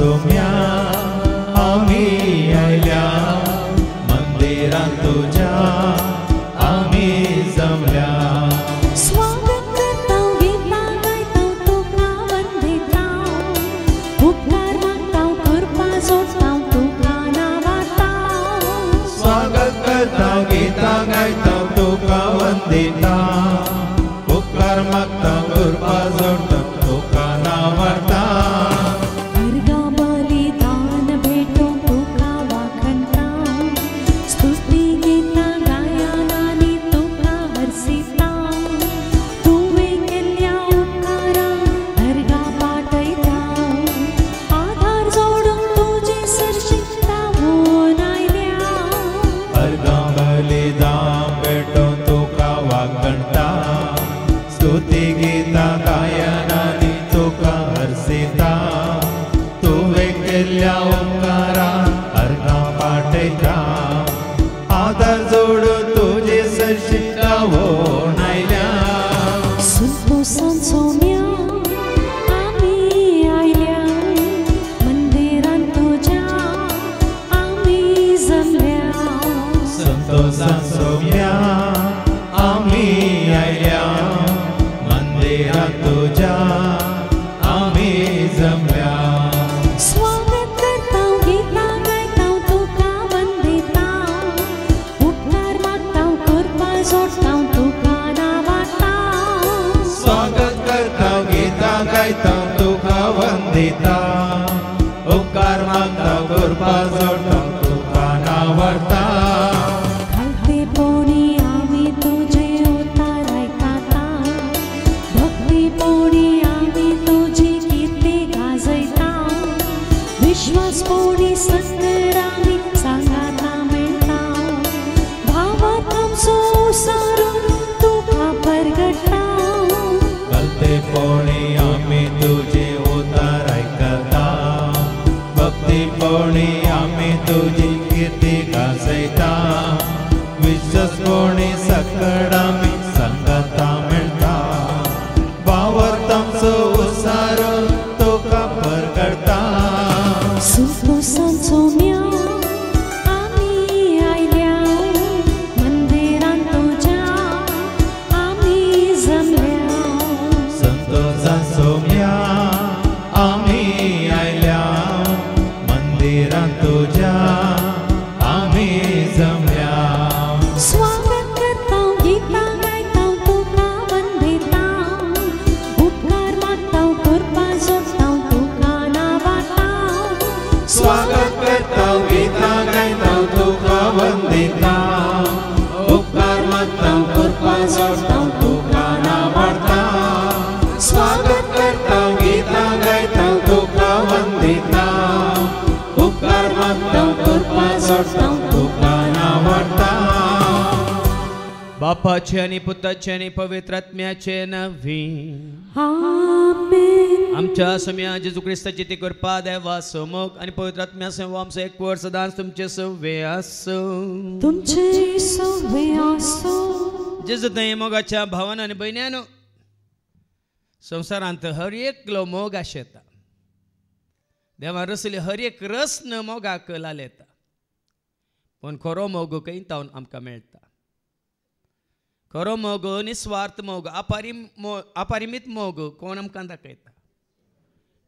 सोम्या आम्ही आयल्या मंदिरात तुझ्या आम्ही जमल्या स्वागत करताव गीता गायताव तुका वंदिताव उपकार मागताव कृपा जोडताव तुका नावाताव स्वागत करताव गीता गायताव तुका वंदिताव उपकार मागताव कृपा जोडताव तुका नावाताव अर्गा बलिदान भेटो तुका वाखणताव स्तुती गीता गायनानी तुका हरसिताव तुवें केल्ल्या उपकारां अर्गा पाटयताव आधार जोडून तुजे सरशिकतावून आयल्या अर्गा बलिदान भेटो तुका वाखणता स्तुती गीता गायनानी तुका हरसिता तुवें केल्ल्या उपकारां अर्गा पाटयता आदार जोडून तुजे सरशिकतावून आयल्या संतोषान सोम्या आमी आयल्या मंदिरान तुज्या आमी जमल्या संतोषान सोम्या आम्ही आयल्या मंदिरात तुझ्या आम्ही जमल्या स्वागत करताव गीता गायताव तुका वंदिताव उपकार मागताव कृपा जोडताव तुका नावाताव स्वागत करताव गीता गायताव तुका वंदिताव उपकार मागताव कृपा जोडताव तुका नावाताव घालतेपणी आमी तुजे उतार आयकाताव भक्तीपणी आमी तुजी कीर्ती गाजयताव विश्वासपणी सत्तर आमी सांगाता मेळटाव भावात आमचो उसारून तुका परगटाव गलतेपणी आमी तुजे उतार आयकता भक्तीपणी आमी तुजी कीर्ती गाजयता विश्वासपणी सकड आमी संगता मेळटा भावार्थ आमचो उसारो तुका परगडता संतोषान सोम्या आमी आयल्या मंदिरान तुज्या आमी जमल्या संतोषान सोम्या आमी आयल्या मंदिरात तुझ्या आमी जमल्या स्वागत करताव गीता गायताव तुका वंदिताव उपकार मागताव कृपा जोडताव तुका नावाताव स्वागत करताव गीता गायताव तुका वंदिताव उपकार मागताव कृपा जोडताव तुका नावाडताव स्वागत करताव गीता गायताव तुका वंदिताव उपकार मागताव कृपा जोडताव तुका नावाडताव बापाचे आणि पुताचे आणि पवित्र आत्म्याचे नावी आमेन आमच्या सम्या जेजू ख्रिस्ताची ती कृपा देवा समोग आणि पवित्र आत्म्या सेवा आमचे एक वर्ष सदांच तुमचे सव्वे असो तुमचे सव्वे आसो जेजू थंय मोगाच्या भावान आणि भयण्यानो संवसारांत हर एकलो मोग आशेता देवान रचले हर एक रस न मोगाक लालेता पण खरो मोग कैतावन आमकां मेळटा खरो मोग निस्वार्थ मोग अपारिमीत मोग कोण आमकां दाखयता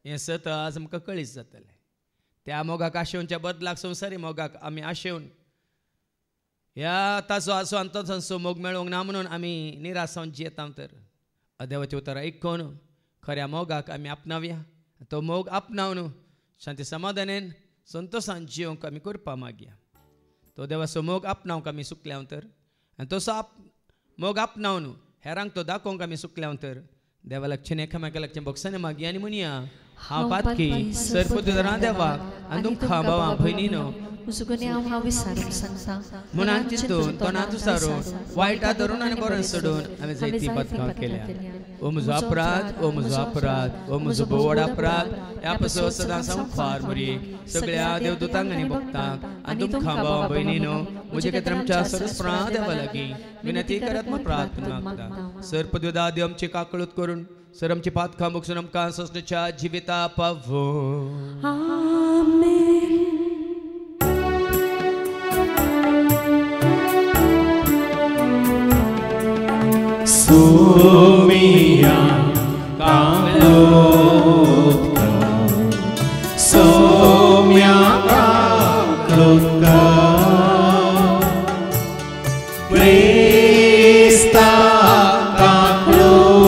हें सत आज आमकां कळीत जातलें त्या मोगाक आशेवच्या बदलाक संवसारी मोगाक आमी आशेवन ह्या ताचो आसो आनी तसो मोग मेळोंक ना म्हणून आमी निराश जावन जियेता तर अदेवाचें उतर आयकून खऱ्या मोगाक आमी आपणावया तो मोग आपणावन शांती समाधानान संतोशान जियोंक आमी करपा मागया तो देवाचो मोग आपणावंक आमी सुकल्या तर आनी तसो मोग आपणावन हेरांक तो दाखोवंक आमी सुकल्या तर देवा लागचें एकामेका लागचें भोगसाने मागया आनी म्हणया हांव पातकी सरपदरा देवाक आनी तुमकां भावां भयणीनो मनांत चिंतून तोंडांत उसारून वायटा धरून आनी बरें सोडून आमी जायतीं बदकां केल्या ओ म्हजो अपराध ओ म्हजो अपराध ओ म्हजो बोवड अपराध ह्या पासो सदांच हांव फार मरी सगळ्या देवदूतांक आनी भक्तांक आनी तुमकां भावां भयणीनो म्हजे खातीर आमच्या सरस्वरा देवा लागीं विनंती करात म्हूण प्रार्थना मागता सरपदवेदा देव आमची काकळूत करून सर आमची पातकां बगसून आमकां ससण्याच्या जिविता पावो Sumia Kamlutka Sumia Kamlutka Krista Kamlutka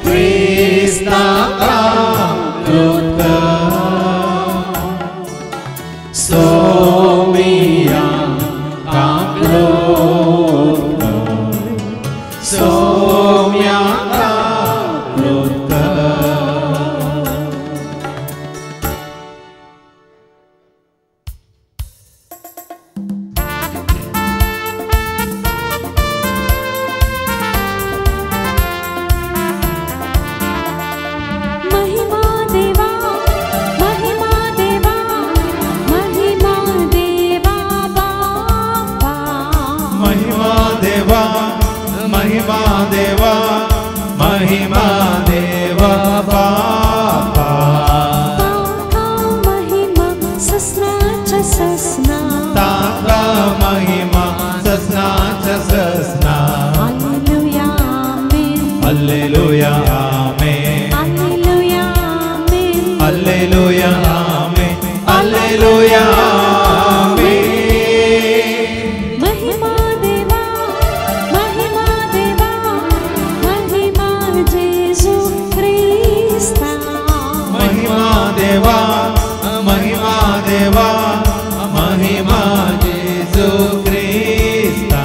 Krista Kamlutka Sumia Kamlutka Sumia Kamlutka महिमा देवा महिमा देवा महिमा देवा बाबा महिमा देवा महिमा देवा महिमा देवा बापा ताका महिमा ससनाच्या ससना ताका महिमा ससनाच्या ससना hallelujah amen hallelujah amen hallelujah amen hallelujah amen hallelujah amen महिमा देवा महिमा देवा महिमा जेजू ख्रिस्ता महिमा देवा महिमा देवा महिमा जेजू ख्रिस्ता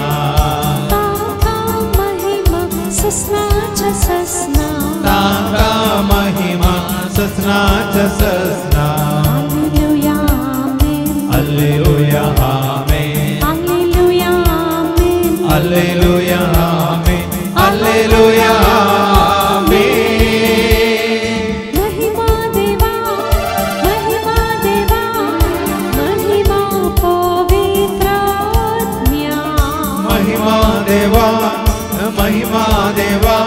ताका महिमा ससनाच्या ससना ताका महिमा ससनाच्या ससना hallelujah amen hallelujah amen hallelujah amen hallelujah amen hallelujah amen महिमा देवा महिमा देवा महिमा पवित्र आत्म्या महिमा देवा महिमा देवा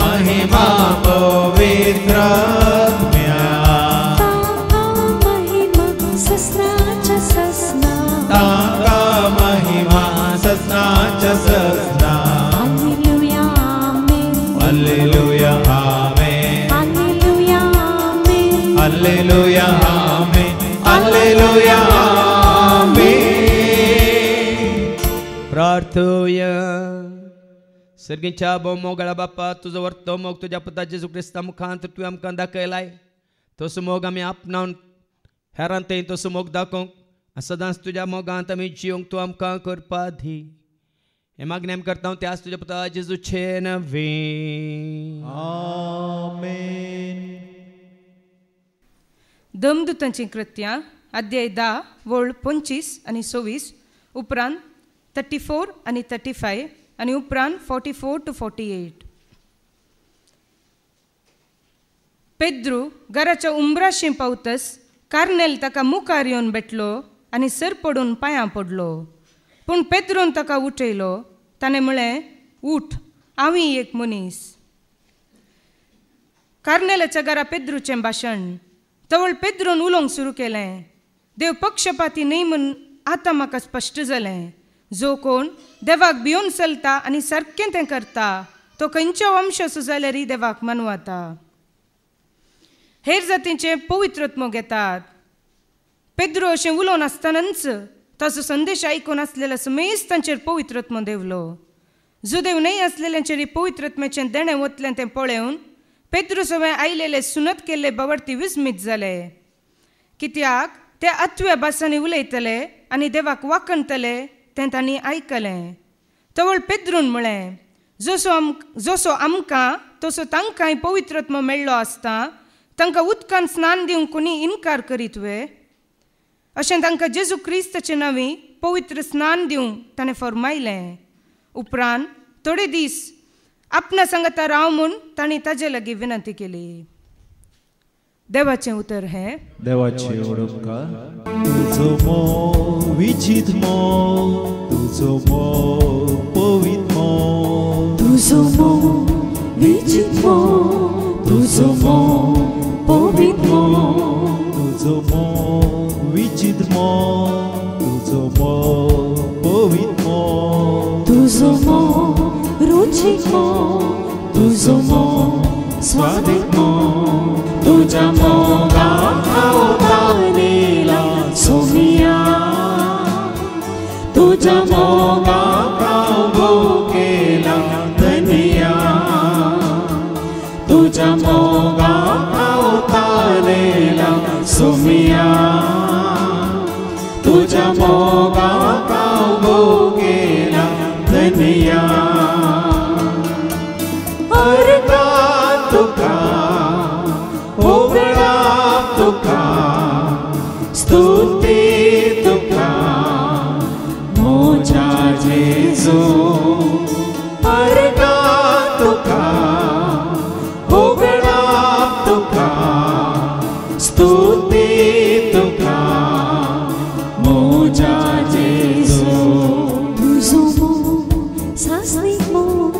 महिमा पवित्र आत्म्या ताका महिमा ससनाच्या ससना ताका महिमा ससनाच्या ससना hallelujah amen hallelujah amen hallelujah amen hallelujah amen hallelujah amen प्रार्थूया सर्गीच्या मोगळा बाप्पा तुझं वर्त मोग तुझ्या पुता जेजू ख्रिस्ता मुखांत तू आमकां दाखयलाय तसो मोग आमी आपणावन हेरांत तें तसो मोग दाखोवंक सदांच तुज्या मोगांत आमी जिवंक तूं आमकां करपा दी हे मागणी आमी करता त्याच तुज्या पुता जेजूचे नवे आमेन दमदुतांची कृत्यां अध्याय 10 वळ 25 आनी 26 उपरांत 34 आनी 35 आनी उपरांत 44 to 48. पेद्रू घराच्या उंबराशी पावतस कार्नेल ताका मुखार येवन भेटलो आनी सर पडून पांयां पडलो. पूण पेद्रून ताका उठयलो. ताणें म्हळें, उठ, हांवूय एक मनीस. कार्नेलाच्या घरा पेद्रूचें भाशण. तवळ पेद्रून उलोवंक सुरू केलें. देव पक्षपाती न्ही म्हूण आतां म्हाका स्पश्ट जालें. जो कोण देवाक भिवन चलता आनी सारकें तें करता तो खंयच्या वंशाचो जाल्यारय देवाक मानवाता. हेर जातींचे पवित्रत्व घेतात. पेद्रो अशें उलोवन आसतनाच ताचो संदेश आयकून आसलेल्या समेज तांचेर पवित्रत्व देवलो. जो देव न्हय आसलेल्यांचेर पवित्रत्वाचें देणें वतलें तें पळोवन पेद्रो सगळे आयलेले सुनत केल्ले बावडती विस्मीत जाले. कित्याक ते अत्व्या भासांनी उलयतले आनी देवाक वाखणतले तें तांणी आयकलें. तवळ पेद्रून म्हळें, जसो आमकां तसो तांकांय पवित्रत्व मेळ्ळो आसता तांकां उदकान स्नान दिवंक कोणी इन्कार करीत वे. अशें तांकां जेजू क्रिस्ताचे नांवी पवित्र स्नान दिवंक ताणें फरमायलें. उपरांत थोडे दीस आपणा सांगता राव म्हूण तांणी ताजे लागीं विनंती केली. देवाचें उतर हें. देवाची ओळखकार. तुजो मोग विचित मोग, तुजो मोग पवित्र मोग, तुझो मोग विचित मोग, तुझो मोग पवित्र मोग, तुजो मोग विचित मोग, तुजो मोग पवित्र मोग, तुझो मोग स्वादिक मोग तुझ्या मोगात अवतारलेला सोमिया तुझ्या मोगात भोगेला धनिया तुझ्या मोगात अवतारलेला सोमिया तुझ्या मोगात भोगेला धनिया अर्धा तुका ओगळा तुका स्तुती तुका मोजा जेजू अर्धा तुका ओगळा तुका स्तुती तुका मोजा जेजू तुझो मोग सासनिक मोग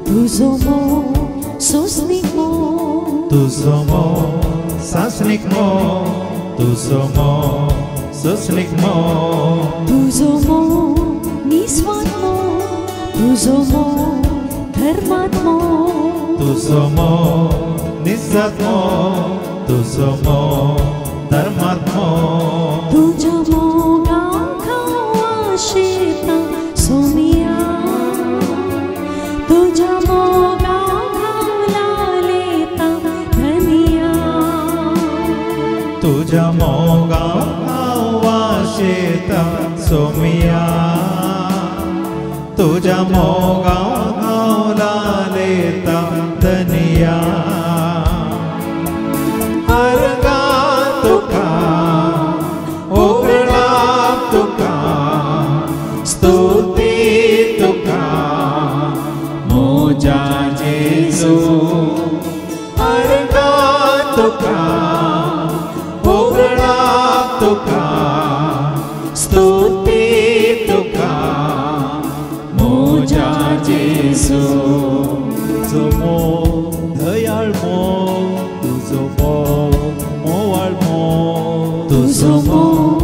तुझो मोग सोसनिक मोग तुझो मोग सासनिक मोग तुझो मोग सोसनिक मोग तुझो मोग निस्वार्थ मोग तुझो मोग धर्मात मोग तुझो मोग निस्वार्थ मोग तुझो मोग धर्मात मोग तुझ्या मोगाक आशेता सोमिया तुझ्या मोगाक लालेता धनिया तुझ्या मोगात वाशेता सोमिया तुझ्या मोगात लालेता धनिया अर्गा तुका ओगळा तुका स्तुती तुका मोजा जेजू अर्गा तुका ओगळा तुका स्तुती तुका मोजा जेजू तुझो मोग दयाळ मोग तुझो मोग मोवाळ मोग तुझो मोग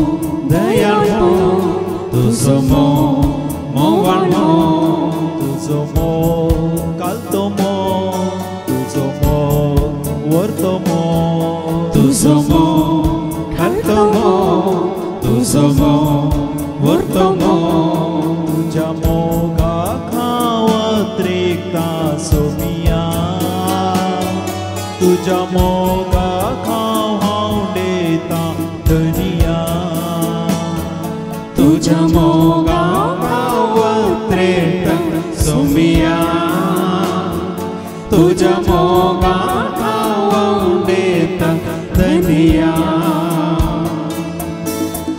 दयाळ मोग तुझो मोग मोवाळ मोग तुझो मोग कालतो मोग तुझो मोग वरतो मोग तुझो मोग खालतो मोग तुझो मोग वरतो मोग तुझ्या मोगा खावत्रिकता सोमिया तुझ्या मोगा खाव हांव देता धनिया तुझ्या मोगा खावत्रिकता सोमिया तुझ्या मोगा खाव हांव देता धनिया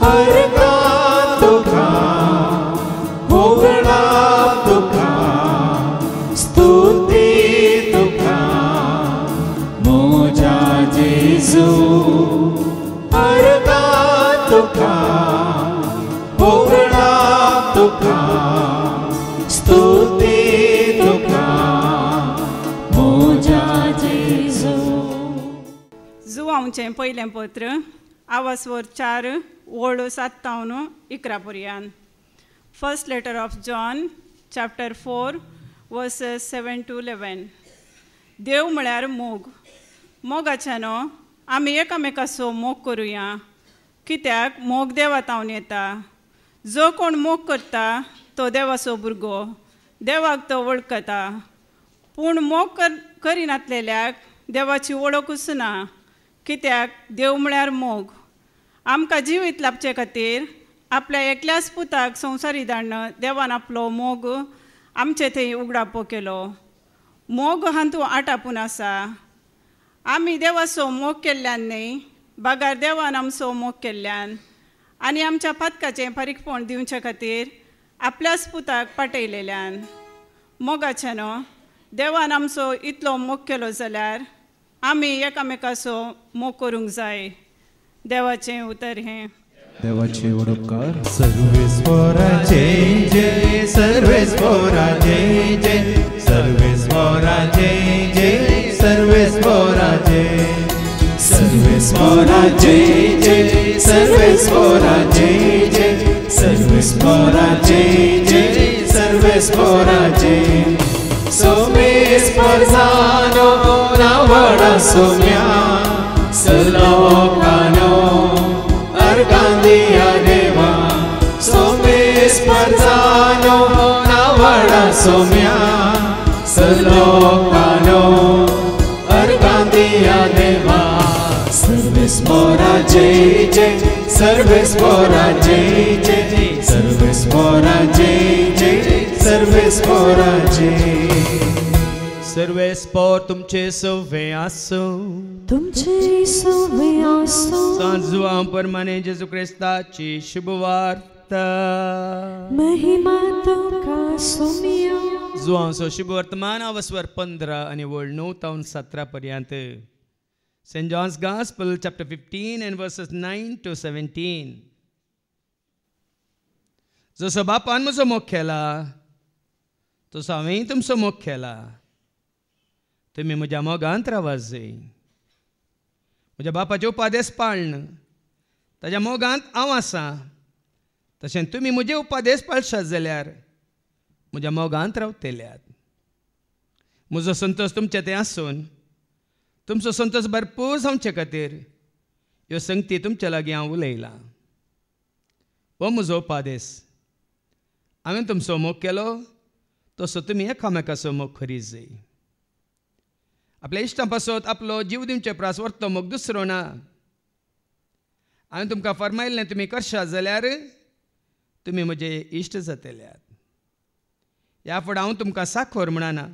अर्गा तुका ओगळा तुका स्तुती तुका मोजा जेजू अर्गा तुका ओगळा तुका स्तुती तुका मोजा जेजू जुवांचें पयलें पत्र आवासवर 4 ओळ 7-11 पर्यंत. First letter of John chapter 4 verses 7-11. देव म्हळ्यार मोग. मोगाच्यानो आमी एकामेकाचो मोग करुया, कित्याक मोग देवातावन येता. जो कोण मोग करता तो देवाचो भुरगो, देवाक तो वळखता. पूण मोग करिनासलेल्याक देवाची वळखूच ना, कित्याक देव म्हळ्यार मोग. आमकां जिवीत लाभचे खातीर आपल्या एकल्याच पुताक संवसारी धाडन देवान आपलो मोग आमचे थंय उगडापो केलो. मोग हातूंत आटापून आसा. आमी देवाचो मोग केल्ल्यान न्ही, बागार देवान आमचो मोग केल्ल्यान आनी आमच्या पातकाचें फारीकपण दिवचे खातीर आपल्याच पुताक पाठयलेल्यान. मोगाच्यानो देवान आमचो इतलो मोग केलो जाल्यार आमी एकामेकाचो मोग करूंक जाय. देवाचें उतर हें. देवाचे उपकार. सर्वेस्वरा जय जय, सर्वेस्वरा जय जय, सर्वेस्वरा जय जय, सर्वेस्वरा जय, सर्वेस्वरा जय जय, सर्वेस्वरा जय जय, सर्वेस्वरा जय जय, सर्वेस्वरा जय. सोमेस्वर जानो नाव नावडा सोम्या सलोकानो अर्गांदिया देवा सोमेस परजानो नावडा सोम्या सलोकानो अर्गांदिया देवा सर्वेस मोरा जय जय सर्वेस मोरा जय जय सर्वेस मोरा जय जय सर्वेस मोरा जय सर्वेस पोर तुमचे सवे आसो तुमचे सवे आसो सांजुआ परमाने जेजू ख्रिस्ताची शुभवार्ता महिमा तुका सोमिया जुआंचो शुभ वर्तमान अवस्वर 15 आणि वळ 9 तावन 17 पर्यंत saint John's gospel chapter 15 and verses 9 to 17. जसो बापान म्हजो मोग केला तसो हांवेंय तुमचो मोग केला. तुमी म्हज्या मोगांत रावात जाय. म्हज्या बापाचे उपादेश पाळन ताज्या मोगांत हांव आसां तशें तुमी म्हजे उपादेश पाळशात जाल्यार म्हज्या मोगांत रावतल्यात. म्हजो संतोश तुमचे ते आसून तुमचो संतोश भरपूर जावचे खातीर ह्यो संगती तुमचे लागीं हांव उलयलां. हो म्हजो उपादेश. हांवें तुमचो मोग केलो तसो तुमी एकामेकाचो मोग करीत जाय. आपल्या इश्टां पासत आपलो जीव दिवचे प्रास व्हरतो मोग दुसरो ना. हांवें तुमकां फरमायल्लें तुमी करशात जाल्यार तुमी म्हजे इश्ट जातल्यात. ह्या फुडें हांव तुमकां साखर म्हणना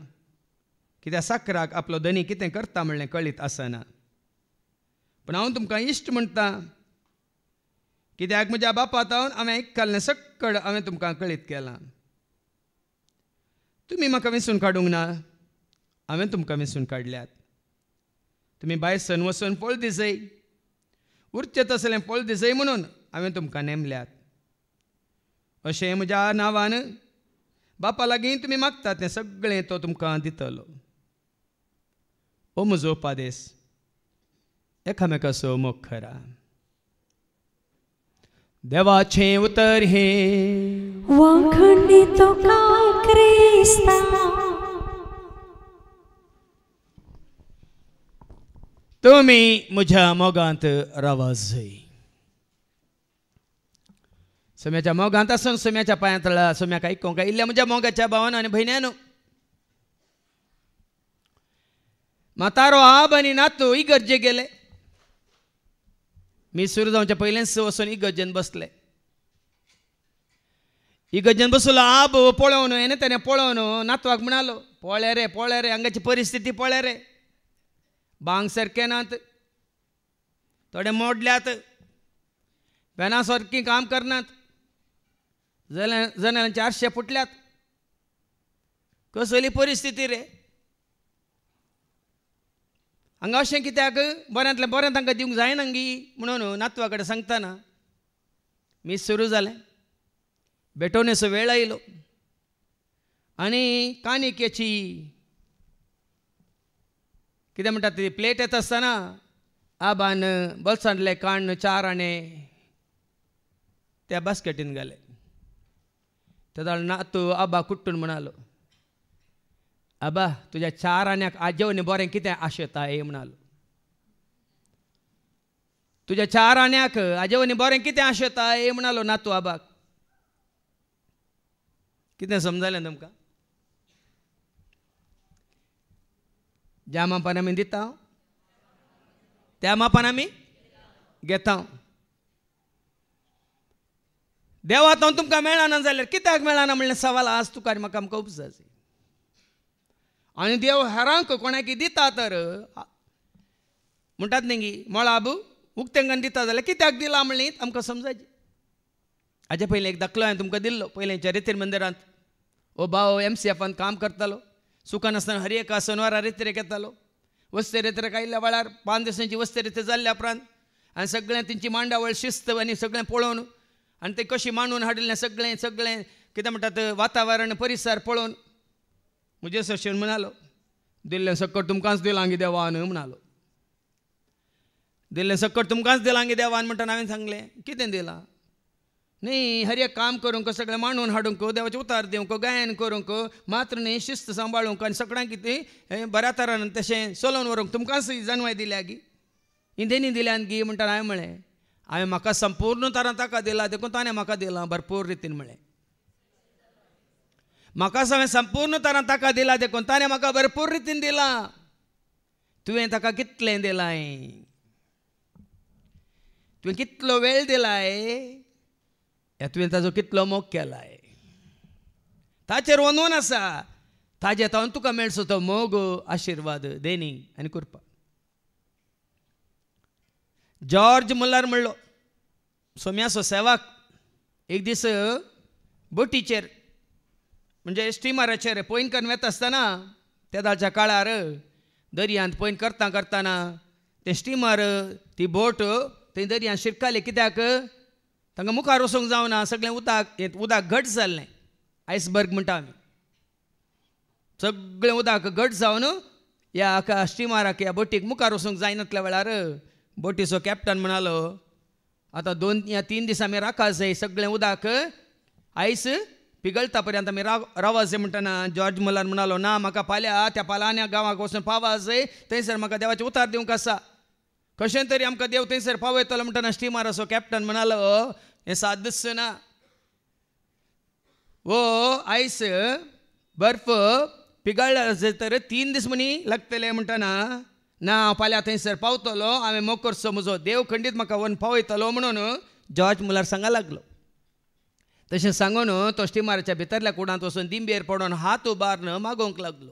कित्याक साखराक आपलो धनी कितें करता म्हणलें कळीत आसना. पूण हांव तुमकां इश्ट म्हणटा कित्याक म्हज्या बापातावन हांवें आयकल्लें सक्कड हांवें तुमकां कळीत केलां. तुमी म्हाका विंचून काडूंक ना, हांवें तुमकां विंचून काडल्यात. तुमी भायर सन वचून फळ दिसय, उरचें तसलें फळ दिसय म्हणून हांवें तुमकां नेमल्यात. अशें म्हज्या नांवान बापा लागीं तुमी मागतात तें सगळें तो तुमकां दितलो. हो म्हजो उपादेश. एकामेकाचो मोग करा. देवाचें उतर हे वाखणी तुका क्रिस्ता तुमी म्हज्या मोगांत रावात जाय. सोम्याच्या मोगांत आसून सोम्याच्या पांयां तळा सोम्याक आयकोंक इल्ल्या म्हज्या मोगाच्या भावान आनी भयण्यानो, म्हातारो आब आनी नातू इगर्जे गेले. मी सुरू जावच्या पयलेंच वचून इगर्जेन बसले. इगर्जेन बसलो आब पळोवन येना तेणें पळोवन नातवाक म्हणालो, पळय रे हांगाची परिस्थिती पळय रे. बांग सारके नात, थोडे मोडल्यात, पेना सारकीं काम करनात, जनावरांचे आरशे फुटल्यात. कसली परिस्थिती रे. हांगा अशें कित्याक बऱ्यांतलें बरें तांकां दिवंक जायना गी म्हणून नातवा कडेन सांगतना मी सुरू जालें. भेटोवनेचो वेळ आयलो आनी कानिकेची कितें म्हणटात ती प्लेट येता आसतना आबान बल्सांतले काण 4 आणे त्या बास्केटीन घाले. तेदो नातू आबा कुट्टून म्हणालो, आबा तुज्या 4 आण्याक आजेवनी बरें कितें आशेता हे म्हणालो. तुज्या 4 आण्याक आजेवनी बरें कितें आशेता हे म्हणालो नातू आबाक. कितें समजलें तुमकां. ज्या मापान आमी दिता त्या मापान आमी घेता. देवात हांव तुमकां मेळना जाल्यार कित्याक मेळना म्हणलें सवाल आज तुका आनी म्हाका आमकां उपजाय. आनी देव हेरांक कोणाकी दिता तर म्हणटात न्ही गी मळाबू उक्तेंगण दिता जाल्यार कित्याक दिला म्हणली आमकां समजायचें. हाजे पयलीं एक दाखलो हांवें तुमकां दिल्लो. पयलींच्या रितीर मंदिरांत हो भाव MCFान काम करतालो. सुखान आसतना हर एका शेनवारा रितीरेक येतालो. वस्ते रितीरेक आयिल्ल्या वेळार 5 दिसांची वस्ते रिती जाल्ल्या उपरांत आनी सगळें तेंची मांडावळ शिस्त आनी सगळें पळोवन आनी ते कशी मांडून हाडिल्लें सगळें कितें म्हणटात वातावरण परिसर पळोवन म्हजे सशेन म्हणालो, दिल्लें सकट तुमकांच दिलां गी देवान म्हणालो. दिल्लें सकट तुमकांच दिलां गी देवान म्हणटा हांवें सांगलें कितें दिलां. न्ही हर एक काम करूंक सगळें मांडून हाडूंक देवाचे उतार दिवंक गायन करूंक मात्र न्ही शिस्त सांबाळूंक आनी सगळ्यांक कितें बऱ्या तरान तशें चलोवन व्हरूंक तुमकांच जानवाय दिल्या गी इंदेनी दिल्यान गी म्हणटा हांवें म्हळें हांवें म्हाका संपूर्ण तरान ताका दिला देखून ताणें म्हाका दिलां भरपूर रितीन म्हळें म्हाका हांवें संपूर्ण तरान ताका दिला देखून ताणें म्हाका भरपूर रितीन दिलां तुवें ताका कितलें दिलाय तुवें कितलो वेळ दिलाय तुवें ताजो कितलो मोग केलाय ताचेर वनून आसा ताजे तावन तुका मेळचो तो मोग आशिर्वाद देणी आनी कृपा जॉर्ज मुल्लार म्हणलो सोम्याचो सेवाक एक दीस बोटीचेर म्हणजे स्टिमराचेर पयन करून वता आसतना त्या दाळच्या काळार दर्यांत पयन करता करतना तें स्टिमर ती बोट थंय दर्यांत शिरकाली कित्याक तांकां मुखार वचूंक जावना सगळें उदक घट जाल्लें आयसबर्ग म्हणटा आमी सगळें उदक घट जावन ह्या स्टिमराक ह्या बोटीक मुखार वचूंक जायनातल्या वेळार बोटीचो कॅप्टन म्हणालो आतां 2 या 3 दीस आमी रावका जाय सगळें उदक आयस पिगळटा पर्यंत आमी रावा जाय म्हणटना जॉर्ज मुल्लार म्हणालो ना म्हाका फाल्यां त्या पालांच्या गांवाक वचून पावा जाय थंयसर म्हाका देवाचे उतार दिवंक आसा कशें तरी आमकां देव थंयसर पावयतलो म्हणटना स्टिमराचो कॅप्टन म्हणालो हें साद दिसना वो आयस बर्फ पिगळ्ळा तर 3 दीस म्हणी लागतले म्हणटना ना हांव फाल्यां थंयसर पावतलो हांवें मोग करचो म्हजो देव खंडीत म्हाका व्हरून पावयतलो म्हणून जॉर्ज मुल्लार सांगा लागलो तशें सांगून तो स्टिमराच्या भितरल्या कुडांत वचून दिंबेर पडून हात उबारून मागोवंक लागलो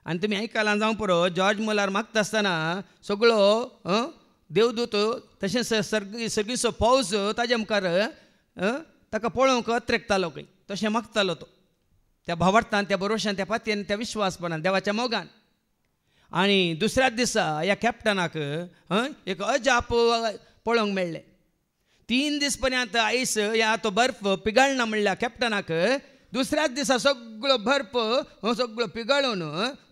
आनी तुमी आयकलां जावं पुरो जॉर्ज मुल्लार मागता आसतना सगळो देवदूत तशेंच सगळीचो फौज ताजे मुखार ताका पळोवंक अत्रेकतालो खंय तशें मागतालो तो त्या भावार्थान त्या भरोशान त्या पातयेन त्या विश्वासपणान देवाच्या मोगान आनी दुसऱ्याच दिसा ह्या कॅप्टनाक एक अजाप पळोवंक मेळ्ळें 3 दीस पर्यंत आयस ह्या तो बर्फ पिगळना म्हणल्या कॅप्टनाक दुसऱ्याच दिसा सगळो बर्फ सगळो पिगळून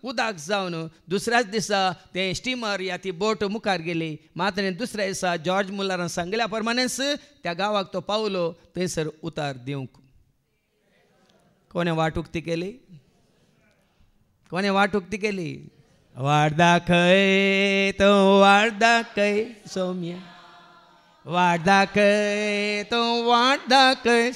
उदक जावन दुसऱ्याच दिसा तें स्टिमर या ती बोट मुखार गेली मात्र दुसऱ्या दिसा जॉर्ज मुल्लारान सांगल्या प्रमाणेच त्या गांवाक तो पावलो थंयसर उतार दिवंक कोणे वाट उक्ती केली कोणे वाट उक्ती केली वाट दाखय तो वाट दाखय सौम्या वाट दाखय तो वाट दाखय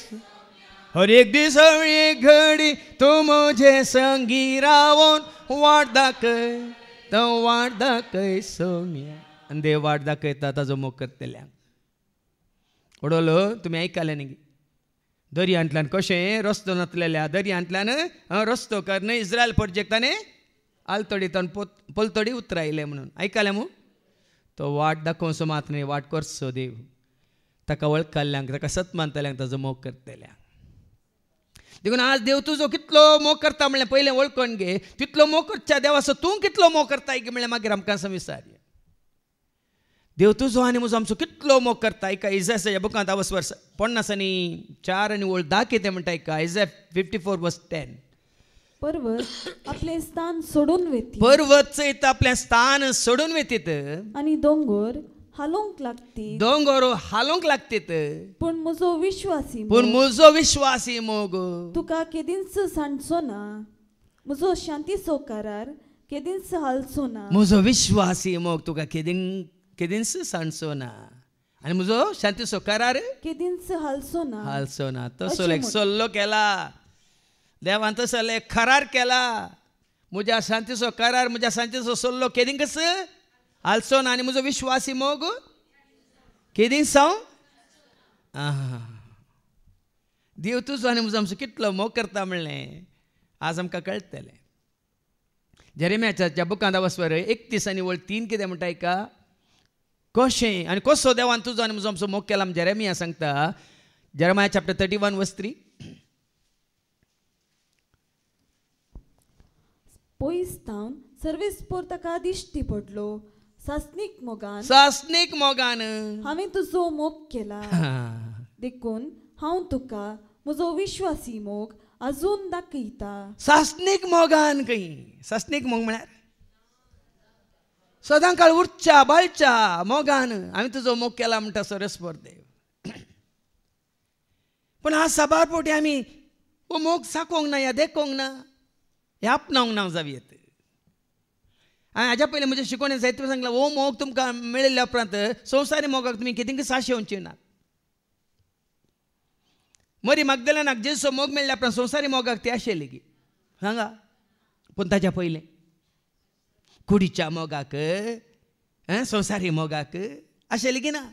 हर एक दीस हर एक घडी तू मुझे संगी रावून वाट दाखय तो वाट दाखय सौम्या आनी देव वाट दाखयता ताजो मोग करतल्यांक उडोलो तुमी आयकले न्ही दर्यांतल्यान कशें रस्तो नातलेल्या दर्यांतल्यान रस्तो करन इस्रायल प्रोजेक्टाने आलतडीतन पलतडी उतरायले म्हणून आयकले मू तो वाट दाखोवचो मात न्ही वाट करचो देव ताका वळखल्ल्यांक ताका सत्मानतल्यांक ताजो मोग करतल्यांक देखून आज देव तुजो कितलो मोग करता म्हणलें पयलें वळखून घे तितलो मोग करच्या देवाचो तूं कितलो मोग करता म्हणलें मागीर आमकां विचारया देव तुजो आनी म्हजो आमचो कितलो मोग करता एका इजायाच्या बुकांत 50 आनी 4 आनी 10 कितें म्हणटा एका इजाया 54:10 पर्वत आपले स्थान सोडून वेती पर्वत चैत आपलें स्थान सोडून वेतीत आणि दोंगर हालोंक लागती दोंगर हालोंक लागतीत पूण म्हजो विश्वासी मोग तुका केदींच सांडचो ना म्हजो शांतीचो करार केदींच हालचो ना म्हजो विश्वासी मोग तुका केदींच सांडचो ना आनी म्हजो शांतीचो करार केदींच हालचो ना तसो एक सल्लो केला देवान तसो एक करार केला म्हज्या शांतीचो करार म्हज्या शांतीचो सल्लो केदींच हालचो ना आनी म्हजो विश्वासी मोग केदींच देव तुजो आनी म्हजो आमचो कितलो मोग करता म्हणलें आज आमकां कळटलें जेरेमियाच्या बुकांत 31 आनी 3 कितें म्हणटा एका कशें आनी कसो देवान तुजो आनी म्हजो आमचो मोग केला जेरेमिया सांगता जेरेमिया चॅप्टर 31:3 पयसतावन सर्वेस्पोर ताका दिश्टी पडलो सासनीक मोगान हांवें तुजो मोग केला देखून हांव तुका म्हजो विश्वासी मोग अजून दाखयता सासनीक मोगान खंय सासनीक मोग म्हळ्यार सदां काळ उठच्या बाळच्या मोगान हांवें तुजो मोग केला म्हणटा सरस्पोर देव पण आज साबार पोटी आम्ही ओ मोग साकोंक ना या देखोंक ना हे आपणावंक ना जावी येत. हाज्या पयलीं म्हज्या शिकोवणेन जायते सांगलां हो मोग तुमकां मेळिल्ल्या उपरांत संवसारी मोगाक तुमी कितें साश येवची ना. मरी मगदलेनाक जेजूचो मोग मेळ्ळ्या उपरांत संवसारी मोगाक ती आशिल्ली की सांगा. पूण ताच्या पयलें कुडीच्या मोगाक संवसारी मोगाक आशिल्ली की ना.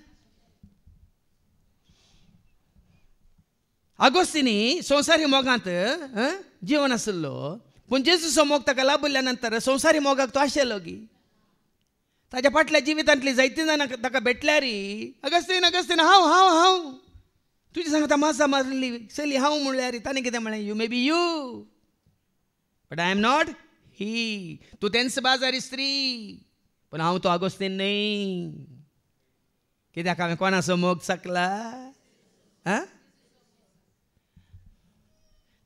आगोस्तिनी संवसारी मोगांत जीवन आशिल्लो पूण जेजूचो मोग ताका लाभिल्ल्या नंतर संवसारी मोगाक तो आशिल्लो की. ताच्या फाटल्या जिवितांतली जायतीं जाणां ताका भेटल्यार अगस्तीन अगस्तीन हांव हांव हांव तुजी सांगता मासा मारली चली हांव म्हणल्यार ताणें कितें म्हळें you may be you but I am not ही. तूं तेंच बाजारी स्त्री पण हांव तो आगोस्तीन न्हय. कित्याक हांवें कोणाचो मोग चकला.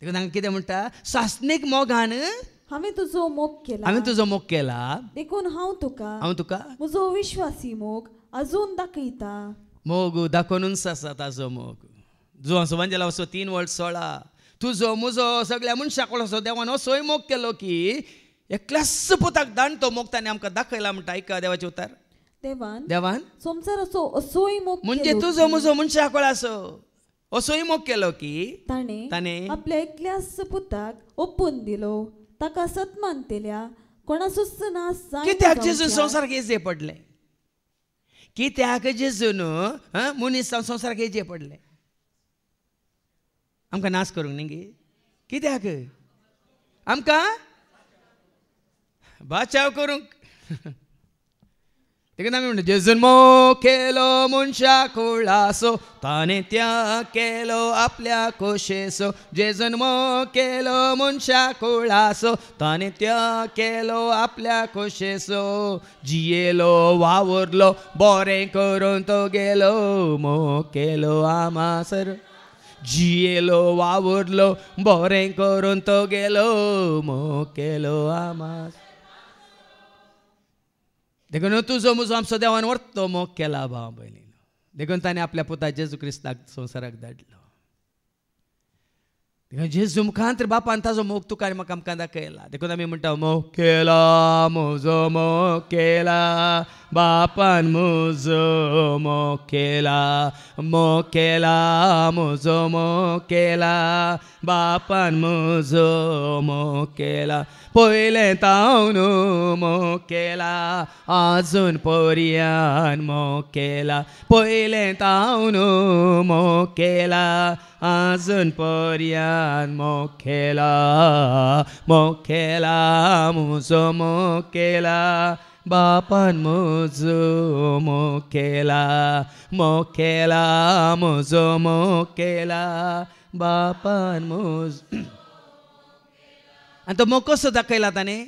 देखून हांगा कितें म्हणटा सासनीक मोगान हांवें तुजो मोग केला. हांवें तुजो मोग केला देखून हांव तुका म्हजो विश्वासी मोग अजून दाखयता. मोग दाखोवनूच आसा ताजो मोग जो असो म्हणजे असो 3 वर्ड 16 तुजो म्हजो सगळ्या मनशाक असो देवान असोय मोग केलो की एकल्याच पुताक दान तो मोग ताणें आमकां दाखयला म्हणटा. आयका देवाचें उतर. देवान संवसाराचो असोय मोग म्हणजे तुजो म्हजो मनशाक असो असोय मोग केलो की ताणें आपल्या एकल्याच पुताक ओपून दिलो. ताका सत्मान केल्या कोणाचोच नाश जायना. कित्याक जेजून संवसाराक येजे पडले. कित्याक जेजून मनीस संवसाराक येजे पडले आमकां नाश करूंक न्ही गे. कित्याक आमकां बाचाव करूंक. देखून आमी म्हणटा जेजून मोग केलो मनशा कुळासो ताणें त्या केलो आपल्या खोशेसो. जेजून मोग केलो मनशा कुळासो ताणें त्या केलो आपल्या खोशेसो. जियेलो वावरलो बरें करून तो गेलो मोग केलो आमासर. जियेलो वावरलो बरें करून तो गेलो मोग केलो आमास. देखून तुजो म्हजो आमचो देवान व्हरतो मोग केला भाव भयणीनो. देखून ताणें आपल्या पुता जेजू क्रिस्ताक संवसाराक धाडलो. देखून जेजू मुखांतर बापान ताजो मोग तुका आनी म्हाका आमकां दाखयला. देखून आमी म्हणटा मोग केला म्हजो मोग केला बापान म्हजो मोग केला. मोग केला म्हजो मोग केला बापान म्हजो मोग केला. पयलें तावन मोग केला आजून पर्यान मोग केला. पयलें तावन मोग केला आजून पर्यान मोग केला. मोग केला म्हजो मोग केला बापान म्हजो मोग केला. मोग केला म्हजो मोग केला बापान म्हजो. आनी तो मोग कसो दाखयला ताणें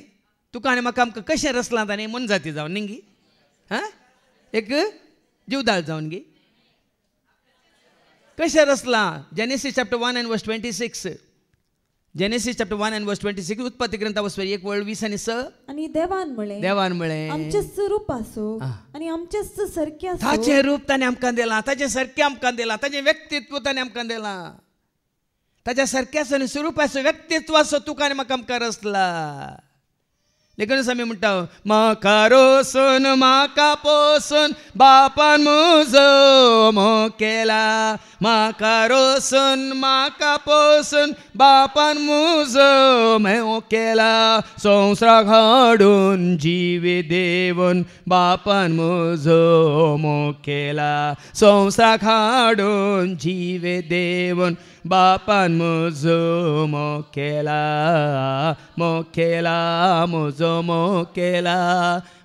तुका आनी म्हाका आमकां कशें रचलां ताणें मन जाती जावन न्ही गी. एक जीवदाळ जावन गी कशें रचलां. Genesis chapter 1 and verse 26. Genesis chapter 1 and verse 26 उत्पत्ती ग्रंथावस्वर 1:20-6. आनी देवान म्हळें आमचे स्वरूप आसो आनी आमचेच सारकें आसो. ताचें रूप ताणें आमकां दिलां ताचें सारकें आमकां दिलां. ताचें व्यक्तित्व ताणें आमकां दिलां. ताच्या सारक्याचो आनी स्वरुपाचो व्यक्तित्वाचो तुका आनी म्हाका आमकां रचला. देखूनच आमी म्हणटा म्हाका रोसून म्हाका पोसून बापान म्हजो मोग केला. म्हाका रोसून म्हाका पोसून बापान म्हजो मोग केला. संवसाराक हाडून जिवी देवून बापान म्हजो मोग केला. संवसाराक हाडून जिवी देवून बापान म्हजो मोग केला. मोग केला म्हजो मोग केला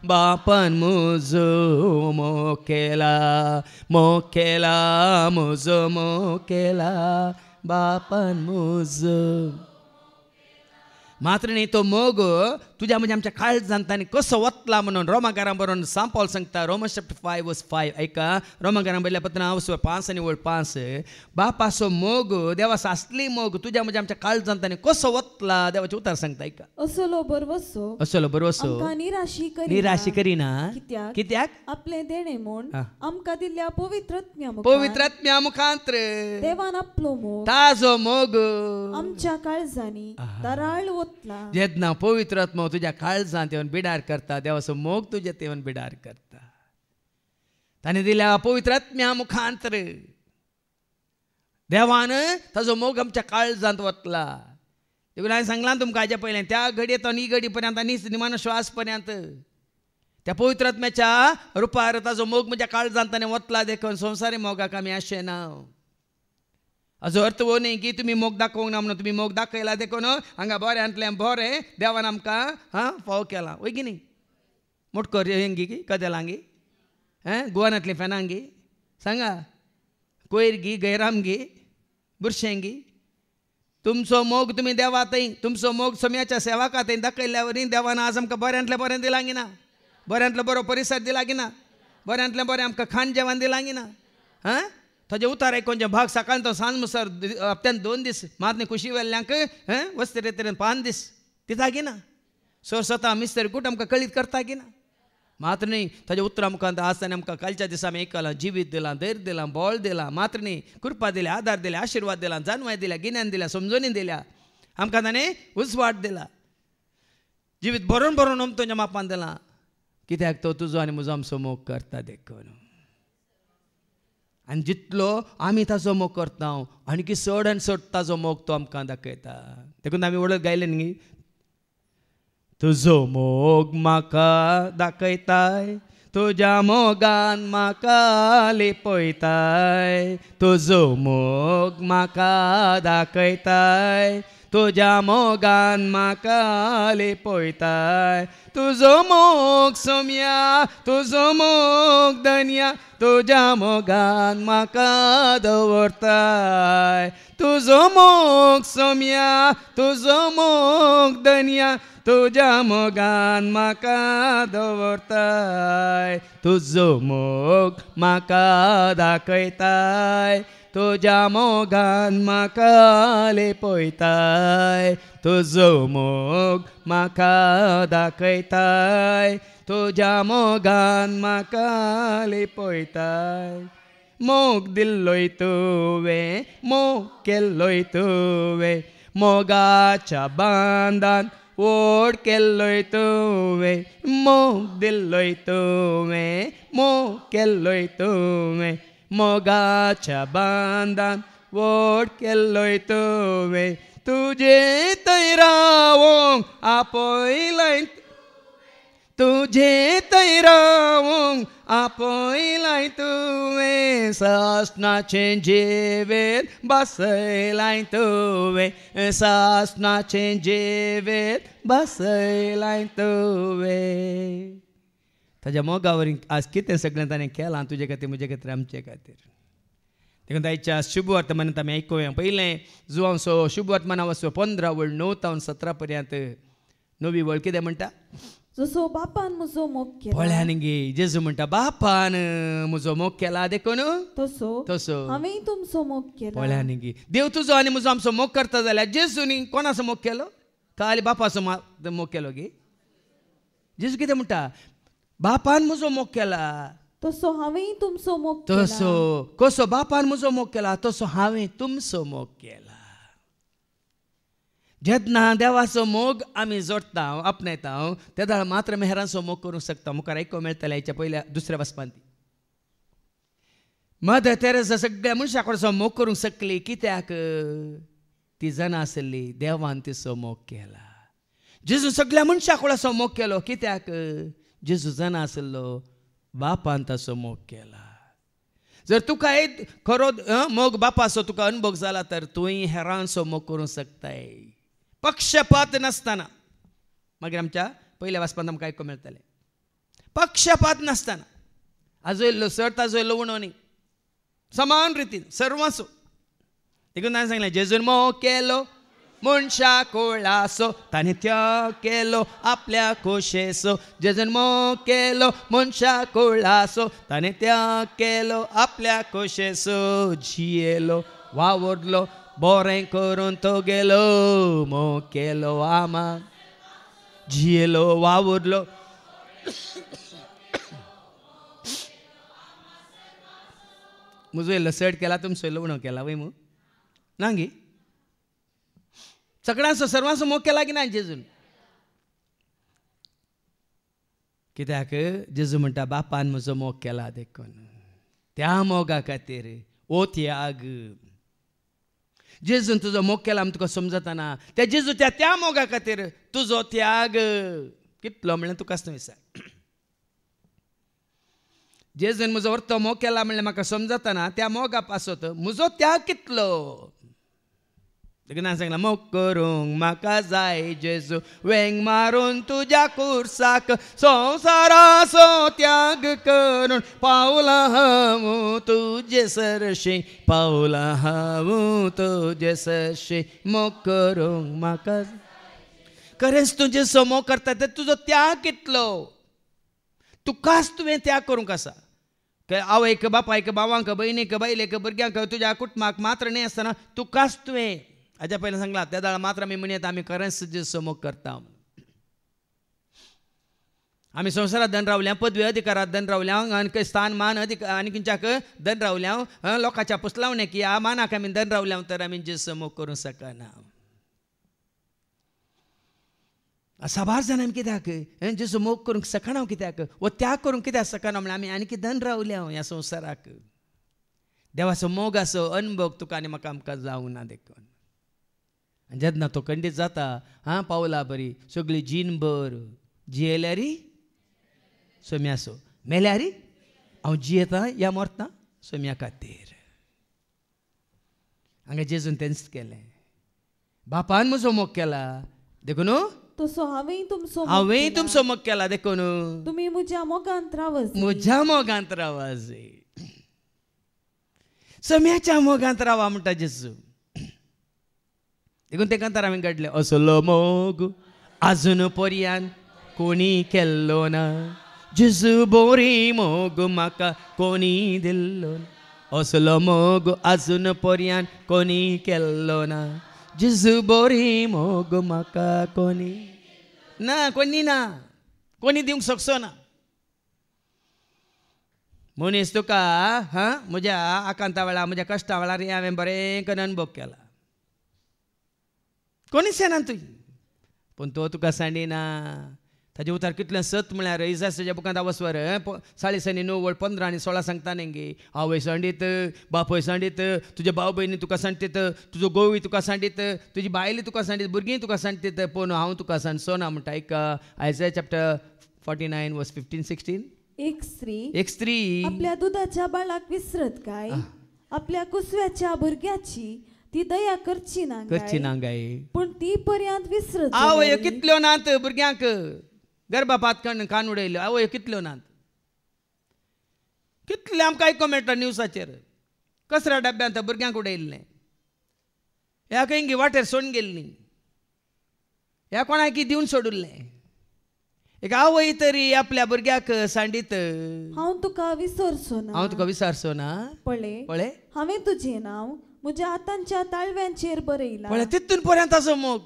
बापान म्हजो मोग केला. मोग केला म्हजो मोग केला बापान म्हजो. मात्र न्ही तो मोग तुझ्या म्हणजे आमच्या काळजांतांनी कसो वतला म्हणून रोमाकारां बरोवन सान पौल सांगता रोमन्स चॅप्टर 5 वर्स 5 ऐका रोमाकारां बरयल्या पत्र 5 आनी 5 बापाचो मोग देवाचो असली मोग तुझ्या म्हणजे आमच्या काळजांतांनी कसो वतला देवाचे उतार सांगता ऐका असलो बरवसो असलो बरोसो आमकां निराशी करिना कित्याक आपले देणे म्हूण आमकां दिल्ल्या पवित्रात्म्या मुखांत्र देवान आपलो मोग ताजो मोग आमच्या काळजांनी दराळ वतला जेन्ना पवित्र आत्मा तुझ्या काळजांत येवन बिडार करता देवाचो मोग तुझ्या येवन बिडार करता ताणे दिल्या पवित्र आत्म्या मुखांतर देवान ताजो मोग आमच्या काळजांत वतला देखून हांवें सांगलां तुमकां हाच्या पयलें त्या घडयेतून ही घडी पर्यंत आनी निमानो श्वास पर्यंत त्या पवित्र आत्म्याच्या रुपार ताजो मोग म्हज्या काळजांत ताणें वतला देखून संवसारी मोगाक आमी आशे ना हाजो अर्थ हो न्ही की तुमी मोग दाखोवंक ना म्हणून तुमी मोग दाखयला देखून हांगा बऱ्यांतलें बरें देवान आमकां फाव केलां वय की न्ही मोटकर हेंगी कदेलांगी गोवानांतलीं फेनांगी सांगा कोयरगी गैरामगी बुरशेंगी तुमचो मोग तुमी देवा थंय तुमचो मोग सम्याच्या सेवाका थंय दाखयल्या वरी देवान आज आमकां बऱ्यांतलें बरें दिलां गी ना बऱ्यांतलो बरो परिसर दिला गी ना बऱ्यांतलें बरें आमकां खाण जेवण दिलां गी ना ताजे उतार आयकोन जे भाग सकाळ तो सांज मुसर हप्त्यान 2 दीस मातने खुशी वेल्ल्यांक वस्ते तरेन 5 दीस दिता गी ना सो स्वता मिस्तर कूट आमकां कळीत करता गी ना मात्र न्ही ताजे उतरां मुखांत आज ताणें आमकां कालच्या दिसा आमी आयकलां जिवीत दिलां धैर्य दिलां बळ दिलां मात्र न्ही कृपा दिल्या आदार दिल्या आशिर्वाद दिला जाणवाय दिल्या गिन्यान दिल्या समजोनी दिल्या आमकां ताणें उजवाड दिला जिवीत भरून भरून तुज्या मापान दिलां कित्याक तो तुजो आनी म्हजो आमचो मोग करता देखून आनी जितलो आमी ताजो मोग करता आणकी चड आनी चड ताजो मोग तो आमकां दाखयता देखून आमी वळख गायले न्ही तुजो मोग म्हाका दाखयताय तुज्या मोगान म्हाका लिपयताय तुजो मोग म्हाका दाखयताय तुज्या मोगान म्हाका लिपयताय तुजो मोग सोम्या तुजो मोग धन्या तुज्या मोगान म्हाका दवरताय तुजो मोग सोम्या तुजो मोग धन्या तुज्या मोगान म्हाका दवरताय तुजो मोग म्हाका दाखयताय तुज्या मोगान म्हाका लिपयताय तुजो मोग म्हाका दाखयताय तुज्या मोगान म्हाका लिपयताय मोग दिल्लोय तुवें मोग केल्लोय तुवें मोगाच्या बांदान ओड केल्लोय तुवें मोग दिल्लोय तुवें मोग केल्लोय तुवें मोगाच्या बांदान ओड केल्लोय तुवें तुजे थंय रावोंक आपयलाय तुजे थंय रावोंक आपयलाय तुवें सासणाचें जेवेत बसयलाय तुवें सासणाचें जेवेत बसयलाय तुवें ताज्या मोगावर आज कितें सगळें ताणें केलां तुजे खातीर म्हजे खातीर आमचे खातीर देखून आयच्या शुभ वर्तमानांत आमी आयकुया पयलें जुवांचो शुभ वर्तमान वचो 15 वळ 9 तावन 17 पर्यंत नवी वळ कितें म्हणटा जसो बापान म्हजो मोग केला पळयान गे जेजू म्हणटा बापान म्हजो मोग केला देखून तसो हांवें तुमचो मोग केला पळयान गे देव तुजो आनी म्हजो आमचो मोग करता जाल्यार जेजूनी कोणाचो मोग केलो खाली बापाचो मोग केलो गे जेजू कितें म्हणटा बापान म्हजो मोग केला तसो हांवें तुमचो मोग केला तसो कसो बापान म्हजो मोग केला तसो हांवें तुमचो मोग केला जेन्ना देवाचो मोग आमी जोडटा आपणायता तेदा मात्र मेहरांचो मोग करूंक शकता मुखार आयको मेळटलें हेच्या पयल्या दुसऱ्या वचपांत मदर तेरेसा सगळ्या मनशां कडचो मोग करूंक शकली कित्याक ती जाणा आसली देवान तिचो मोग केला जेजू सगळ्या मनशां कडचो मोग केलो कित्याक जेजू जाणा आसलो बापान ताचो मोग केला जर तुका खरो मोग बापाचो तुका अनुभव जाला तर तुवें हेरांचो मोग करूंक शकताय पक्षपात नासतना मागीर आमच्या पयल्या वाचपांत आमकां आयको मेळटलें पक्षपात नासतना हाजो इल्लो सर ताजो इल्लो उणो न्ही समान रितीन सर्वांचो देखून हांवें सांगलें जेजून मोग केलो मनशा कोळासो ताने त्याग केलो आपल्या खोशेसो जेजून मोग केलो मनशा कोळासो ताने त्याग केलो आपल्या खोशेसो जियेलो वावरलो बरें करून तो गेलो मोग केलो आमा जियेलो वावरलो मुजो लसड केला तुमचो लवणो केला वय मू नांगी सगळ्यांचो सर्वांचो मोग केला की ना जेजून कित्याक जेजू म्हणटा बापान म्हजो मोग केला देखून त्या मोगा खातीर ओ त्याग जेजून तुजो मोग केला म्हण तुका समजतना त्या जेजूच्या त्या मोगा खातीर तुजो त्याग कितलो म्हणल्यार तुका विचार जेजून म्हजो व्हरतो मोग केला म्हणल्यार म्हाका समजतना त्या मोगा पासत म्हजो त्याग कितलो देखून सांगला मोग करूंक म्हाका जाय जेजू वेंग मारून तुज्या कुर्साक संवसाराचो त्याग करून पावला हांव तुजे सरशी पावला हांव तुजे सरशी मोग करूंक म्हाका खरेंच तुजे मोग करता ते तुजो त्याग कितलो तुकाच तुवें त्याग करूंक आसा आवयक बापायक भावांक भयणीक बायलेक भुरग्यांक तुज्या कुटुंबाक मात्र न्ही आसतना तुकाच तुवें हाज्या पयलीं सांगलां त्या दाळ मात्र आमी म्हणयत आमी खरेंच जेजू मोग करता आमी संवसारांत धन रावल्या पदवी अधिकारांत धन रावल्या आनी स्थान मान आनी खंयच्याक धन रावल्या लोकांच्या पुसलावण्याक ह्या मानाक आमी धन रावल्या तर आमी जेजू मोग करूंक शकना साबार जाण आमी कित्याक जेजू मोग करूंक शकना कित्याक वो त्याग करूंक कित्याक शकना म्हळ्यार आमी आनी धन रावल्या ह्या संवसाराक देवाचो मोग असो अनुभव तुका आनी म्हाका आमकां जावंक ना देखून जेन्ना तो खंडीत जाता पावला बरी सगळी जीनभर जियेल्यारी सोम्यासो मेल्यारी हांव जियेता या मरता सोम्या खातीर हांगा जेजून तेंच केलें बापान म्हजो मोग केला देखून तसो हांवें तुमचो मोग केला देखून तुमी म्हज्या मोगांत रावात म्हज्या मोगांत रावात सोम्याच्या मोगांत रावा म्हणटा जेजू देखून ते कांतार हांवें घडलें असलो मोग आजून पर्यान कोणी केल्लो ना जेजू बोरी मोग म्हाका कोणी दिल्लो ना असलो मोग आजून पर्यान कोणी केल्लो ना जेजू बोरी मोग म्हाका कोणी ना कोणी दिवंक शकचो ना मनीस तुका म्हज्या आकांता वेळार म्हज्या कश्टा वेळार हांवें बरें करून अनुभव केला कोणीच येना तुवें पूण तो तुका सांडिना ताजे उतार कितलें सत म्हळ्यार इजासाच्या बुकांत आवस्वर 9:9 15 आनी 16 सांगता न्ही आवय सांडीत बापूय सांडीत तुजे भाव भयणी तुका सांडीत तुजो घोवूय तुका सांडीत तुजी बायली तुका सांडीत भुरगीं तुका सांडीत पूण हांव तुका सांडचो ना म्हणटा आयका आयजाया चॅप्टर 49 वर्स 15-16 एक स्त्री आपल्या दुधाच्या बाळाक विसरत काय आपल्या कुसव्याच्या भुरग्याची ती दया करची ना गाय पण ती पर्यंत विसरत आवय कितल्यो नात भुरग्यांक गर्भपात कान उडयल्यो आवय कितल्यो नात कितले आमकां आयको मेळटा न्यूजाचेर कचऱ्या डब्यांत भुरग्यांक उडयल्लें ह्या खंय वाटेर सोडून गेल्लीं ह्या कोणाक दिवन सोडुल्लें एक आवय तरी आपल्या भुरग्याक सांडीत हांव तुका विसरचो ना पळय हांवें तुजें नांव म्हज्या हातांच्या ताळव्यांचेर बरयलां पळय तितून पर्यंत ताचो मोग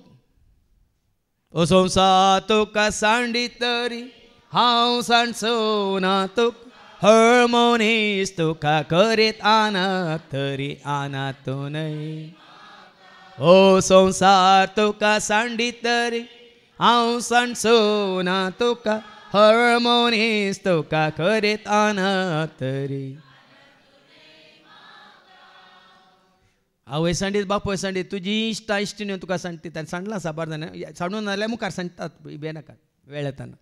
ओ संवसार तुका सांडीतरी हांव सांडचो ना तुका हळ मनीस तुका करीत आनात तरी आनात न्हय ओ संवसार तुका सांडीतरी हांव सांडचो ना तुका हळ मनीस तुका करीत आनात तरी आवय सांडीत बापूय सांडीत तुजी इश्टा इश्टिण्यो तुका सांडटीत आनी सांडलां साबार जाणां सांडून नाल्यार मुखार सांडटात बेनाकात वेळ येताना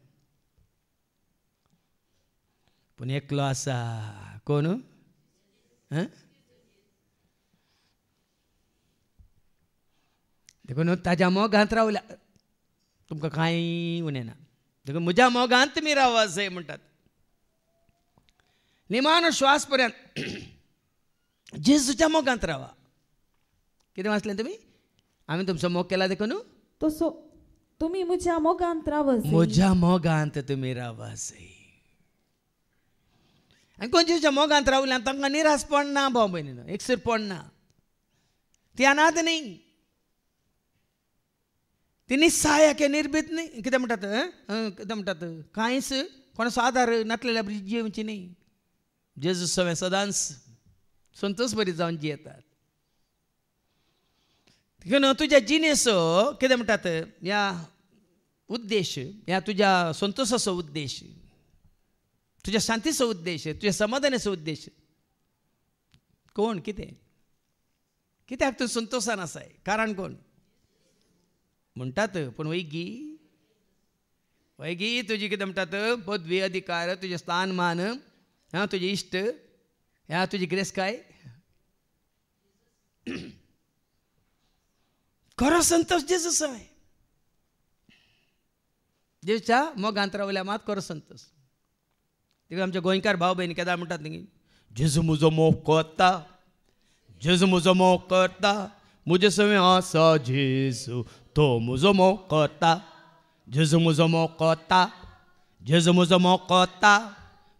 पूण एकलो आसा कोण देखून ताज्या मोगांत रावल्या तुमकां कांय उणेना देखून म्हज्या मोगांत तुमी रावा जाय म्हणटात निमाण श्वास पर्यंत जेजूच्या मोगांत रावा कितें वाचलें तुमी आम्ही तुमचा मोग केला देखून तसो तुम्ही म्हज्या मोगांत रावस म्हज्या मोगांत तुम्ही रावास. आनी खंयच्या मोगांत रावल्यान तांकां निराश पडना भाव भयणीनो, एकसर पडना. ती अनाथ न्ही, ती निस्सहाय्यक निर्भीत न्ही. कितें म्हणटात कांयच कोणाचो आधार नासलेल्या जिवची न्ही. जेजू सवें सदांच संतोष बरी जावन जियेतात. देखून तुज्या जिणेचो कितें म्हणटात ह्या उद्देश, ह्या तुज्या संतोषाचो उद्देश, तुज्या शांतीचो उद्देश, तुज्या समाधानाचो उद्देश कोण? कितें? कित्याक तूं संतोशान आसाय? कारण कोण? म्हणटात पूण वैगी तुजी कितें म्हणटात पदवी अधिकार, तुजें स्थान मान, तुजे इश्ट, ह्या तुजी गिरेस्काय, खरो संतोष जेजू सवय. जेजूच्या मोगांत रावल्या मात खरो संतोष. देखून आमचे गोंयकार भाव भयणी केदार म्हणटात न्ही, जेजू म्हजो मोग करता, जेजू म्हजो मोग करता, म्हजे सवय आसा जेजू तो म्हजो मोग करता, जेजू म्हजो मोग करता, जेजू म्हजो मोग करता,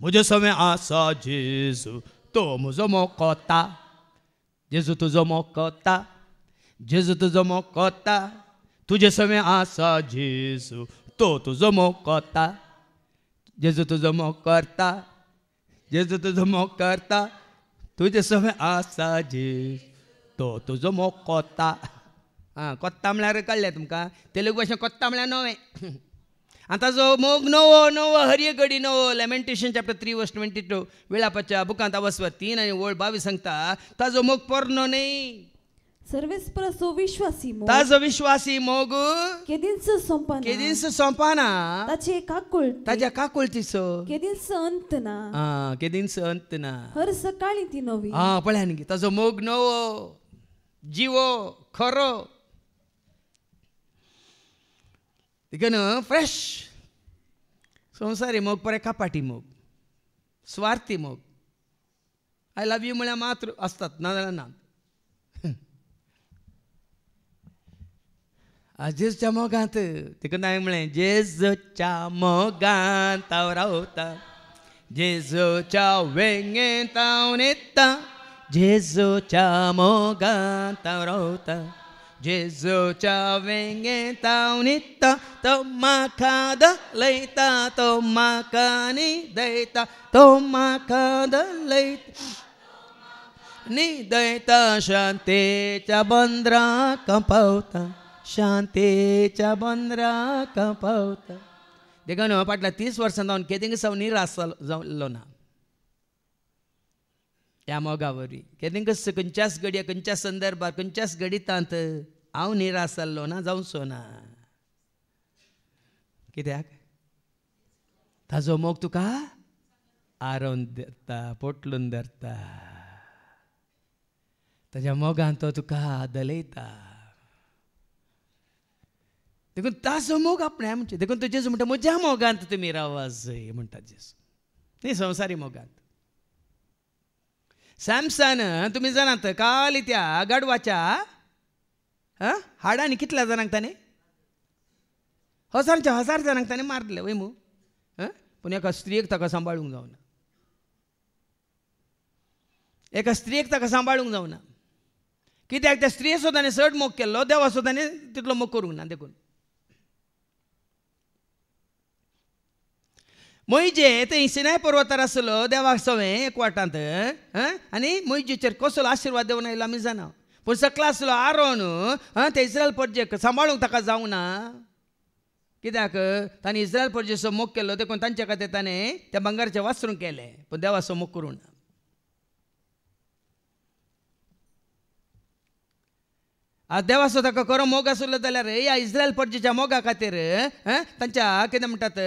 म्हजे सवय आसा जेजू तो म्हजो मोग करता, जेजू तुजो मोग करता, जेजू तुजो मोग करता, तुजे सवय आसा जेजू तो तुजो मोग करता, जेजू तुजो मोग करता, जेजू तुजो मोग करता, तुजे सवय आसा जेजू तो तुजो मोग करता. कोत्ता म्हळ्यार कळ्ळें तुमकां? तेलुगू भाशेन कोत्ता म्हळ्यार नवें. आनी ताजो मोग नवो नवो हर एक घडी नवो. लॅमेंटेशन चॅप्टर 3 वर्स 22 वेळापाच्या बुकांत अवस्वर 3 आनी वळ 22 सांगता ताजो मोग पोरनो न्ही, सर्वेस्परसो विश्वासी मोग, ताजो विश्वासी मोग केदींच सोंपना, ताचे काकुळट, ताज्या काकुळटीचो केदींच अंत ना, केदींच अंत ना. हर सकाळी ती नवी. पळया न्ही, ताजो मोग नवो, जिवो खरो. देखून फ्रेश संवसारी मोग पळय कापाटी मोग, स्वार्थी मोग. आय लव यू म्हळ्यार मात्र आसतात, नाजाल्यार ना. जेजूच्या मोगांत देखून हांवें म्हळें जेजूच्या मोगांत हांव रावता, जेजूच्या वेंगेंत हांव न्हिदता, जेजूच्या मोगांत हांव रावता, जेजूच्या वेंगेंत हांव न्हिदता, तो म्हाका दलयता, तो म्हाका न्हिदयता, तो म्हाका दलयता न्हिदयता, शांतेच्या बंदराक पावता, शांतेच्या बंदराक पावता. देखून फाटल्या 30 वर्सां हांव केदींग सावन निराश जाल्लो ना ह्या मोगा वरवीं. केदींग खंयच्याच घडये, खंयच्याच संदर्भात, खंयच्याच घडितांत हांव निराश जाल्लो ना, जावचो ना. कित्याक? ताजो मोग तुका आरोवन धरता, पोटलून धरता. ताज्या मोगान तो तुका दलयता. देखून ताजो मोग आपणा म्हणजे. देखून तो जेजू म्हणटा म्हज्या मोगांत तुमी रावास जय म्हणटा जेजू, न्ही संवसारी मोगांत. सॅमसन तुमी जाणात काल त्या गाडवाच्या हाडांनी कितल्या जाणांक ताणें 1000 जाणांक ताणें मारले वय मू. पूण एका स्त्रीयेक ताका सांबाळूंक जावना, एका स्त्रीयेक ताका सांबाळूंक जावना. कित्याक त्या स्त्रियेचो ताणें चड मोग केल्लो, देवाचो ताणें तितलो मोग करूंक ना. देखून मोइजे थंय सिनाय पर्वतार आसलो, देवाक सवें एक वाटांत, आनी मोइजेचेर कसलो आशिर्वाद देवन आयलो आमी जाणा. पूण सकलो आसलो आरोन ते इस्रायल पर्जेक सांबाळूंक ताका जावना. कित्याक ताणें इस्रायल पर्जेचो मोग केल्लो, देखून तांचे खातीर ताणें त्या भांगाराचें वासरूं केलें, पूण देवाचो मोग करूं ना. आज देवाचो ताका खरो मोग आसलो जाल्यार ह्या इस्रायल पर्जेच्या मोगा खातीर तांच्या कितें म्हणटात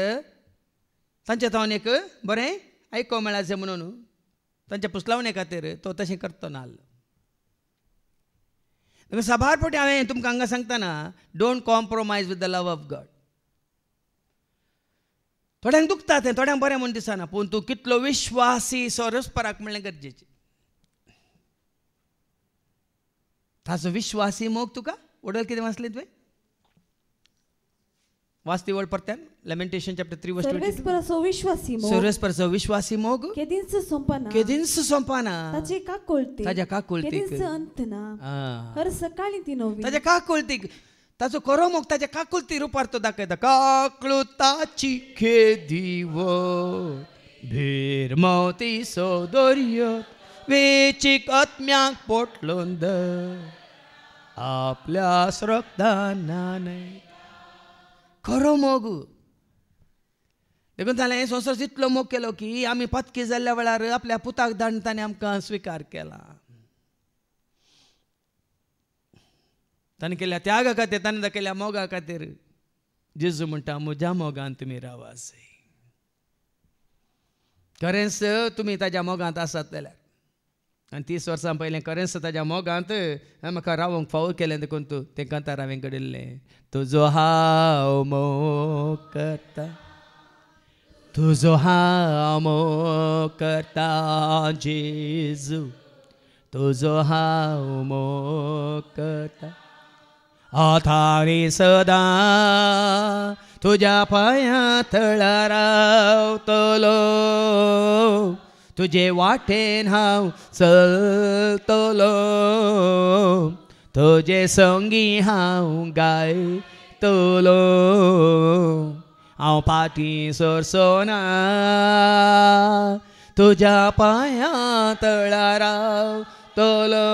तांचे तावन एक बरें आयको मेळाचें म्हणून तांच्या पुसलावणे खातीर तो तशें करतो नाहलो. साबार फावटी हांवें तुमकां हांगा सांगतना don't compromise with the love of God. थोड्यांक दुखता तें, थोड्यांक बरें म्हूण दिसना, पूण तूं कितलो विश्वासी सोरस्पराक म्हणलें गरजेचें. ताजो विश्वासी मोग तुका वडल कितें वाचलें तुवें? वाच ती वड परत्यान. लॅमेंटेशन चॅप्टर 3 वर्स 22. सर्वेस्पराचो विश्वासी मोग केदींच सोंपना. ताज्या काकुळतीक हर सकाळी ती नवी. ताज्या काकुळतीक ताचो खरो मोग ताज्या काकुळती रुपार तो दाखयता. काकुळताची खेदीवत भिरमवती सोदर्यत वेचीक आत्म्याक पोटलोंद आपल्या रक्तानाने. खरो मोग देखून ताणें संवसार इतलो मोग केलो की आमी पत्की जाल्ल्या वेळार आपल्या पुताक धाडून ताणें आमकां स्विकार केला. ताणें केल्या त्यागा खातीर, ताणें दाखयल्या मोगा खातीर जेजू म्हणटा म्हज्या मोगान तुमी रावात. खरेंच तुमी ताज्या मोगांत आसात जाल्यार. आनी 30 वर्सां पयलें खरेंच ताज्या मोगांत म्हाका रावूंक फावो केलें देखून तूं तें कांतार हांवें घडिल्लें. तुजो हांव मोग करता, तुजो हांव मोग करता जेजू, तुजो हांव मोग करता. आतांनी सदां तुज्या पांयां थळार रावतलो, तुजे वाटेन हांव चलतलो, तुजे संगी हांव गायतलो. हांव फाटीं सरसोना, तुज्या पांयां थळार रावतलो,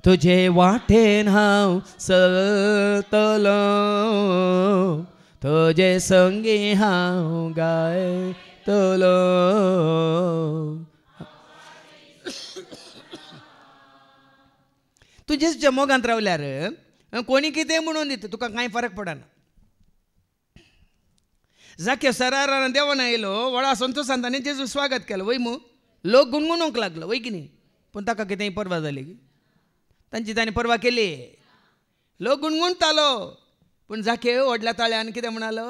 तुजे वाटेन हांव चलतलो, तुजे संगी हांव गायतलो. तूं जेजूच्या मोगांत रावल्यार कोणी कितें म्हणून दिता तुका कांय फरक पडना. जाके सरारान देवान आयलो व्हडा संतोशान ताणें जेजू स्वागत केलो. वय मू लोक गुणगुणोवंक लागलो, वय की न्ही. पूण ताका कितेंय परवा जाली की तांची ताणें परवा केली. लोक गुणगुणतालो पूण जाके व्हडल्या ताळ्यान कितें म्हणालो,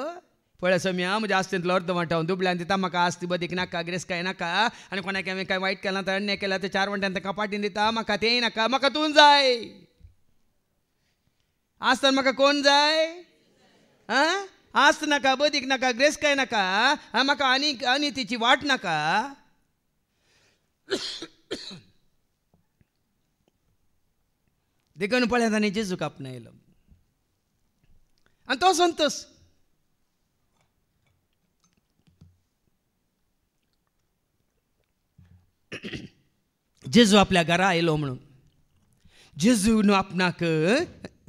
पळय सम्या म्हज्या आस्तींतलो अर्द वांटो हांव दुबळ्यान दिता, म्हाका आस्ती बदीक नाका, गिरेस्त नाका, आनी कोणाक हांवें कांय वायट केलां तर अन्याय केला ते 4 वांट्यान ताका पाटीन दिता. म्हाका तेंय नाका, म्हाका तूं जाय. आस्त म्हाका कोण जाय? आस्त नाका, बदीक नाका, गिरेस्त नाका, म्हाका आनी तिची वाट नाका. देखून पळय ताणें जेजूक आपणायलो आनी तो संतोश. जेजू आपल्या घरा आयलो म्हणून, जेजून आपणाक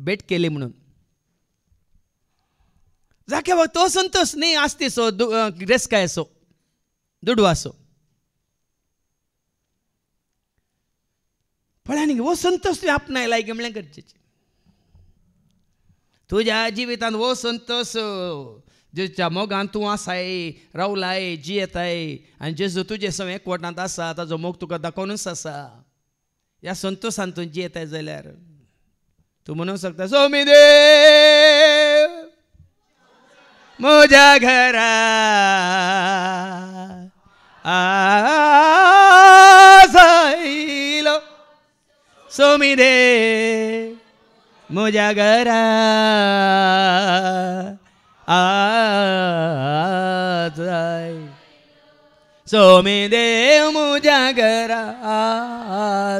भेट केली म्हणून. जाके बाबा तो संतोष न्ही, आस्तीसो गिरेस्कायसो दुडवासो. पळय वो संतोष तुवें आपणायला की म्हणलें गरजेचें. तुज्या जिवितांत वो संतोष जेजूच्या मोगान तूं आसाय, रावलाय, जियेताय आनी जेजू तुजे सगळें एकवटांत आसा, ताजो मोग तुका दाखोवनूच आसा. ह्या संतोशान तूं जियेताय जाल्यार तूं म्हणूंक शकता, स्वामी देव म्हज्या घरा आयलो, स्वामी देव म्हज्या घरा आय. स्वामी देव म्हज्या घरा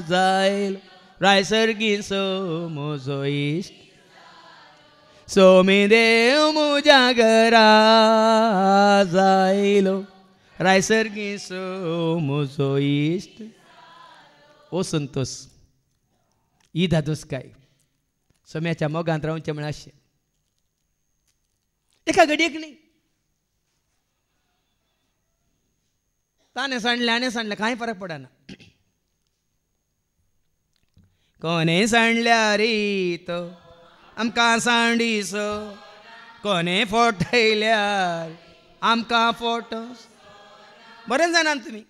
जायलो, रायसर्गीचो म्हजो इश्ट. स्वामी देव म्हज्या घरा जायलो, रायसर्गीचो म्हजो इश्ट. ओ संतोष, ही धादोसकाय सोम्याच्या मोगांत रावचें म्हण अशें एका घडयेक न्ही. ताणें सांडलें आनी सांडलें कांय फरक पडना. कोणें सांडल्या रीत आमकां सांडीसो, कोणें फोटयल्यार आमकां फोटो. बरें जाणात तुमी,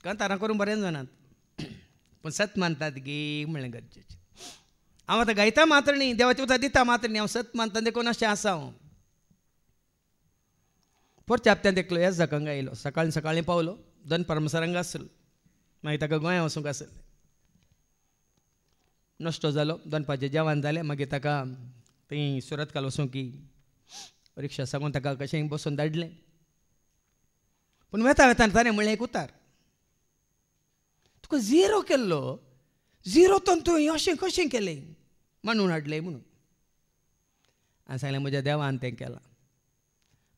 कांतारां करून बरें जाणात, पूण सत मानतात गे म्हणलें गरजेचें. हांव आतां गायता मात्र न्ही, देवाची उतर दिता मात्र न्ही, हांव सत मानता देखून अशें आसा. हांव परच्या हप्त्यांत एकलो ह्याच जाकांक आयलो. सकाळीं पावलो, दनपार म्हणसर हांगा आसलो, मागीर ताका गोंया वचूंक आसलें. नश्ट जालो दनपारचें जेवण जालें मागीर ताका थंय सुरतकाल वचूं की रिक्षा सांगून ताका कशें बसून धाडलें पूण वेता वेतान ताणें म्हणलें एक उतार तुका झिरो केल्लो झिरो तो तुवें अशें कशें केलें म्हणून हाडलें म्हणून हांवें सांगलें म्हज्या देवान तें केलां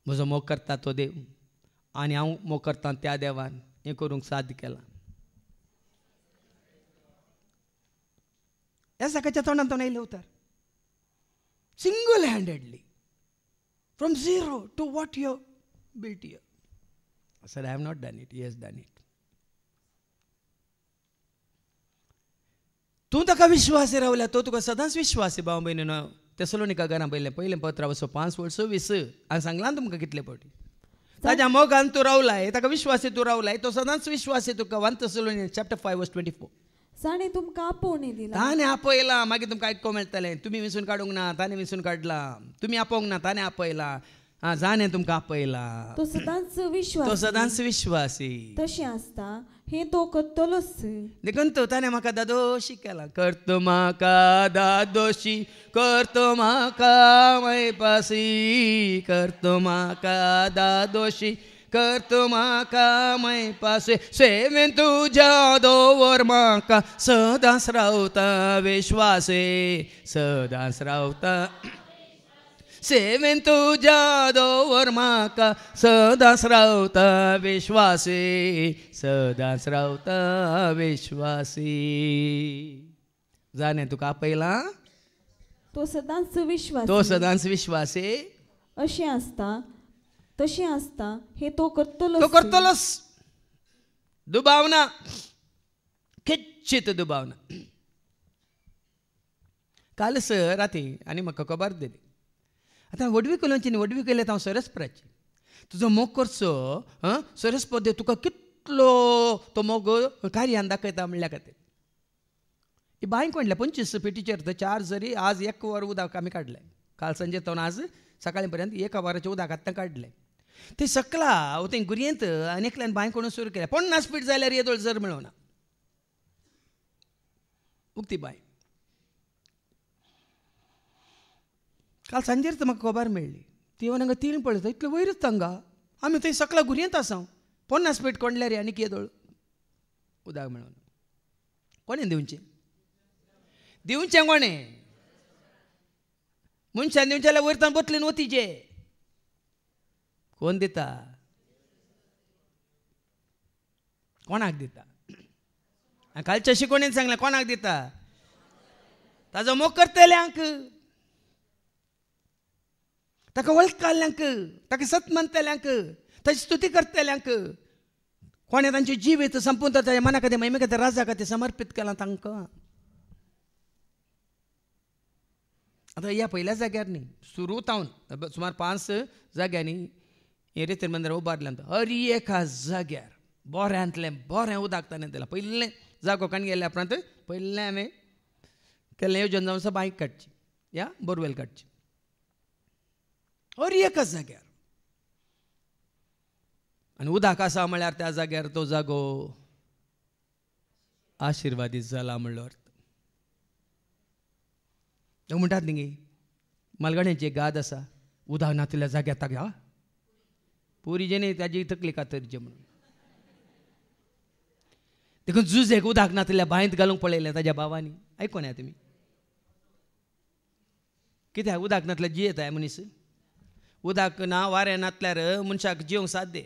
म्हजो मोग करता तो देव आनी हांव मोग करता त्या देवान हें करूंक साध्य केलां ह्या सकाळच्या तोंडांतून येयलें उतार single handedly from zero to what you built you I said, I have not done it. He has done it. तूं ताका विश्वासी रावल्या तो तुका सदांच विश्वासी भाव भयणीनो तेसलोनिका घरां पयलें पत्र 5:26 हांवें सांगलां तुमकां कितले फावटी ताज्या मोगान तूं रावलाय ताका विश्वासी तूं रावलाय तो सदांच विश्वासी तुका 1 Thessalonians chapter 5:24 ताणें तुमकां आपोवणी दिला ताणें आपयलां मागीर तुमकां आयकूंक मेळटलें तुमी विंचून काडूंक ना ताणें विंचून काडला तुमी आपोवंक ना ताणें आपयलां जाणें तुमकां आपयलां तो सदांच विश्वासी तशें आसता हें तो करतलोच देखून तो ताणें म्हाका दादोशी केलां करतो म्हाका दादोशी करतो म्हाका मैपासी करतो म्हाका दादोशी करतो म्हाका मैपासी सेवेन तुज्या दोवर म्हाका सदांच रावता विश्वासी सदांच रावता सेवेन तुज्या दोवर म्हाका सदांच रावता विश्वासी सदांच रावता विश्वासी जाणें तुका आपयलां तो सदांच विश्वासी अशें आसता तशें आसता हें तो करतलोच दुबावना किंचित दुबावना काल राती आनी म्हाका खबर दिली आतां वडवी केलोची न्ही वडवी केले हांव सरस्पराची तुजो मोग करचो सरस्पदे तुका कितलो तो मोग कार्यान दाखयता म्हणल्या खातीर ही बांयक म्हणल्या 25 पेटीचेर तर 4 जरी आज 1 वर उदक आमी काडलें काल संजे तो आज सकाळी पर्यंत 1 वराचें उदक आतां काडलें ते सकला थंय गुरयेंत आनी एकल्यान बांय कोण सुरू केल्या 50 फीट जाल्यार येदोळ जर मेळोना उक्ती बांय काल सांजेर तर म्हाका खबर मेळ्ळी ती येवन हांगा 3 पळयता इतलें वयरूच तांगा आमी थंय सकला गुरयेंत आसा 50 फीट कोणल्यार आनी येदोळ उदक मेळोना कोणें दिवचें कोणें मनशान दिवचें जाल्यार वयर बतलेन वतीचे कोण दिता कोणाक दिता कालच्या शिकोवणेन सांगलें कोणाक दिता ताजो मोग करतल्यांक ताका वळखकाल्ल्यांक ताका सत मानतल्यांक ताची स्तुती करतल्यांक कोणें तांचे जिवीत संपून ताच्या मना खातीर महिमे खातीर राजा खातीर समर्पीत केलां तांकां आतां ह्या पयल्या जाग्यार न्ही सुरूतावन सुमार 5 जाग्यांनी हे रेतीर मंदिर उबारलें हर एका जाग्यार बऱ्यांतलें बरें उदक ताणें दिलां पयलें जागो काण गेल्या उपरांत पयलें हांवें केल्लें येवजण जावन आसा बांयक काडची या बोरवेल काडची हर एकाच जाग्यार आनी उदक आसा म्हळ्यार त्या जाग्यार तो जागो आशिर्वादीत जाला म्हणलो अर्थ म्हणटात न्ही मालगड्यांची गाद आसा उदक नातल्या जाग्यार तागे पुरी जेणे ताजी तकली कातरचे म्हणून देखून जुजेक उदक नातल्या बांयत घालूंक पळयलें ताज्या भावांनी आयकोन या तुमी कित्याक उदक नातल्या जियेताय मनीस उदक ना वारें नातल्यार मनशाक जिवंक साध्य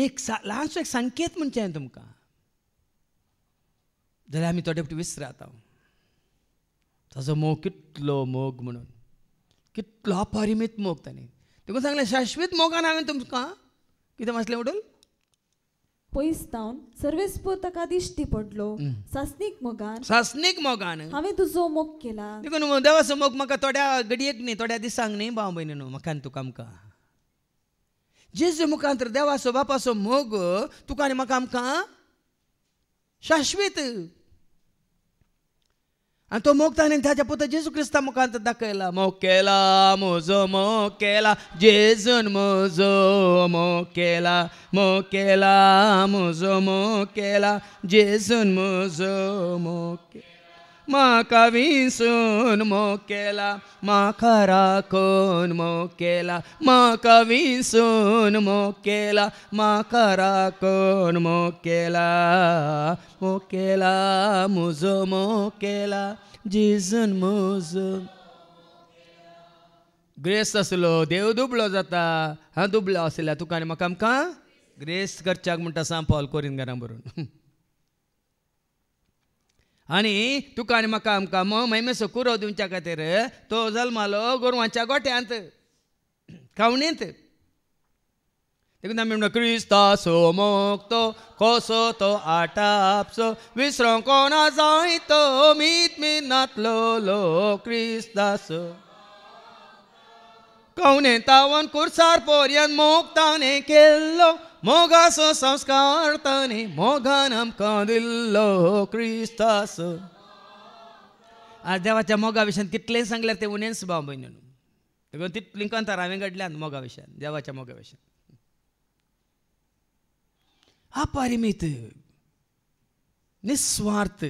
एक ल्हानसो एक संकेत म्हणचें हांवें तुमकां जाल्यार आमी थोडे फावटी विसरात ताजो मोग कितलो मोग म्हणून कितलो अपरिमीत मोग ताणें देखून सांगलें शाश्वीत मोगान हांवें तुमकां कितें वाचलें उडल पयसतावन सर्वेस्पर ताका दिश्टी पडलो सासनीक मोगान हांवें तुजो मोग केला देखून देवाचो मोग म्हाका थोड्या घडयेक न्ही थोड्या दिसांक न्ही भाव भयणीनो म्हाका आनी तुका आमकां जेजू मुखांतर देवाचो बापाचो मोग तुका आनी म्हाका आमकां शाश्वीत आणि तो मोग ताणें ताच्या पुता जेजू क्रिस्ता मुखांत दाखयला. मोग केला म्हजो, मोग केला जेजून म्हजो, मोग केला, मोग केला म्हजो, मोग केला जेजून म्हजो, मोग केला म्हाका विसरून, मोग केला म्हाका राखून, मोग केला म्हाका विसरून, मोग केला म्हाका राखून, मोग केला म्हजो, मोग केला जेजून म्हजो. ग्रेस आसलो देव दुबळो जाता. हा दुबळो आसल्या तुका आनी म्हाका आमकां ग्रेस करच्याक म्हणटा सान पॉल कोरिंथांक बरोवन. आनी तुका आनी म्हाका आमकां महिमेचो कुरो दिवच्या खातीर तो जल्मालो गोरवांच्या गोठ्यांत खावणींत. देखून आमी म्हणटा क्रिस्ताचो मोग तो कसो तो आटापसो, विसरोंक कोणा जाय तो मीत मिनातलो क्रिस्ताचो. कवने तावन कुर्सार पर्यंत मोग ताणें केल्लो, मोगाचो संस्कार ताणें मोगान आमकां दिल्लो क्रिस्ताचो. आज देवाच्या मोगा विशयान कितलें सांगल्यार तें उणेंच भाव भयणीनो. देखून तितलीं कंथार हांवें घडल्यात मोगा विशयान, देवाच्या मोगा विशयान. अपरिमीत, निस्वार्थ,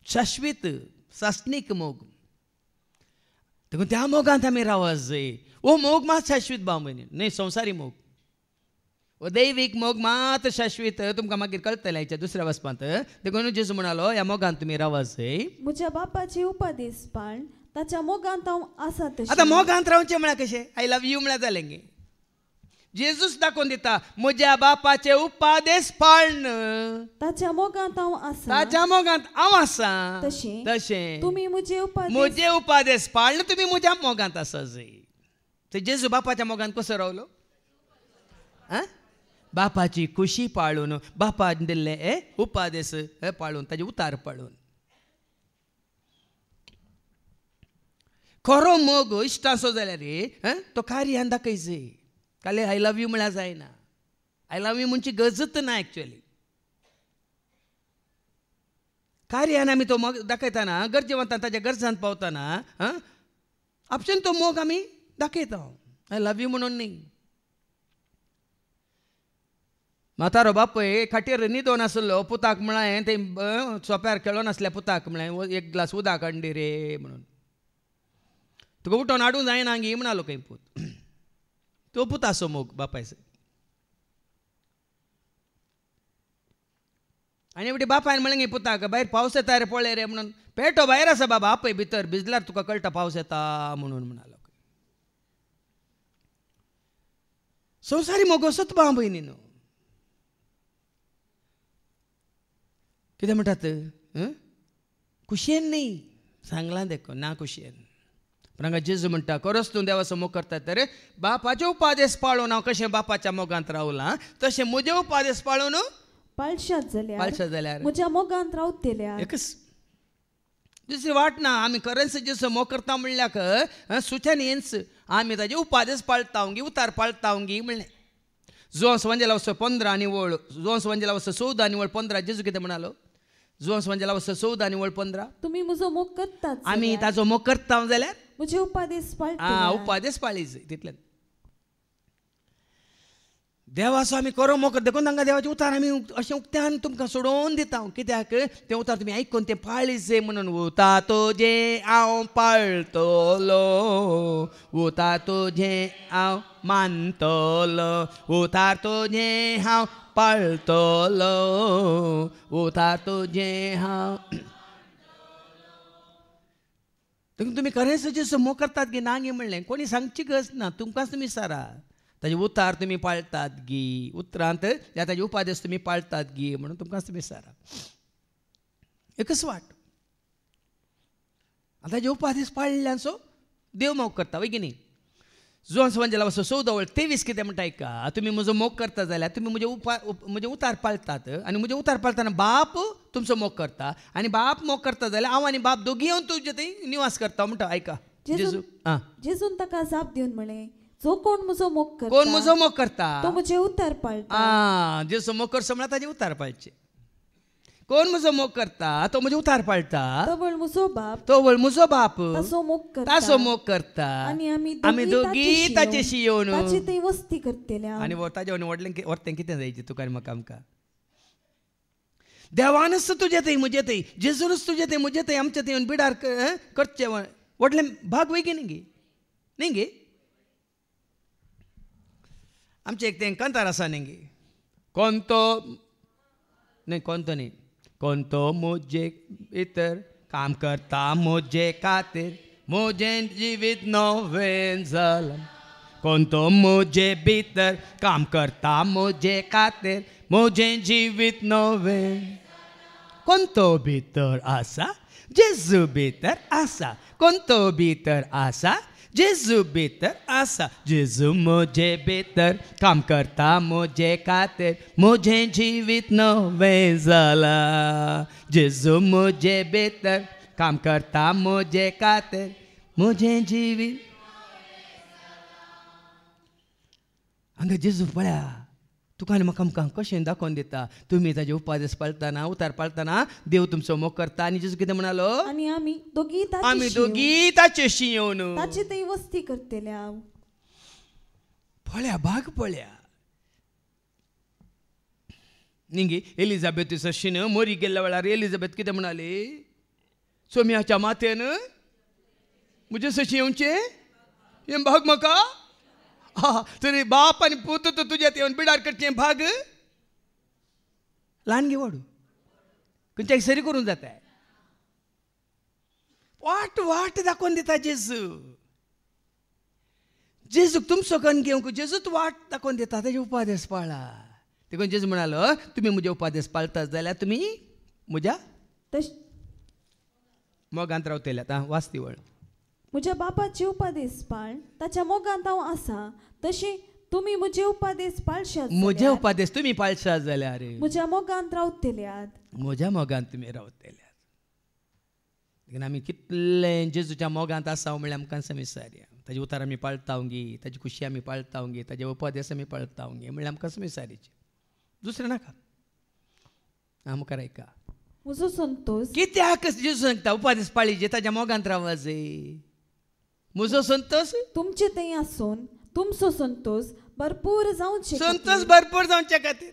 शाश्वीत, सासणीक मोग. देखून त्या मोगांत आमी रावच जाय. हो मोग मात शाश्वीत भाव भयणी, न्ही संवसारी मोग. हो दैवीक मोग मात शाश्वीत तुमकां मागीर कळटलें हेच्या दुसऱ्या वचपांत. देखून जेजू म्हणालो ह्या मोगांत तुमी रावच जाय. म्हज्या बापाची उपादेश पाळण, ताच्या मोगांत हांव आसा तशें. आतां मोगांत रावचें म्हळ्यार कशें? आय लव यू म्हळ्यार जालें गे. जेजूच दाखोवन दिता म्हज्या बापाचे उपादेश पाळण, ताच्या मोगांत हांव आसा, ताच्या मोगांत हांव आसा तशें तुमी म्हजे उपादेश पाळण, तुमी म्हज्या मोगांत आसा जाय. तर जेजू बापाच्या मोगांत कसो रावलो? बापाची खुशी पाळून, बापान दिल्ले उपादेश पाळून, ताजे उतार पाळून. खरो मोग इश्ट आसो जाल्यार तो कार्यान दाखय जाय. काले आय लव यू म्हळ्यार जायना. आय लव यू म्हणची गरजच ना एक्चुअली. कार्यान आमी तो मोग दाखयतना, गरजेवंतान ताच्या गरजांत पावतना आपसून तो मोग आमी दाखयता. आय लव यू म्हणून न्ही. म्हातारो बापूय खाटीर न्हिदोन आसलो, पुताक म्हळें ते सोंप्यार खेळोन आसल्या पुताक म्हळें एक ग्लास उदक हाडून रे म्हणून. तुका उठोन हाडूं जायना गी म्हणालो खंय पूत. तो पुताचो मोग बापायचो. आनी एवढी बापायन म्हळें गे पुताक भायर पावस येता रे पळय रे म्हणून. पेटो भायर आसा बाबा, आपय भितर भिजल्यार तुका कळटा पावस येता म्हणून म्हणालो. संवसारी मोग असोच भाव भयणीनो. कितें म्हणटात? खुशयेन न्ही सांगलां देखो ना खुशयेन. पण हांगा जेजू म्हणटा खरोच तूं देवाचो मोग करता तर बापाचे उपादेश पाळून हांव कशें बापाच्या मोगांत रावलां तशें म्हजे उपादेश पाळून पाळशात जाल्यार म्हज्या मोगांत रावतल्या. एकच दुसरी वाट ना. आमी खरेंच जेजू मोग करता म्हणल्यार सुच्यान येच आमी ताजे उपादेश पाळटा गी, उतार पाळटा गी म्हणलें. जोन्स वंजेला वचो 15 आनी वळ, जोन्स वंजेला वचो 14 आनी वळ 15. जेजू कितें म्हणालो? जोन्स वंजेला वचो 14 आनी वळ 15. तुमी म्हजो मोग करतात, आमी ताजो मोग करता जाल्यार म्हजे उपादेश पाळटा. उपादेश पाळीच तितल्यान. देवाचो आमी खरो मोग देखून तांकां देवाचे उतार आमी अशें उक्त्यान तुमकां सोडून दिता. कित्याक तें उतार तुमी आयकून तें पाळीच जाय म्हणून. उतार तुजें हांव पाळटलो, उतार तुजें हांव मानतलो, उतार तुजें हांव पाळटलो, उतार तुजें हांव. देखून तुमी खरेंच जेजू मोग करतात गे ना गे म्हणलें कोणी सांगची गरज ना. तुमकांच तुमी सारा ताजे उतार तुमी पाळटात गी, उतरांत या ताजे उपादेश तुमी पाळटात गी म्हणून तुमकांच तुमी सारा. एकच वाट. आतां ताजे उपादेश पाळिल्ल्यान सो देव मोग करता वय की न्ही. जोन्स वंजेला वचो 14:23 कितें म्हणटा आयका. तुमी म्हजो मोग करता जाल्यार तुमी म्हजे उतार पाळटात. आनी म्हजे उतार पाळटना बाप तुमचो मोग करता. आनी बाप मोग करता जाल्यार हांव आनी बाप दोगी येवन तुजे थंय निवास करता म्हणटा आयका. जेजून ताका जाप दिवन म्हळें जो कोण म्हजो मोग करता, कोण म्हजो मोग करता तो म्हजे उतार पाळटा. जेजू मोग करचो म्हळ्यार ताजे उतार पाळचे. कोण म्हजो मोग करता तो म्हजे उतार पाळटा, तवळ म्हजो बाप तो वळ म्हजो बाप तासो मोग करता, तासो मोग करता, आनी आमी दोगी ताचेशी येवन ताची थंय वस्ती करतल्या. आनी ताजे व्हडलें व्हरतें कितें जायचें तुका आनी म्हाका आमकां. देवानच तुजे थंय म्हजे थंय, जेजूनच तुजे थंय म्हजे थंय आमचे थंय बिडार करचें व्हडलें भाग वय न्ही गे. आमचें एक तें कांतार आसा न्ही गे, कोंतो न्ही, कोंतो म्हजे भितर काम करता म्हजे खातीर, म्हजें जिवीत नवें जालां. कोंतो म्हजे भितर काम करता म्हजे खातीर, म्हजें जिवीत नवें. कोंतो भितर आसा जेजू भितर आसा, कोंतो भितर आसा जेजू भितर आसा. जेजू म्हजे भितर काम करता म्हजे खातीर, म्हजें जिवीत नवें जालां. जेजू म्हजे भितर काम करता म्हजे खातीर, म्हजें जिवीत. हांगा जेजू पळया तुका आनी म्हाका आमकां कशें दाखोवन दिता. तुमी ताजे उपादेश पाळटना उतार पाळटना देव तुमचो मोग करता. आनी जेजू कितें म्हणालो, आनी आमी दोगी ताचेशी येवन ताची थंय वस्ती करतल्या. पळया भाग पळया न्ही. एलिझाबेथ सशीन मोरी गेल्ल्या वेळार एलिझाबेथ कितें म्हणाली, सोम्याच्या माथेन म्हजे सशी येवचे हें भाग म्हाका. तरी बाप आनी पूत तुज्या येवन बिडार करचें भाग ल्हान गे वाडू खंयच्याय सरी करूंक जाता. वाट दाखोवन दिता जेजू. जेजूक तुमचो कण घेवंक जेजूच वाट दाखोवन दिता. ताजे उपादेश पाळा. देखून जेजू म्हणालो तुमी म्हजे उपादेश पाळटात जाल्यार तुमी म्हज्या मोगांत रावतल्यात. वाचती वळ. म्हज्या बापाचे उपादेश पाळ, ताच्या मोगांत हांव आसा. तशें तुमी म्हजे उपादेश पाळशात, म्हजे उपादेश तुमी पाळशात जाल्यार म्हज्या मोगांत रावतल्यात. म्हज्या मोगांत तुमी रावतल्यात. देखून आमी कितलें जेजूच्या मोगांत आसा म्हळ्यार आमकां समिसारया. ताजे उतार आमी पाळटाव गे, ताजी खुशी आमी पाळटाव गे, ताजे उपादेश आमी पाळटाव गे म्हळ्यार आमकां समिसारीचें दुसरें नाका. मुखार ऐका. म्हजो संतोष कित्याक जेजू सांगता उपादेश पाळीजे ताज्या मोगांत रावाजे. म्हजो संतोष तुमचे थंय आसून तुमचो संतोष भरपूर जावचे. संतोष भरपूर जावचे खातीर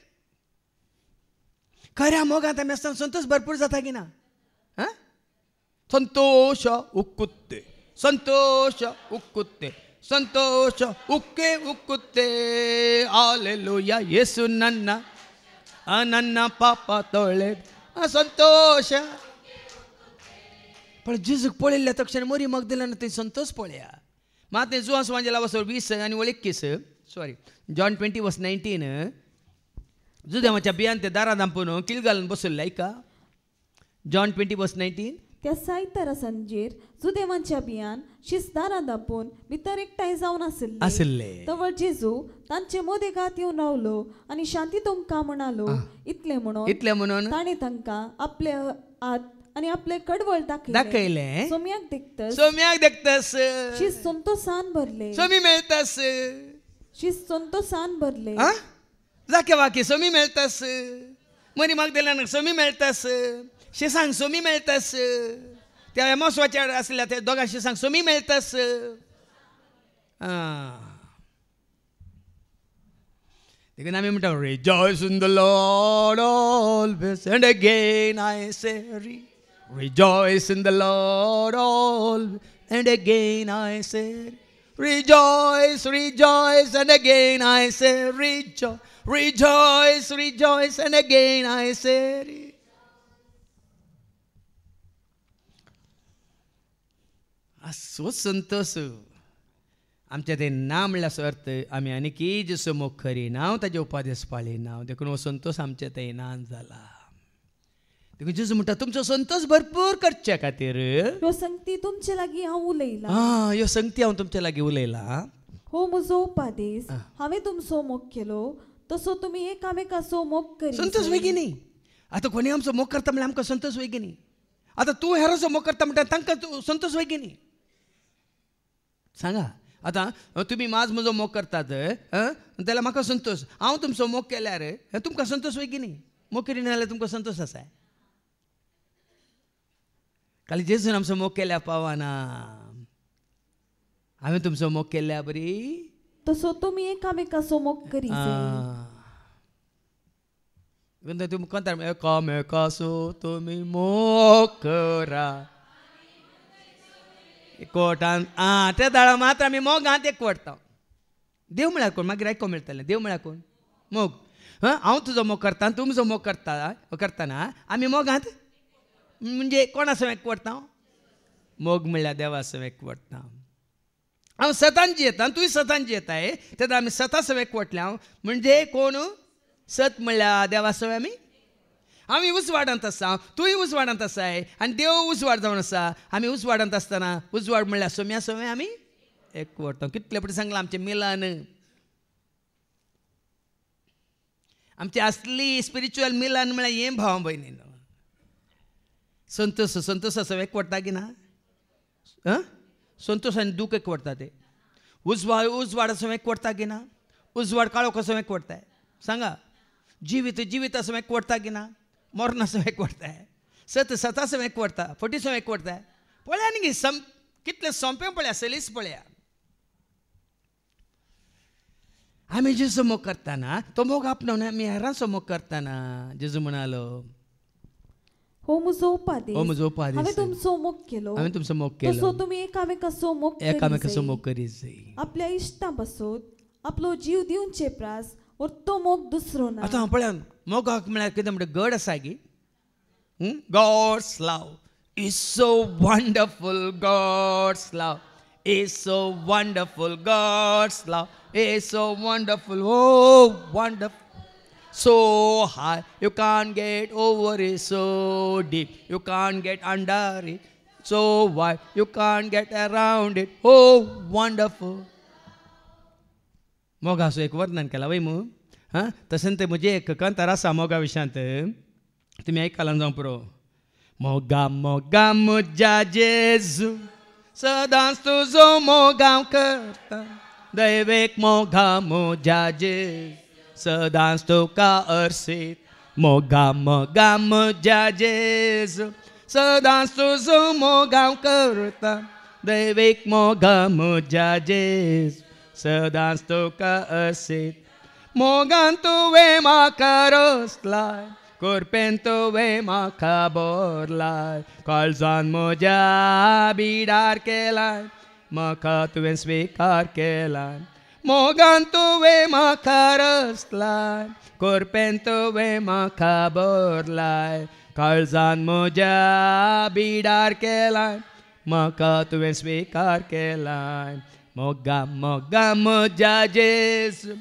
खऱ्या मोगांत आमी आसतना संतोष भरपूर जाता की ना. संतोष उक्कुत्ते, संतोष उक्कुत्ते, संतोष उक्के उक्कुत्ते. हालेलुया येसू ನನ್ನ ಪಾಪ ತೊಳೆ संतोष. पण जेजूक पळयल्ल्या तक्षण मोरी मगदलेन थंय संतोष पळया. मात जुआंस वांजेला वसोर 20 आनी 21 सॉरी जॉन 20:19 जुदेवाच्या बियान ते दारां दांपून किल घालून बसयल्ले. ऐका जॉन 20:19. त्या सायतारा सांजेर जुदेवांच्या बियान शिस्तारां दापून भितर एकठांय जावन आसले. तवळ जेजू तांचे मोदेगात येवन रावलो आनी शांती तुमकां म्हणालो. इतले म्हणून ताणें तांकां आपले हात आनी आपले कडवळ दाखयले. सोम्याक देखतस शिस्त संतोषान भरले. सोमी मेळतास शिस्त संतोषान भरले. जाके वाके सोमी मेळतास. मरी मागदलेनाक सोमी मेळतास. शिसांक सोमी मेळतास. त्या एमोसवाच्या आसल्या त्या दोगां शिसांक सोमी मेळतास. देखून आमी म्हणटा rejoice in the Lord always and again I say rejoice in the Lord always and again I say rejoice rejoice and again I say rejoice rejoice and again I say. असो संतोष आमच्या ते ना म्हणल्यार अर्थ आमी आनीक जसो मोग करिना ताजे उपादेश पाळिना. देखून हो संतोष आमच्या ते नान जाला. देखून जेजू म्हणटा तुमचो संतोष भरपूर करचे खातीर ह्यो संगती तुमचे लागीं हांव उलयला. ह्यो संगती हांव तुमच्या लागीं उलयला. हो म्हजो उपादेश हांवें तुमचो मोग केलो तसो तुमी एकामेकाचो मोग करी. संतोष बेगिनी. आतां कोणी आमचो मोग करता म्हणल्यार आमकां संतोष बेगिनी. आतां तूं हेराचो मोग करता म्हणटा तांकां संतोष बेगिनी. सांगा आतां तुमी माज म्हजो मोग करतात जाल्यार म्हाका संतोष. हांव तुमचो मोग केल्यार तुमकां संतोष बेगिनी. मोग करिना जाल्यार तुमकां संतोष आसा. काल जेजून आमचो मोग केल्या पावाना हांवें तुमचो मोग केल्या बरी तसो तुमी एकामेकाचो मोग करी तुम्ही कोणता एकामेकाचो तुमी मोग करा एकवटान त्या दाळा मात्र आमी मोगांत एकवटता देव म्हळ्यार कोण मागीर आयको मेळटलें देव म्हळ्यार कोण मोग हांव तुजो मोग करता तूं म्हजो मोग करतना आमी मोगांत म्हणजे कोणासो एकवटता मोग म्हणल्यार देवासो एकवटता हांव सतान जियेता तूंय सतान जियेताय तेन्ना आमी सतासो एकवटल्या म्हणजे कोण सत म्हणल्यार देवासो आमी उजवाडांत आसा तूंय उजवाडांत आसाय आनी देव उजवाड जावन आसा आमी उजवाडांत आसतना उजवाड म्हणल्यार सोम्या सोम्या आमी एकवटता कितले फावटी सांगलां आमचें मिलन आमची असली स्पिरिच्युअल मिलन म्हळ्यार हें भाव भयणीन संतोश संतोशाचो एकवटता की ना संतोश आनी दूख एकवटता ते उजवाडाचो एकवटता की ना उजवाड काळो कसो एकवटताय सांगा जिवीत असो एकवटता की ना मरणाचो एकवटताय सत सतासो एकवटता फटीसो एकवटताय पळया न्ही कितले सोंपें पळया सलीस पळया आमी जेजू मोग करतना तो मोग आपणावन आमी हेरांचो मोग करतना जेजू म्हणालो हो म्हजो उपादेश हांवें तुमचो मोग केलो तसो तुमी एकामेकाचो मोग करी जाय आपल्या इश्टां पासून आपलो जीव दिवचे प्रास और तो मोग दुसरो ना आतां पळया मोगाक म्हळ्यार कितें म्हणटा गड आसा गी God's love is so wonderful God's love is so wonderful God's love is so wonderful oh wonderful so high you can't get over it, so deep you can't get under it, so wide you can't get around it, oh wonderful. मोगाचो एक वर्णन केला वय मू तशें ते म्हजे एक कंतर आसा मोगा विशयांत तुमी आयकलां जावं पुरो मोगा मोगा म्हज्या जेजू सदांच तुजो मोगा करता दैवेक मोगा म्हज्या जेजू सदांच तुका अर्सीत मोगा मोगा म्हज्या जेजू सदांच तुजो मोगा करता दैवेक मोगा म्हज्या जेजू सदांच तुका अर्सीत मोगान तुवें म्हाका रचलाय कोरपेन तुवें म्हाका भरलाय काळजान म्हज्या बिडार केलाय म्हाका तुवें स्विकार केलाय मोगान तुवें म्हाका रचलाय कोरपेन तुवें म्हाका भरलाय काळजान म्हज्या बिडार केलाय म्हाका तुवें स्विकार केलाय मोगा मोगा म्हज्या जेजू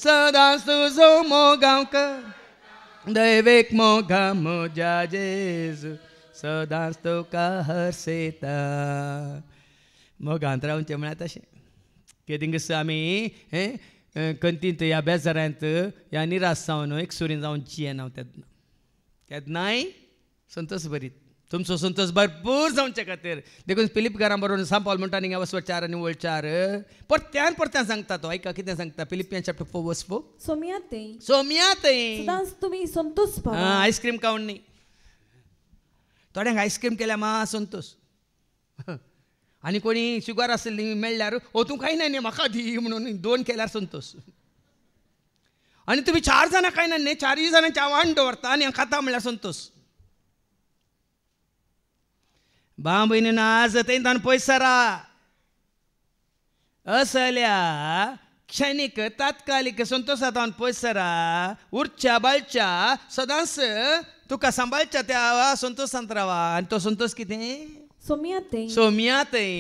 सदांच तुजो मोगांव कर दैवेक मोगा म्हज्या जेजू सदांच तुका हरसयता मोगांत रावचें म्हळ्यार तशें कितें आमी कंतींत ह्या बेजारांत ह्या निराश जावन एक सुरीन जावन जियेना हांव केन्नाय संतोश भरीत तुमचो संतोश भरपूर जावचे खातीर देखून फिलीप घरां बरोवन सांपावल म्हणटा न्ही वचवर 4 आनी वळ 4 परत्यान सांगता तो ऐका कितें सांगता फिलिपियन चॅप्टर 4 वर्स 4 सोमयातें सदांच तुमी संतोश पावा आयस्क्रीम खावन न्ही थोड्यांक आयस्क्रीम केल्या मा संतोश आनी कोणी शुगर आसली मेळ्ळ्यार तूं खायना न्ही म्हाका दी म्हणून 2 केल्यार संतोश आनी तुमी 4 जाणां खायना न्ही 4 जाणांची वांट दवरता आनी खाता म्हणल्यार संतोश भाव भयणीन आज तेंतान पयसरा असल्या क्षणिक तात्कालिक संतोशांत पयसरा उरच्या बाळच्या सदांच तुका सांबाळच्या त्या संतोशांत रावा आनी तो संतोष कितें सोमयातें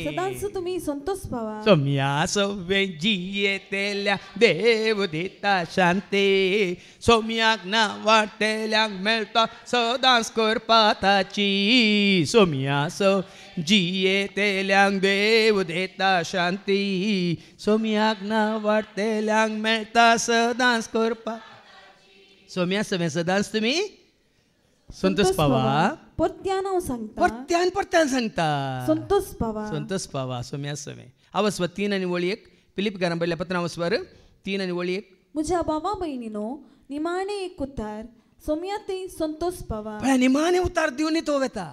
सदांच तुमी संतोष पावा सोम्या सवे जियेतेल्या देव दिता शांती सोम्याक ना वाटेल्यांक मेळटा सदांच करपा ताची सोम्या सव जियेतेल्यांक देव दिता शांती सोम्याक ना वाटेल्यांक मेळटा सदांच करपा सोम्या सवे सदांच तुमी संतोष पावा परत्यान हांव सांगता परत्यान सांगता संतोष पावा सोम्या सवे अवस्वर 3 आनी वळी 1 फिलीप घरां बरयल्या पत्र अवस्वर 3 आनी वळी 1 म्हज्या भावा भयणीनो निमाणे एक उतार सोमयातें संतोष पावा निमाणे उतार दिवनी तो वेता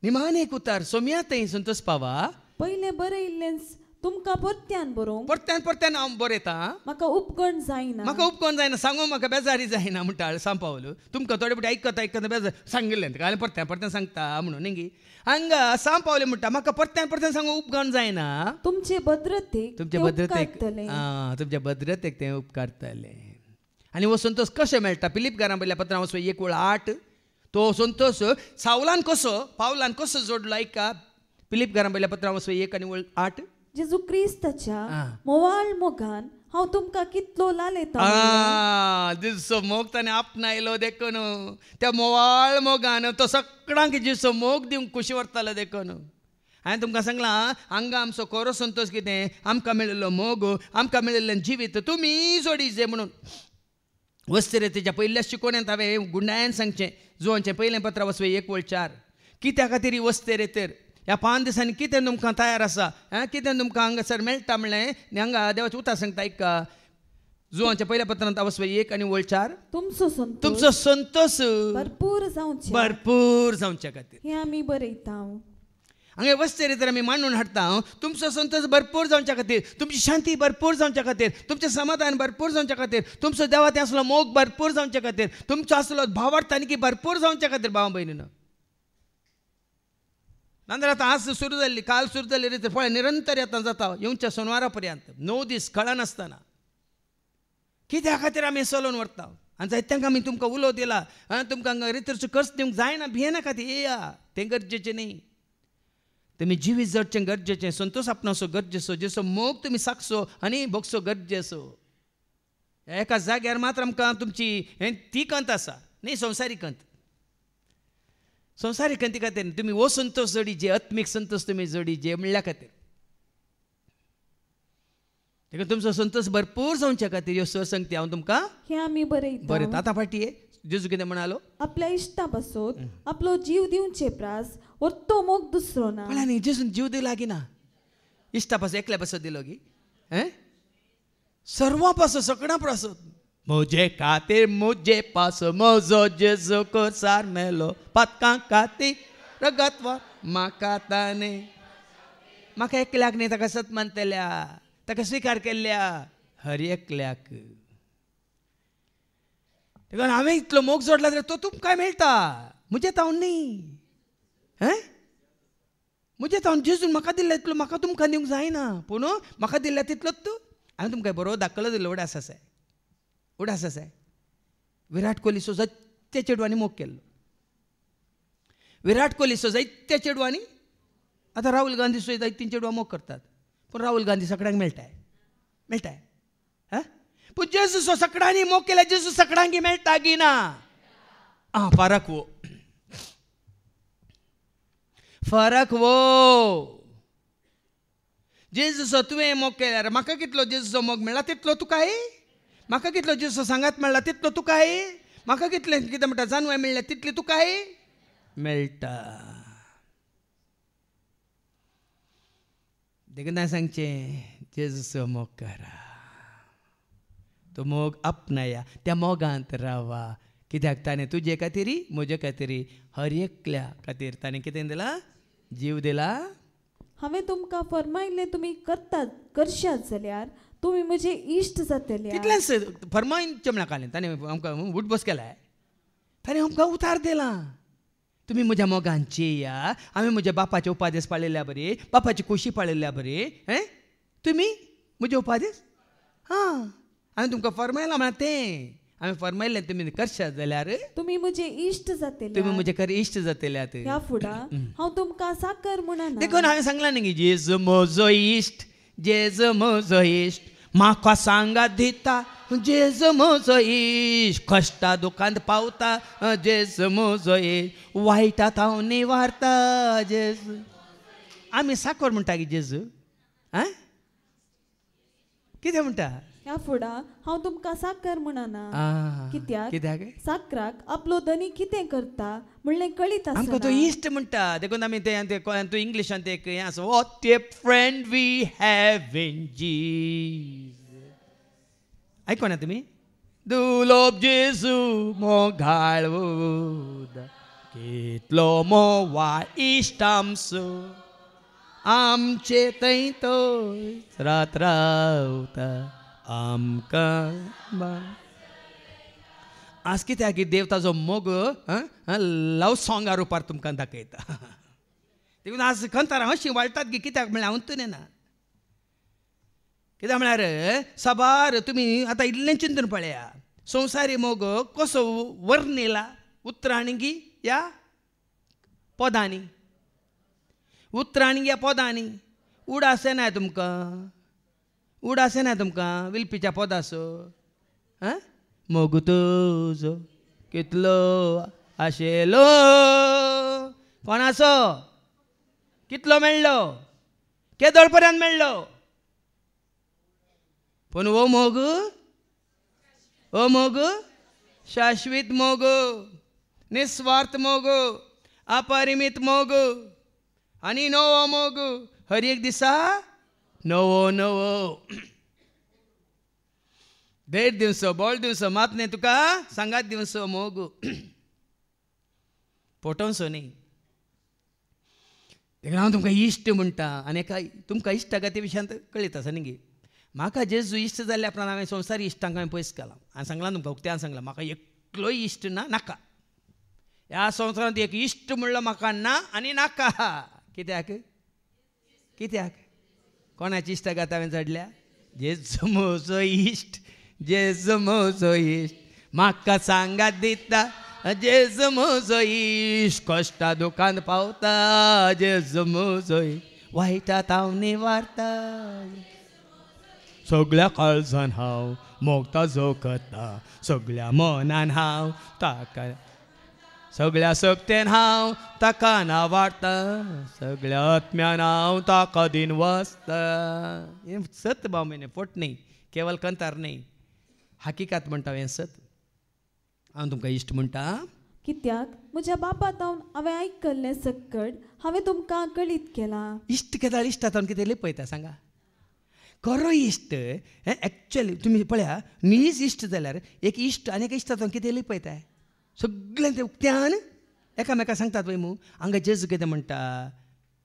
निमाण एक उतार सोम्या थंय संतोष पावा पहिले बरयल्लें तुमकां परत्यान बरोवंक परत्यान हांव बरयता म्हाका उपगण जायना. म्हाका उपकोन जायना सांगू म्हाका बेजारी जायना म्हणटा सांपावलो तुमकां थोडे फावटी आयकता बेजार सांगिल्लें ताका हांवें परत्यान सांगता म्हणून न्ही हांगा सांपावलें म्हणटा म्हाका परत्यान सांगू उपगण जायना. तुमचे भद्रतेक तुमच्या भद्रतेक तें उपकारतलें. आनी हो संतोष कशें मेळटा फिलीप घरां पयल्या पत्रां 1:8 तो संतोष पावलान कसो जोडलो ऐका फिलीप घरां पयल्या पत्रां 1:8 जेजू क्रिस्ताच्या मोवाळ मोगान हांव तुमकां कितलो लालयता. जेजूचो मोग ताणें आपणायलो देखून त्या मोवाळ मोगान तो सगळ्यांक जेजूचो मोग दिवंक खुशी व्हरतालो देखून. हांवें तुमकां सांगलां हांगा आमचो खरो संतोष कितें आमकां मेळिल्लो मोग आमकां मेळिल्लें जिवीत तुमी जोडीचे म्हणून. वस्तिरेतेच्या पयल्या शिकोवण्यांत हांवें गुंडायन सांगचें जुवांचें पयलें पत्र 1:4 कित्या खातीर ही वस्तिरेतेर ह्या 5 दिसांनी कितें तुमकां तयार आसा कितें तुमकां हांगासर मेळटा म्हणलें हांगा देवाचें उतर सांगता ऐका जुवांच्या पयल्या पत्रांत 1:4 तुमचो संतोष भरपूर जावचे खातीर हें आमी बरयता. हांगा वस्तिरेतेर आमी मांडून हाडटा तुमचो संतोष भरपूर जावच्या खातीर तुमची शांती भरपूर जावच्या खातीर तुमचें समाधान भरपूर जावच्या खातीर तुमचो देवाचें आसलो मोग भरपूर जावच्या खातीर तुमचो आसलो भावार्थानिकी भरपूर जावच्या खातीर भाव भयणीनो. नांदर आतां आज सुरू जाल्ली काल सुरू जाल्ली रितीर पळय निरंतर येता जाता येवच्या सोनवारा पर्यंत 9 दीस कळनासतना कित्या खातीर आमी चलोवन व्हरता आनी जायत्यांक आमी तुमकां उलो दिला तुमकां हांगा रितीरचो खर्च दिवंक जायना भियेनाका ती येया तें गरजेचें न्ही. तुमी जिवीत जडचें गरजेचें संतोष आपणाचो गरजेचो जेचो मोग तुमी सागचो आनी भोगचो गरजेचो. एका जाग्यार मात्र आमकां तुमची ती कंत आसा न्ही संवसारीक कंत. संवसारीक कंती खातीर तुमी हो संतोष जोडीचे आत्मीक संतोष तुमी जोडीचे म्हणल्या खातीर देखून तुमचो संतोष भरपूर जावच्या खातीर ह्यो स संगती हांव तुमकां हें आमी बरयता. आतां फाटी जेजू कितें म्हणालो आपल्या इश्टा पासून आपलो जीव दिवचे प्रास और तो मोग दुसरो ना. म्हळ्यार न्ही जेजून जीव दिला की ना इश्टा पासून एकल्या पासून दिलो की सर्वां पासून सगळ्यां पासून मुझे खातीर मुझे पास म्हजो जेजू कोसार मेलो पातकां खातीर रगतवा म्हाका ताणें म्हाका एकल्याक न्ही ताका सत मानतल्या ताका स्विकार केल्ल्या हर एकल्याक. देखून हांवें इतलो मोग जोडला जाल्यार तो तुमकां मेळटा म्हजें तावन न्ही म्हजें तावन जेजून म्हाका दिल्लो इतलो म्हाका तुमकां दिवंक जायना पूण म्हाका दिल्ल्या तितलोच हांवें तुमकां बरोबर दाखयलो दिल्लो उडास आसा. विराट कोहलीचो जायत्या चेडवांनी मोग केल्लो विराट कोहलीचो जायत्या चेडवांनी आतां राहुल गांधी सुद्दां जायतीं चेडवां मोग करतात पूण राहुल गांधी सगळ्यांक मेळटाय पूण जेजूचो सगळ्यांनी मोग केल्या जेजू सगळ्यांक मेळटा की ना. फरक वो जेजूचो तुवें मोग केल्यार म्हाका कितलो जेजूचो मोग मेळ्ळा तितलो तुकाय म्हाका कितलो जेजूचो सांगात मेळ्ळा तितलो तुकाय म्हाका कितलें कितें म्हणटा जानवाय मेळ्ळें तितली तुकाय मेळटा. देखून हांवें सांगचें जेजूचो मोग करा तो मोग आपणाया त्या मोगांत रावा कित्याक ताणें तुजे खातीर म्हजे खातीर हर एकल्या खातीर ताणें कितें दिलां जीव दिला. हांवें तुमकां फरमायलें तुमी करशात जाल्यार तुमी म्हजे इश्ट जातले. कितलेंच फरमायचें म्हळ्यार कालें ताणें आमकां उठबस केला ताणें आमकां उतार दिला तुमी म्हज्या मोगांची या हांवें म्हज्या बापाचे उपादेश पाळिल्ल्या बरी बापाची खोशी पाळिल्ल्या बरी तुमी म्हजे उपादेश हांवें तुमकां फरमायलां म्हळ्यार तें हांवें फरमायलें तुमी करशात जाल्यार तुमी म्हजे इश्ट जातले तुमी म्हजे खरें इश्ट जातल्यात. ह्या फुडां हांव तुमकां साकर म्हणना देखून हांवें सांगलां न्ही जेजू म्हजो इश्ट जेजू म्हजो इश्ट म्हाका सांगात दिता जेजू म्हजो इश्ट कश्टा दुखांत पावता जेजू म्हजो इश्ट वायटांत हांव निवारता जेजू आमी साकर म्हणटा की जेजू कितें म्हणटा ह्या फुडां हांव तुमकां साकर म्हणना कित्याक साकराक आपलो धनी कितें करता म्हणलें कळीत आसना. आमकां तो इश्ट म्हणटा देखून आमी तूं इंग्लिशान ते हें आसा what a friend we have in Jesus. आयको ना तुमी दुलोब जेजू मोगाळ कितलो मोवा इश्ट आमचो आमचे थंय तो रात रावता आमकां आज कित्याक की देव ताजो मोग लव सॉंगा रुपार तुमकां दाखयता. देखून आज खंतारां अशीं वाळटात की कित्याक म्हळ्यार हांव तूं ना कित्याक म्हळ्यार सबार तुमी आतां इल्लें चिंतून पळया संवसारी मोग कसो वर्णिला उतराणगी ह्या पदांनी उतराणगी ह्या पदांनी उडासे नाय तुमकां विलपीच्या पदाचो मोग तुजो कितलो आशेलो कोणाचो कितलो मेळ्ळो केदोळ पर्यंत मेळ्ळो पूण हो मोग शाश्वीत मोग निस्वार्थ मोग अपरिमित मोग आनी नवो मोग हर एक दिसा नवो देड दिवसो बोळ दिवसो मात न्ही तुका सांगात दिवसो मोग पोटोवचो न्ही. देखून हांव तुमकां इश्ट म्हणटा आनी एका तुमकां इश्टाका ते विशयांत कळीत आसा न्ही. म्हाका जेजू इश्ट जाल्ल्या उपरांत हांवें संवसारी इश्टांक हांवें पयस केलां. हांवें सांगलां तुमकां उक्त्यान सांगलां म्हाका एकलोय इश्ट नाका. ह्या संवसारांत एक इश्ट म्हणलो म्हाका ना आनी नाका. कित्याक कोणाची इश्ट गाता हांवें चडल्या जेजू म्हजो इश्ट म्हाका सांगात दिता जेजू म्हजो इश्ट कश्टा दुखान पावता जेजू म्हजो इश्ट वायटांत हांव निवारता सगळ्या काळजान हांव मोग ताजो करता सगळ्या मनान हांव ताका सगळ्या सक्तेन हांव ताका नावाडटा सगळ्या आत्म्यान हांव ताका दिन वाचता. हें सत बावमेने फोट न्ही केवल कंतार न्ही हकिकात म्हणटा हें सत. हांव तुमकां इश्ट म्हणटा कित्याक म्हज्या बापातावन हांवें आयकल्लें सक्कड हांवें तुमकां कळीत केलां. इश्ट केदाळ इश्टातावन कितें लिपयता सांगा. खरो इश्ट एक्चुअली तुमी पळया न्हीज इश्ट जाल्यार एक इश्ट आनी एका इश्टातावन कितें लिपयता सगळें तें उक्त्यान एकामेका सांगतात पळय मू हांगा जेजू कितें म्हणटा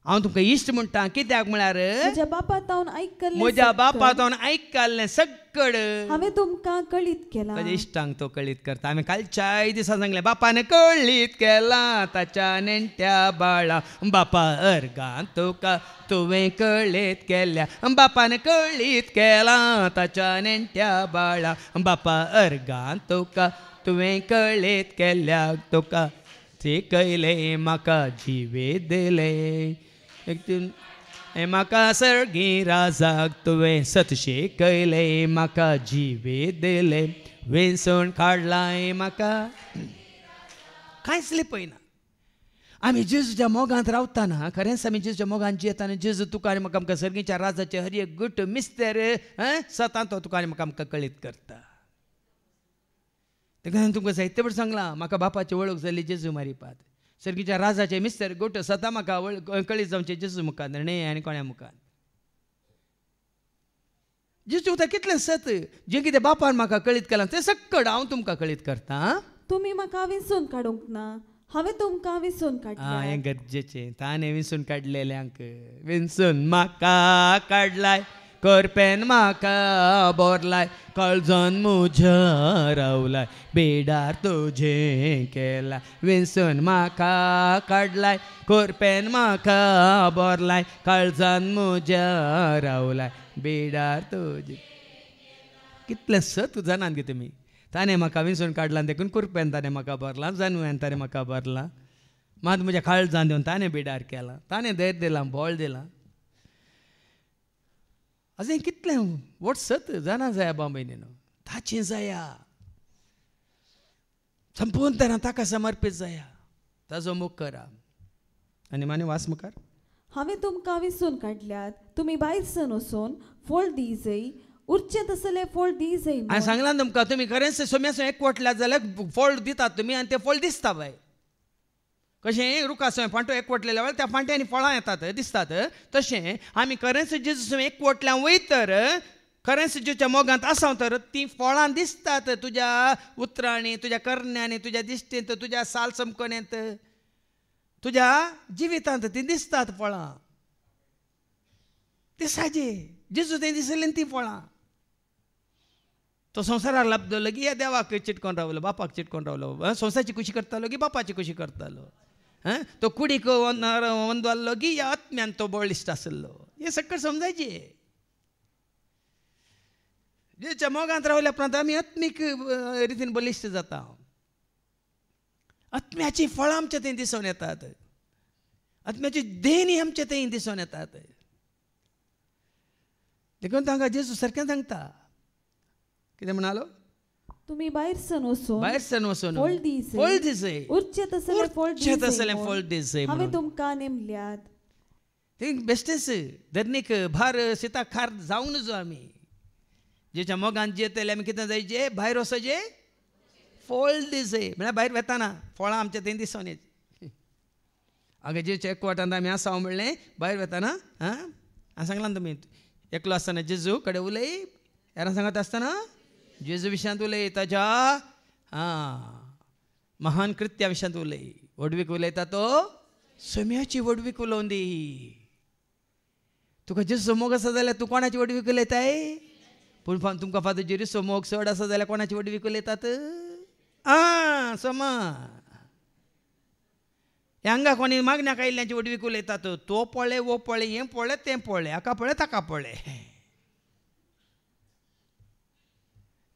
हांव तुमकां इश्ट म्हणटा कित्याक म्हळ्यार म्हज्या बापातावन आयकल्लें सक्कड हांवें तुमकां कळीत केलां. ताज्या इश्टांक तो कळीत करता. हांवें कालच्याय दिसा सांगलें बापान कळीत केलां ताच्या नेण्ट्या बाळा बापा अर्गां तुका तुवें कळीत केल्या बापान कळीत केलां ताच्या नेण्ट्या बाळा बापा अर्गां तुका तुवें कळीत केल्याक तुका शिकयलें म्हाका जिवें दिलें म्हाका सर्गी राजाक तुवें सत शिकयलें म्हाका जिवें दिलें वेंचून काडलाय म्हाका कांयच लिपयना. आमी जेजूच्या मोगांत रावतना खरेंच आमी जेजूच्या मोगांत जियेताना जेजू तुका आनी म्हाका आमकां सर्गीच्या राजाचे हर एक गुट मिस्तेर सतां तो तुका आनी म्हाका आमकां कळीत करता. देखून तुमकां साहित्यभर सांगलां म्हाका बापाची वळख जाली जेजू मारिपात सर्गीच्या राजाचे मिस्तर गोट सदां म्हाका कळीत जावचें जेजू मुखार न्ही आनी कोण्या मुखार. जेजू उतर कितलें सत जें कितें बापान म्हाका कळीत केलां तें सक्कड हांव तुमकां कळीत करता. तुमी म्हाका विंचून काडूंक ना हांवें तुमकां विंचून काडलां. हें गरजेचें ताणें विंचून काडलेल्यांक विंचून म्हाका काडलाय करपेन म्हाका बोरलाय काळजान म्हज्या रावलाय बेडार तुजें केलाय विंचून म्हाका काडलाय करपेन म्हाका बोरलाय काळजान म्हज्या रावलाय बेडार तुजें. कितलें सत जाणात गे तुमी. ताणें म्हाका विंचून काडलां देखून कुरपेन ताणें म्हाका भरलां जानुयान ताणें म्हाका भरलां मात म्हज्या काळजान दिवन ताणें बेडार केलां ताणें धैर्य दिलां बोळ दिलां. अशें कितलें वोट सत जाणा जाया बांबयनीन ताची जाया संपूर्ण तरां ताका समर्पीत जाया ताजो मोग करा. आनी माने वास मुखार हांवें तुमकां विंचून काडल्यात तुमी भायर सरून वचून फळ दी जय उरचें तसलें फळ दी जय. हांवें सांगलां तुमकां तुमी खरेंच सोम्यासो एकवटल्यात जाल्यार फळ दितात तुमी आनी तें फळ दिसता बाय. कशें रुखासो फांटो एकवटलेल्या वेळार त्या फांट्यांनी फळां येतात दिसतात तशें आमी खरेंच जेजू एकवटल्यान वयतर खरेंच जेच्या मोगांत आसां तर तीं फळां दिसतात तुज्या उतरांनी तुज्या करण्यांनी तुज्या दिश्टेंत तुज्या साल समकणेंत तुज्या जिवितांत ती दिसतात फळां, ती साजे जेजू तें दिसलें ती फळां. तो संवसाराक लाभलो की या देवाक चिटकोन रावलो, बापाक चिटकोन रावलो, संवसाराची खुशी करतालो की बापाची खुशी करतालो. तो कुडीक वंदवाल्लो की या आत्म्यान तो बळिश्ट आसलो. हे सगळं समजायचे. जेच्या मोगांत रावल्या उपरांत आमी आत्मीक रितीन बलिश्ट जाता. आत्म्याची फळां आमच्या थंय दिसून येतात, आत्म्याची देणी आमच्या थंय दिसून येतात. देखून तांकां जेजू सारकें सांगता, कितें म्हणालो, तुम्ही भायर वचून फळ दिसय, उरचेत असलें फळ दिसय. हांवें तुमकां नेमल्यात. ते बेश्टेच धरणीक भार शेताक खार जावं नजो आमी. जेच्या मोगान जेतले आमी कितें जायचे, भायर वचचे, फळ दिसय. म्हळ्यार भायर वेताना फळां आमच्या थंय दिसून येत. आगे जेच्या एकवटांत आमी आसाव म्हणलें, भायर वेताना हांवें सांगलां न्ही तुमी, एकलो आसतना जेजू कडेन उलय, यारां सांगत आसतना जेजू विशयांत उलय, ताच्या महान कृत्या विशयांत उलय. वडवीक उलयता तो सोम्याची वडवीक उलोवन दी. तुका जेजू मोग आसा जाल्यार तूं कोणाची वडवीक उलयताय? पूण तुमकां फादर जेजूचो मोग चड आसा जाल्यार कोणाची वडवीक उलयतात? समा हांगा कोणी मागण्याक आयिल्ल्यांची वडवीक उलयतात. तो पळय, वो पळय, हें पळय, तें पळय, हाका पळय, ताका पळय.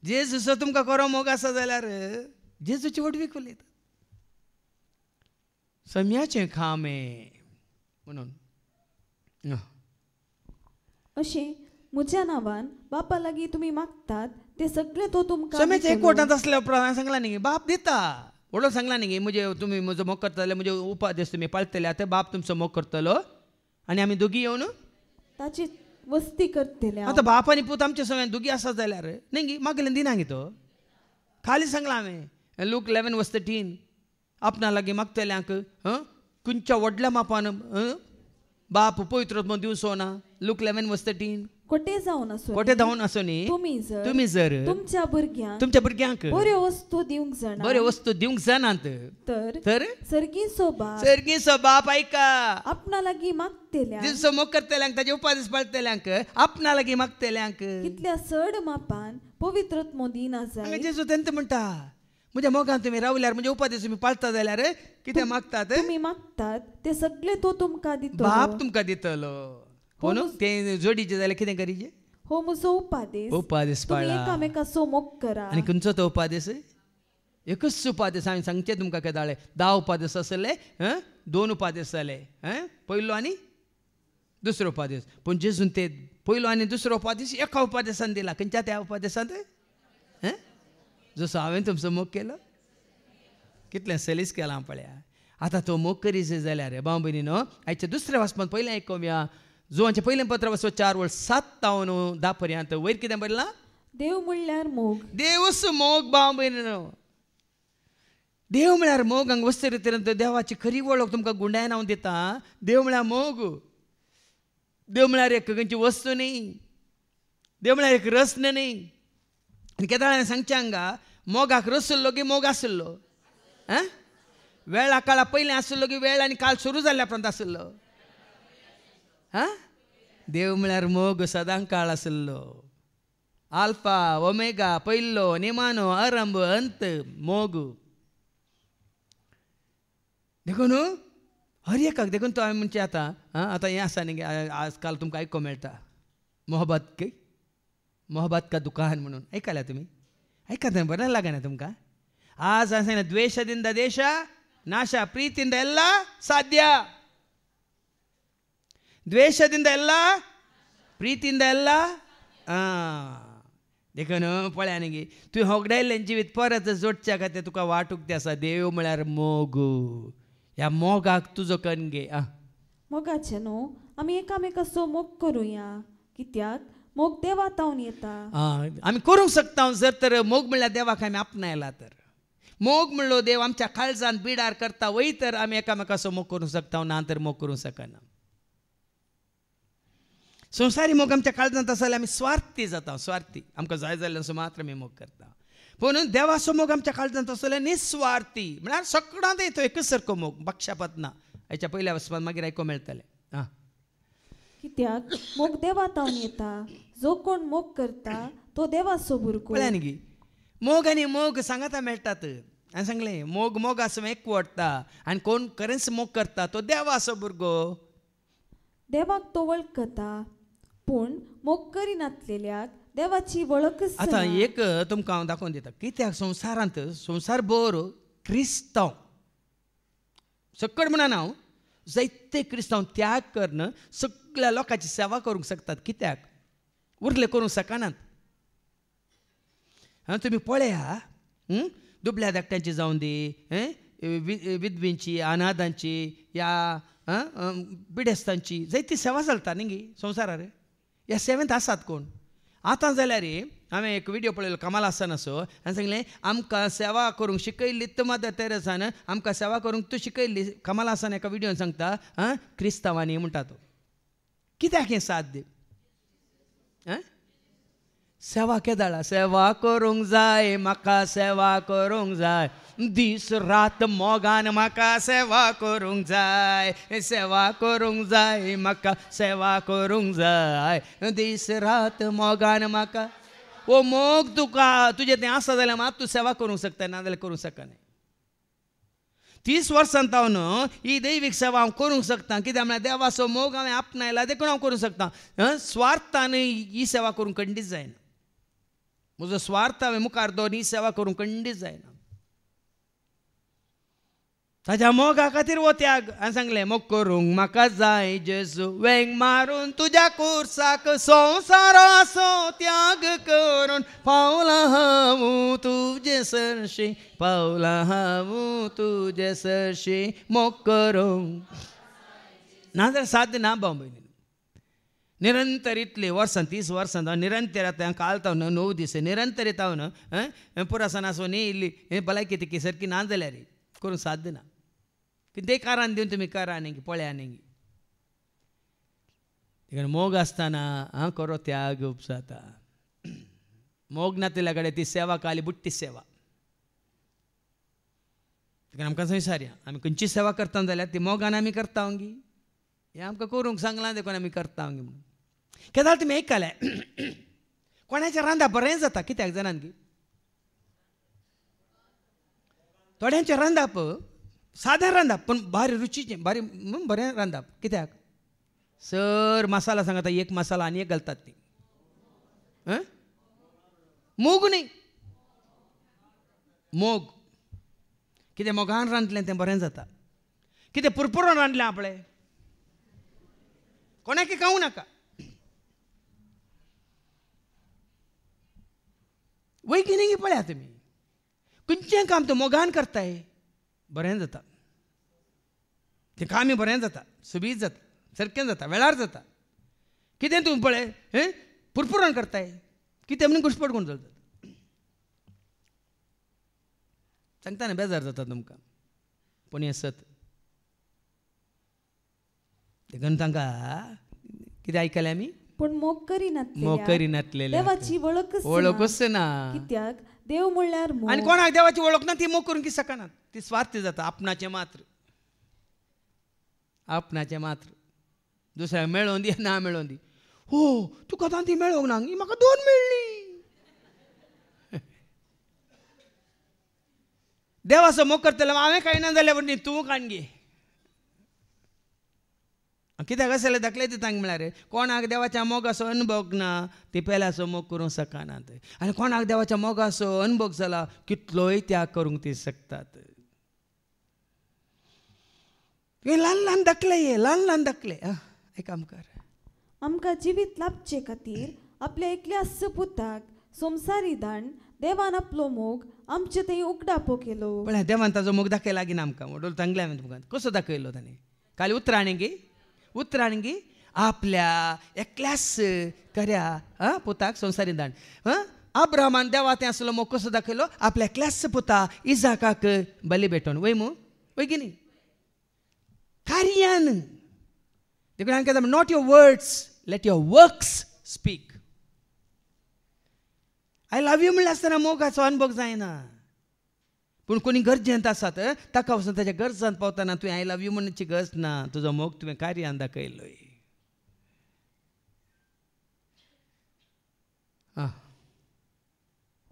जेजूचो तुमकां खरो मोग आसा जाल्यार जेजूची वडवीक उलयतात. सम्याचें खांबे म्हणून अशें म्हज्या नांवान बापा लागीं तुमी मागतात ते सगळे तो तुमकां. सम्याच्या एकवटांत आसल्या उपरांत सांगलां न्ही, बाप दिता. व्हडलो सांगला न्ही, म्हणजे तुमी म्हजो मोग करतले, म्हणजे उपादेश तुमी पाळटले, आतां बाप तुमचो मोग करतलो आनी आमी दोगी येवन ताची वस्ती करतले. आतां बाप आनी पूत आमच्या सगळ्यान दोगी आसा जाल्यार न्ही मागलें दिना गे तो. खाली सांगलां हांवें लूक 11:13, आपणा लागीं मागतल्यांक खंयच्या व्हडल्या मापान बाप पवित्र दिवचो ना. लूक 11:13. कोटे जावन आसो न्ही, तुमी जर तुमच्या भुरग्यांक बऱ्यो वस्तू दिवंक जाणात तर सर्गीचो बाप ऐका. आपणा लागीं मागतल्या दिवचो मोग करतल्यांक, ताजे उपादेश पाळटल्यांक, आपणा लागीं मागतल्यांक कितल्या चड मापान पवित्रत्व दिना जाय. जेजू तेंत म्हणटा, म्हज्या मोगान तुमी रावल्यार, म्हणजे उपादेश तुमी पाळटा जाल्यार कितें मागतात तुमी मागतात ते सगळे तो तुमकां दितलो. बाप तुमकां दितलो. पूण ते जोडीचे जाल्यार कितें करीचे? हो म्हजो उपादेश पाळा. एकामेकाचो मोग करा. आनी खंयचो तो उपादेश? एकच उपादेश हांवें सांगचे तुमकां केदाळे. 10 उपादेश आसले, 2 उपादेश जाले, पयलो आनी दुसरो उपादेश. पूण जेजून ते पयलो आनी दुसरो उपादेश एका उपादेशान दिला. खंयच्या त्या उपादेशांत? जसो हांवें तुमचो मोग केलो, कितलें सलीस केलां पळया. आतां तो मोग करीत जाल्यार भाव भयणीनो, आयच्या दुसऱ्या वाचपांत पयलें आयकोवया. जोआंचें पयलें पत्र वाचो 4:7-10 पर्यंत. वयर कितें बरयलां? देव म्हणल्यार मोग. देवच मोग भाव भयणीनो. देव म्हळ्यार मोग. हांगा वस्त रितीन देवाची खरी वळख तुमकां गुंडायन हांव दिता. देव म्हळ्यार मोग. देव म्हळ्यार एक खंयची वस्तू न्ही, देव म्हळ्यार एक रस्न न्ही. आनी केदाळ सांगचें हांगा, मोगाक रसलो की मोग आसलो, वेळा काळा पयलें आसलो की वेळ आनी काळ सुरू जाल्ल्या उपरांत आसलो. देव म्हळ्यार मोग सदां काळ आसलो. आल्फा ओमेगा, पयलो निमानो, आरंभ अंत, मोग. देखून हर एकाक देखून तो हांवें म्हणचे आतां हें आसा न्ही, आजकाल तुमकां आयको मेळटा मोहब्बत का दुकान म्हणून. आयकल्या तुमी? आयकता बरें लागना तुमकां? आज सांगना, ದ್ವೇಷದಿಂದ ದೇಶ ನಾಶ, ಪ್ರೀತಿಯಿಂದ ಎಲ್ಲ ಸಾಧ್ಯ. ದ್ವೇಷದಿಂದ ಎಲ್ಲ, ಪ್ರೀತಿಯಿಂದ ಎಲ್ಲ. देखून पळया न्ही, तुवें होगडायल्लें जिवीत परत जोडच्या खातीर तुका वाट उक्ती आसा. देव म्हळ्यार मोग. ह्या मोगाक तुजो कणगे. मोगाचे न्हू, आमी एकामेकाचो मोग करुया, कित्याक मोग देवातावन येता. आमी करूंक शकता जर तर मोग म्हळ्यार देवाक आमी आपणायला. तर मोग म्हणलो देव आमच्या काळजान बिडार करता, वय तर आमी एकामेकाचो मोग करूंक शकता, ना तर मोग करूंक शकना. संवसारी मोग आमच्या काळजांत आसा जाल्यार आमी स्वार्थी जाता. स्वार्थी, आमकां जाय जाल्यार मात्र आमी मोग करता. पूण देवाचो मोग आमच्या काळजांत आसा जाल्यार निस्वार्थी, म्हळ्यार सगळ्यांत येतो एकच सारको मोग, पक्षपात ना. हेच्या पयल्या वचपान मागीर आयको मेळटलें. हां, कित्याक मोग देवातावन येता. जो कोण मोग करता तो देवाचो भुरगो. पळया न्ही गी, मोग आनी मोग सांगाता मेळटात. हांवें सांगलें मोग मोग आसूं एकवडटा आनी कोण खरेंच मोग करता तो देवाचो भुरगो. देवाक तो वळखता, पूण मोग करिनासलेल्याक देवाची वळखच आतां जायना. एक तुमकां हांव दाखोवन दिता. कित्याक संवसारांत संवसारभर क्रिस्तांव सकड म्हणून हांव जायते क्रिस्तांव त्याग करन सगळ्या लोकांची सेवा करूंक शकतात. कित्याक उरले करूंक शकनात. तुमी पळया, दुबळ्या धाकट्यांची जावं दी, विधवींची, अनाथांची, या बिडेस्तांची जायती सेवा चलता न्ही गी संवसारार. ह्या सेवेंत आसात कोण. आतां जाल्यार हांवें एक विडियो पळयलो कमाल हासनाचो. हांवें सांगलें आमकां सेवा करूंक शिकयल्ली मदर तेरेसान आमकां सेवा करूंक तूं शिकयल्ली. कमाल हासन एका विडियोन सांगता क्रिस्तांवांनी म्हणटा तो. कित्याक हें साध्य? सेवा केदाळा सेवा करूंक जाय, म्हाका सेवा करूंक जाय, दीस रात मोगान म्हाका सेवा करूंक जाय, सेवा करूंक जाय, म्हाका सेवा करूंक जाय, दीस रात मोगान म्हाका. ओ मोग तुका तुजें तें आसा जाल्यार मात तूं सेवा करूंक शकता, नाजाल्यार करूंक शकना. 30 वर्सांत हांव ही दैवीक सेवा हांव करूंक शकता. कित्याक म्हळ्यार देवाचो मोग हांवें आपणायला देखून हांव करूंक शकता. स्वार्थान ही सेवा करूंक खंडीच जायना. म्हजो स्वार्थ हांवें मुखार दवरून ही सेवा करूंक खंडीच जायना. ताज्या मोगा खातीर वो त्याग. हांवें सांगलें मोग करूंक म्हाका जाय जेजू, वेंग मारून तुज्या कुर्साक, संवसाराचो त्याग करून पावला हांव तुजे सरशी, पावला हांव तुजे सरशी, मोग करूंक. नाजाल्यार साध्य ना भाव भयणी. निरंतर इतले वर्सां 30 वर्सां निरंतर आतां कालता 9 दीस निरंतर येता पुरासन आसूं न्ही इल्ली भलायकी ती सारकी ना जाल्यार करूंक साध्य ना. कितेंय कारण दिवन तुमी करा न्ही पळया न्ही. देखून मोग आसतना करो त्याग उपजाता. मोग नासलेल्या कडेन ती सेवा काली बुट्टी सेवा. देखून आमकां विचारया आमी खंयची सेवा करता जाल्यार ती मोगान आमी करता गी. हें आमकां करूंक सांगलां देखून आमी करता गी म्हणून. केदार तुमी आयकलें कोणाचें रांदप बरें जाता. कित्याक जाणान गी थोड्यांचें रांदप सादें रांदप पूण भारी रुचीचें भारी बरें रांदप. कित्याक सर मसाला सांगता एक मसाला आनी एक घालतात ती मोग न्ही मोग. कितें मोगान रांदलें तें बरें जाता. कितें पुरपुरून रांदलें आपलें कोणाक खावूं नाका. वैगिनी पळया तुमी खंयचें काम तूं मोगान करताय बरें जाता. तें कामी बरें जाता, सुबीत जाता, सारकें जाता, वेळार जाता. कितें तूं पळय पुरपुरून करताय कितें म्हणून घुसपट करून चलता. सांगता न्ही बेजार जाता तुमकां पूण हें सत. देखून तांकां कितें आयकलें आमी पूण मोग करिनासलेल्या देवाची वळखूच ना. कित्याक देव म्हणल्यार मोग. आनी कोणाक देवाची वळख ना ती मोग करूंक शकनात. ती स्वार्थी जाता. आपणाचें मात्र आपणाचें मात्र. दुसऱ्याक मेळोवन दी ना मेळोवन दी. हो तुका आतां ती मेळोंक ना म्हाका 2 मेळ्ळी. देवाचो मोग करतलो हांवें खायना जाल्यार न्ही तूं खाण गे. कित्याक अशें दाखले दितांक म्हळ्यार कोणाक देवाच्या मोगाचो अनुभव ना ती पेल्याचो मोग करूंक शकनात. आनी कोणाक देवाच्या मोगाचो अनुभव जाला कितलोय त्याग करूंक ती शकतात. ल्हान ल्हान दाखले ल्हान ल्हान दाखले. एक काम कर आमकां जिवीत लाभचे खातीर आपल्या एकल्याच पुताक संवसारी दान देवान आपलो मोग आमचे थंय उगडापो केलो. पण देवान ताजो मोग दाखयला लागीना आमकां म्हणून सांगलें हांवें तुमकां कसो दाखयलो ताणें. काल उतराणी आपल्या एकल्याच खऱ्या पुताक संवसारी दान. अब्राहमान देवा तें आसलो मोग कसो दाखयलो आपल्या एकल्याच पुता इजाकाक बली भेटोवन. वय मू वय की न्ही कार्यान. देखून हांवें केदां not your words let your works speak. I love you म्हणल्यार आसतना मोगाचो अनुभव जायना. पूण कोणी गरजेंत आसात ताका वचून ताच्या गरजांत पावतना तुवें आय लव यू म्हणची गरज ना, तुजो मोग तुवें कार्यान दाखयलोय.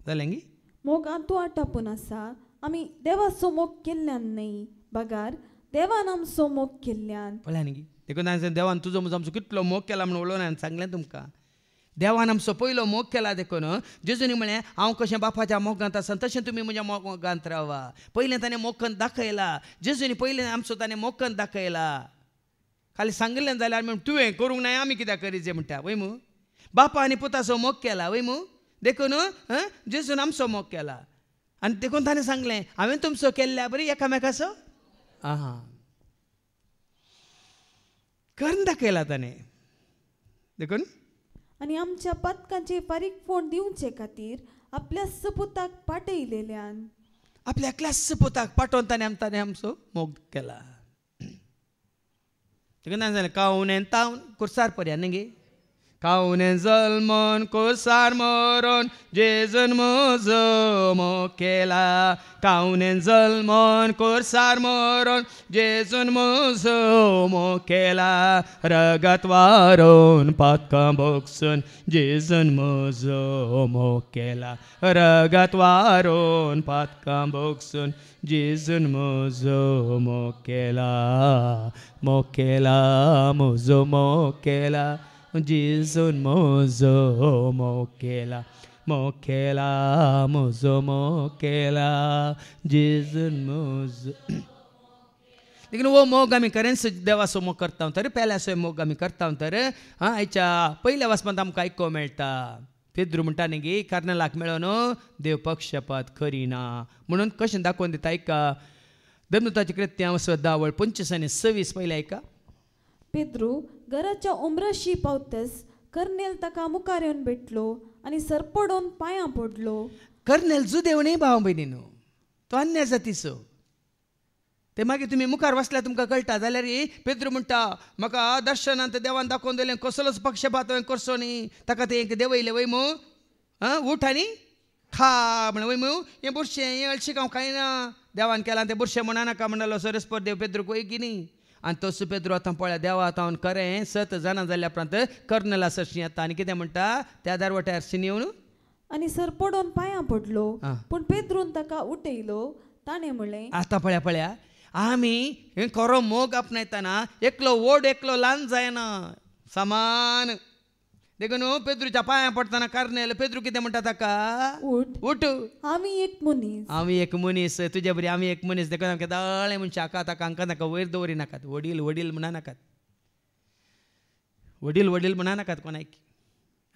जालें गी. मोग आंतू आटापून आसा. आमी देवाचो मोग केल्ल्यान न्ही, बागार देवान आमचो मोग केल्ल्यान. पळय न्ही, देखून हांवें देवान तुजो म्हजो आमचो कितलो मोग केला म्हणून उलोवन हांवें सांगलें तुमकां. देवान आमचो पयलो मोग केला देखून जेजूनी म्हळें हांव कशें बापाच्या मोगांत आसा तशें तुमी म्हज्या मोगांत रावा. पयलें ताणें मोगन दाखयला. जेजूनी पयलें आमचो ताणें मोगन दाखयला. खाली सांगलें जाल्यार आमी तुवें करूंक ना आमी कित्याक करीचें म्हणटा वय मू. बापा आनी पुताचो मोग केला वय मू. देखून जेजून आमचो मोग केला आनी देखून ताणें सांगलें हांवें तुमचो केल्ल्या बरी एकामेकाचो करून दाखयला ताणें. देखून आनी आमच्या पातकांचे फारीक फोण दिवचे खातीर आपल्या सपुताक पाठयलेल्यान. आपल्या एकल्याच पुताक पाठोवन ताणें आमचो मोग केला. देखून ताणें सांगलें कावनेन तावन कुर्सार पर्या न्ही. कावनेन जल्मोन कुर्सार मरोन जेजून म्हजो मोग केला. कावनेन जल्मोन कुर्सार मरोन जेजून म्हजो मोग केला. रगत वारोन पातकां भोगसून जेजून म्हजो मोग केला. रगत वारोन पातकां भोगसून जेजून म्हजो मोग केला. मोग केला म्हजो मोग केला. जेजून म्हजो मोग केला. मोग केला म्हजो मोग केला. जेजून म्हजो. देखून वो मोग आमी खरेंच देवाचो मोग करता तर पेल्याचो मोग आमी करता तर हाच्या पयल्या वचपांत आमकां आयको मेळटा. पेद्रू म्हणटा न्ही गे कार्नलाक मेळोन देव पक्षपात करिना म्हणून कशें दाखोवन दिता. आयका धर्मदूताची कृत्यां 10:25-26 पयलें आयका. पेद्रू घराच्या उमराशी पावतस कर्नेल ताका मुखार येवन भेटलो आनी सरपडोन पांयां पडलो. कर्नेल जुदेव न्ही भाव भयणीनो, तो अन्य जातीचो. ते मागीर तुमी मुखार वचल्यार तुमकां कळटा. जाल्यार पेद्रू म्हणटा म्हाका दर्शनांत देवान दाखोवन दिलें कसलोच पक्षपात हांवें करचो न्ही. ताका ते देवयलें वय मू उठ आनी खा म्हण वय मू. हें बुरशें हें हळशीक हांव खायना. देवान केलां तें बुरशें म्हणा नाका म्हणलो सरस्पर देव पेद्रूक वय की न्ही. आनी तो पेद्रू आतां पळय देवा आतां खरें 7 जाणां जाल्या उपरांत कर्नला सरशी येता आनी कितें म्हणटा त्या दारवट्यार शिनी येवन आनी सरपडोन पांयां पडलो. पूण पेद्रून ताका उठयलो. ताणें म्हणलें आतां पळया आमी हें खरो मोग आपणायतना एकलो व्हड एकलो ल्हान जायना समान. देखून पेद्रूच्या पांयां पडटना कर्नेल पेद्रू कितें म्हणटा ताका उठ आमी एक मनीस. आमी एक मनीस तुजे बरी आमी एक मनीस. देखून आमकां दाळे म्हणचे हाका ताका हांकां नाका वयर दवरी नाकात. वडील वडील म्हणा नाकात. वडील वडील म्हणा नाकात कोणाक.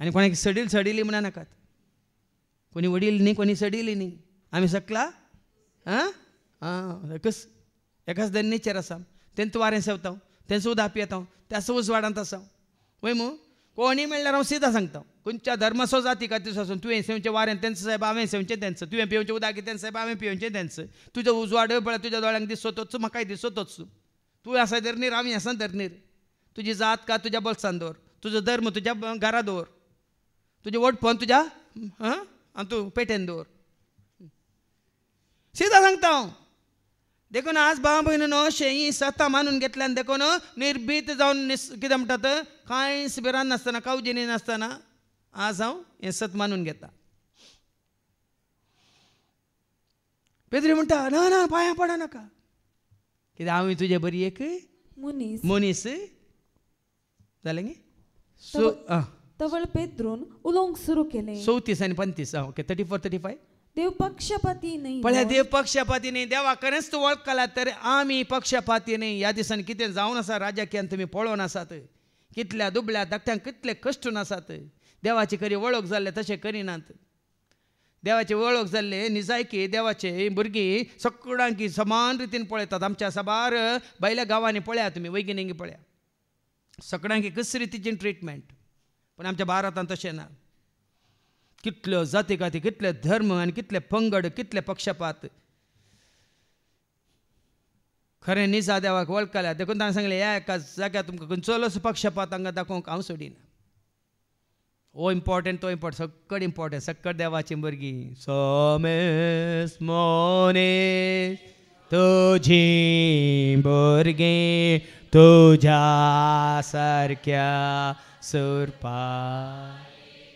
आनी कोणाक सडील सडिली म्हणा नाकात. कोणी वडील न्ही कोणी सडिली न्ही. आमी सकला एकाच दन नेचर आसा. तेंच वारें सेवता तेंच उदक पियेता त्याच उजवाडांत आसा वय मू. कोणी म्हणल्यार हांव सिधा सांगता खंयच्या धर्माचो जाती खातीर आसून तुवें सेवचें वारें तेंच साहेब हांवें सेवचें तेंच. तुवें पिवचें उदक तेंच साहेब हांवें पिवचें तेंच. तुजो उजवाड पळय तुज्या दोळ्यांक दिसो तोच म्हाकाय दिसो तोच. तूं आसा धरणीर हांव आसा धरणीर. तुजी जात का तुज्या बोल्सान दवर. तुजो धर्म तुज्या घरा दवर. तुजें वडपण तुज्या तूं पेटेन दवर. सिधा सांगता हांव. देखून आज भाव भयणीनो अशें सता मानून घेतल्यान देखून निर्भीत जावन कितें म्हणटात कांयच भिरान नासतना कावजिनी नासतना आज हांव हें सत मानून घेता. पेद्रू म्हणटा ना ना पांयां पडा नाका कित्याक हांव तुजे बरी एक मनीस जालें गे. तवळ पेद्रून उलोवंक सुरू केलें. 34 आनी 35 ओके 34-35. देव पक्षपाती नाही. पळय देव पक्षपाती नाही. देवा खरेंच तूं वळखला तर आमी पक्षपाती नाही. ह्या दिसांनी कितें जावन आसा राजकीयान तुमी पळोवन आसात. कितल्या दुबळ्या धाकट्यांक कितले कश्ट आसात. देवाची खरी वळख जाल्ले तशें करिनात. देवाची वळख जाल्ले निजायकी देवाचे भुरगीं सगळ्यांक समान रितीन पळयतात. आमच्या साबार भायल्या गांवांनी पळया तुमी वैगिनेंगी पळया सगळ्यांक एकच रितीची ट्रिटमेंट. पूण आमच्या भारतांत तशें ना. कितल्यो जाती काती कितले धर्म आनी कितले पंगड कितले पक्षपात. खरें निजा देवाक वळखल्या देखून ताणें सांगलें ह्या एका जाग्यार तुमकां खंयचोच पक्षपात हांगा दाखोवंक हांव सोडिना. ओ इम्पॉर्टंट तो इम्पॉर्टंट सक्कड इम्पॉर्टंट सक्कड देवाची भुरगीं सोमेस मोने तुझी भुरगीं तुझ्या सारक्या सुरपा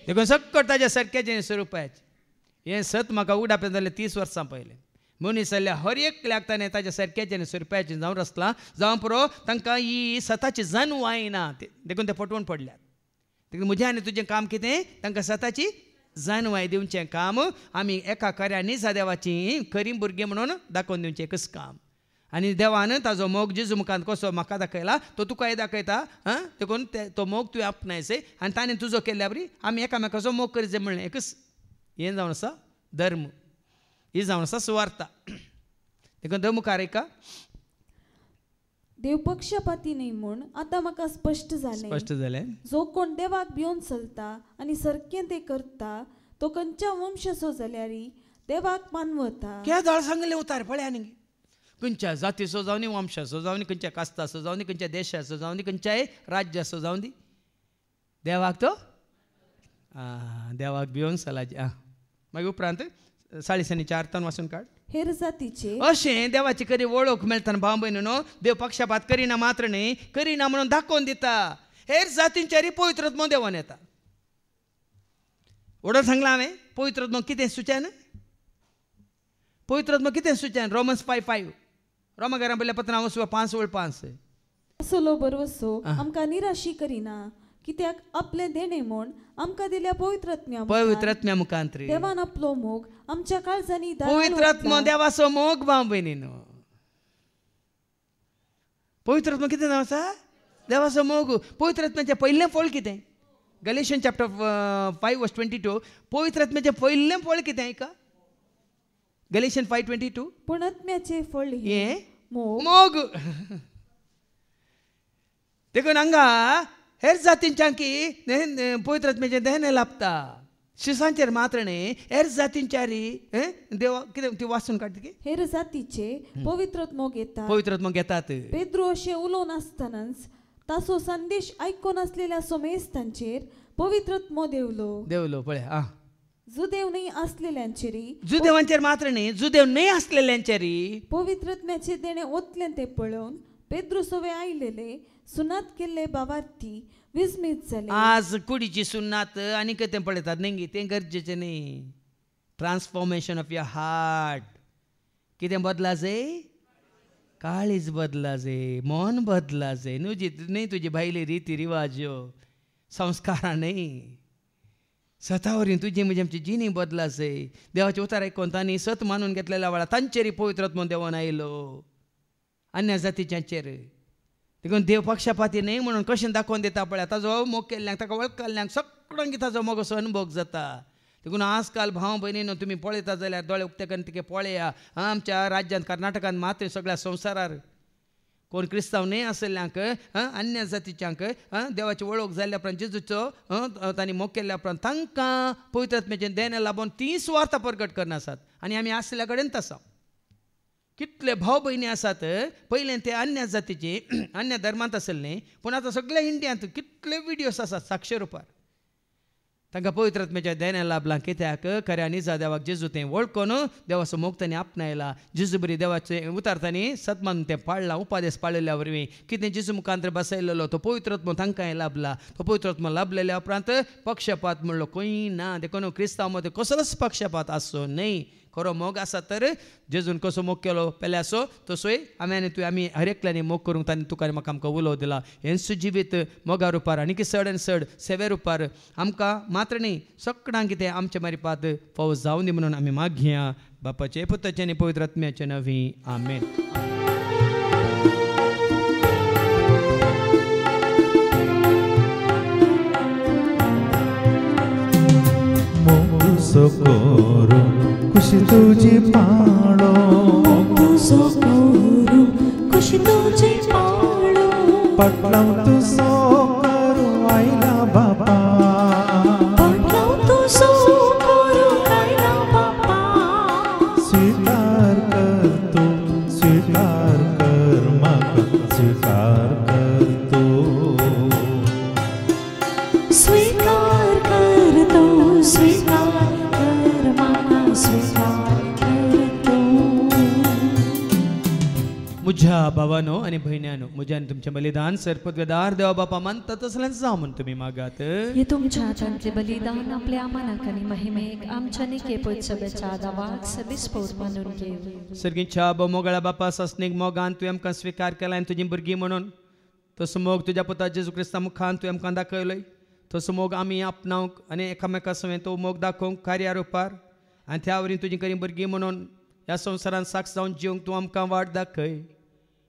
देखून सक्कड ताज्या सारक्याचे सुरपाचे हें सत म्हाका उगडाप जालें 30 वर्सां पयलें मनीस जाल्यार हर एकल्याक ताणें ताज्या सारक्याचे आनी सुरप्याचे जावन आसला जावं पुरो तांकां ही सताची जाणीव आयना देखून ते फटवून पडल्यात देखून म्हजें आनी तुजें काम कितें तांकां सताची जाणवाय दिवचें काम आमी एका खऱ्यांनी देवाची खरी भुरगीं म्हणून दाखोवन दिवचें एकच काम आनी देवान ताजो मोग जेजू मुखांत कसो म्हाका दाखयला तो तुकाय दाखयता देखून तो मोग तुवें आपणायचे आनी ताणें तुजो केल्ल्या बरी आमी एकामेकाचो मोग करचें म्हणलें एकच हें जावन आसा धर्म ही जावन आसा सुवार्ता देखून देव मुखार ऐका देव पक्षपाती न्ही म्हूण आतां म्हाका स्पश्ट जालें जो कोण देवाक भिवन चलता आनी सारकें तें करता तो खंयच्या वंशाचो जाल्यारय देवाक मानवता क्या जाळ सांगले उतार पळय आनी खंयच्या जातीचो जावं दी वंशाचो जावं दी खंयच्या कास्ताचो जावं दी खंयच्या देशाचो जावं दी खंयच्याय राज्याचो जावं दी देवाक तो देवाक भिवन चलाची मागीर उपरांत 4:30 वाचून काड हेर जातीचे अशें देवाची खरी वळख मेळटा भाव भयणीनो देव पक्षपात करिना मात्र न्ही करिना म्हणून दाखोवन दिता हेर जातींच्यारी पवित्रत्म देवान येता वडो सांगला हांवें पवित्रत्म कितें सुचन पवित्रत्म कितें सुचन रोमन्स 5:5 रोमाकारां पयल्या पत्रां 5:5 असलो बरवसो आमकां निराशी करिना कित्याक आपले देणे म्हूण आमकां दिल्या पवित्रत्म्या मुखांतरी देवान आपलो मोग आमच्या काळजांनी पवित्रत्म देवाचो मोग भाव भयणीनो पवित्रत्म कितें जावन आसा देवाचो मोग पवित्रत्म्याचें पयलें फळ कितें गलेशियन चॅप्टर 5:22 पवित्रत्म्याचें पयलें फळ कितें ऐका गलेशियन 5:22 पूण आत्म्याचें फळ हें मोग देखून हांगा हेर जातींच्यांकी पवित्रत्म्याचें देणें लाभता शिसांचेर मात्र न्ही हेर जातींच्यारी देवा कितें ती वाचून काडटा की हेर जातीचे पवित्रत्म घेतात पेद्रो अशें उलोवन आसतनाच ताचो संदेश आयकून आसलेल्या सोमेस्तांचेर पवित्रत्म देवलो पळय जुदेव न्ही आसलेल्यांचेरी जुदेवांचेर मात्र न्ही जुदेव न्ही आसलेल्यांचेरी पवित्रत्म्याचे देणें ओतलें तें पळोवन पेद्रो सोवे आयलेले सुनात केल्ले भावार्थी विस्मीत जाले आज कुडीची सुन्नात आनी कितें पळयतात न्ही तें गरजेचें न्ही ट्रान्सफॉर्मेशन ऑफ युअर हार्ट कितें बदला जाय काळीज बदला जाय मन बदला जाय न्ही तुजी भायली रिती रिवाज संस्कारां न्ही सतावरी तुजी म्हणजे आमची जिणी बदला जाय देवाचे उतार आयकून तांणी सत मानून घेतलेल्या वेळार तांचेर पवित्रत्म देवान आयलो अन्य जातीच्यांचेर देखून देव पक्षपाती न्ही म्हणून कशें दाखोवन दिता पळय ताजो मोग केल्ल्यांक ताका वळखल्ल्यांक सगळ्यांक ताजो मोग असो अनुभव जाता देखून आजकाल भाव भयणीनो तुमी पळयता जाल्यार दोळे उक्ते करून तिके पळया आमच्या राज्यांत कर्नाटकांत मात्र सगळ्या संवसारार कोण क्रिस्तांव न्ही आसल्ल्यांक अन्य जातीच्यांक देवाची वळख जाल्ल्या उपरांत जेजूचो तांणी मोग केल्ल्या उपरांत तांकां पवित्रत्म्याचें देणें लाभून ती सुवार्ता प्रगट करनासात आनी आमी आसल्या कडेन तसा कितले भाव भयणी आसात पयलें ते अन्य जातीचे अन्य धर्मांत आसले पूण आतां सगळ्या इंडियांत कितले विडियोज आसात साक्षी रुपार तांकां पवित्रत्म्याचें देणें लाभलां कित्याक खऱ्यांनी देवाक जेजू तें वळखून देवाचो मोग तांणी आपणायला जेजू बरी देवाचें उतार तांणी सतमान तें पाळलां उपादेश पाळिल्ल्या वरवीं कितें जेजू मुखांतर बसयलेलो तो पवित्रत्म तांकांय लाभला तो पवित्रत्म लाभलेल्या उपरांत पक्षपात म्हणलो खंय ना देखून क्रिस्तांव मदें कसलोच पक्षपात आसचो न्ही खरो मोग आसा तर जेजून कसो मोग केलो पेले आसो तसोय आमी हर एकल्यानी मोग करूंक तांणी तुका म्हाका आमकां उलोव दिला हें सुजिवीत मोगा रुपार आनी चड आनी चड सेवे रुपार आमकां मात्र न्ही सगळ्यांक कितें आमचे मारिपात फावो जावं दी म्हणून आमी मागया बापाचे पुताचे आनी पवित्र आत्म्याचे नवी आमेन. सोकोरो खुशी तुझी पाळो सोकोरो खुशी तुझी पाळो पटलाव तू सोकोरो आयला बापा पटलाव तू सोकोरो आयला बापा स्वीकार कर तू स्वीकार कर म्हाका स्वीकार कर तू स्वीकार कर भावानो आणि बहिण्यांनो, म्हज्यान तुमचे बलिदान सरपदवेदार देवा बापा मानता तसलेंच जावं म्हण तुम्ही मागात. हे तुमच्या हातांतले बलिदान आपल्या अमानाक आनी महिमेक आमच्या निकेपत सभेच्या आदावाक सबिस्फोट मानून घेव. सर्गीच्या मोगळ्या बापा सस्नीक मोगान तुवें आमकां स्विकार केला आनी तुजी भुरगीं म्हणून तसो मोग तुज्या पुता जेजू क्रिस्ता मुखान तुवें आमकां दाखयलोय. तसो मोग आमी आपणावंक आनी एकामेका सवें तो मोग दाखोवंक कार्यार उपार आनी त्या वरीं तुजी खरी भुरगीं म्हणून ह्या संवसारान साक्ष जावन जिवंक तूं आमकां वाट दाखय.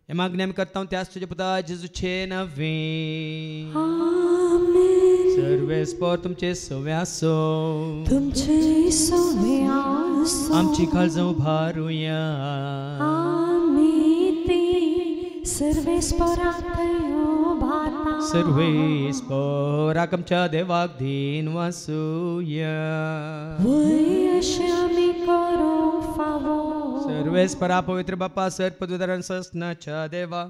हे मागणी आमी करता त्याच तुजे पुता जेजूचे नवे. सर्वे स्पोर तुमचे सवे आसो, तुमचे सवे आसो, आमची काळजां उबारुया. सर्वे स्पोरांतयो भाता, सर्वे स्पोराक आमच्या देवाक दिन वासुया. वय अशें आमी करूंक फावो. सर्वे स्परा पवित्र बापा सरपदवेदारान सस्नाच्या देवा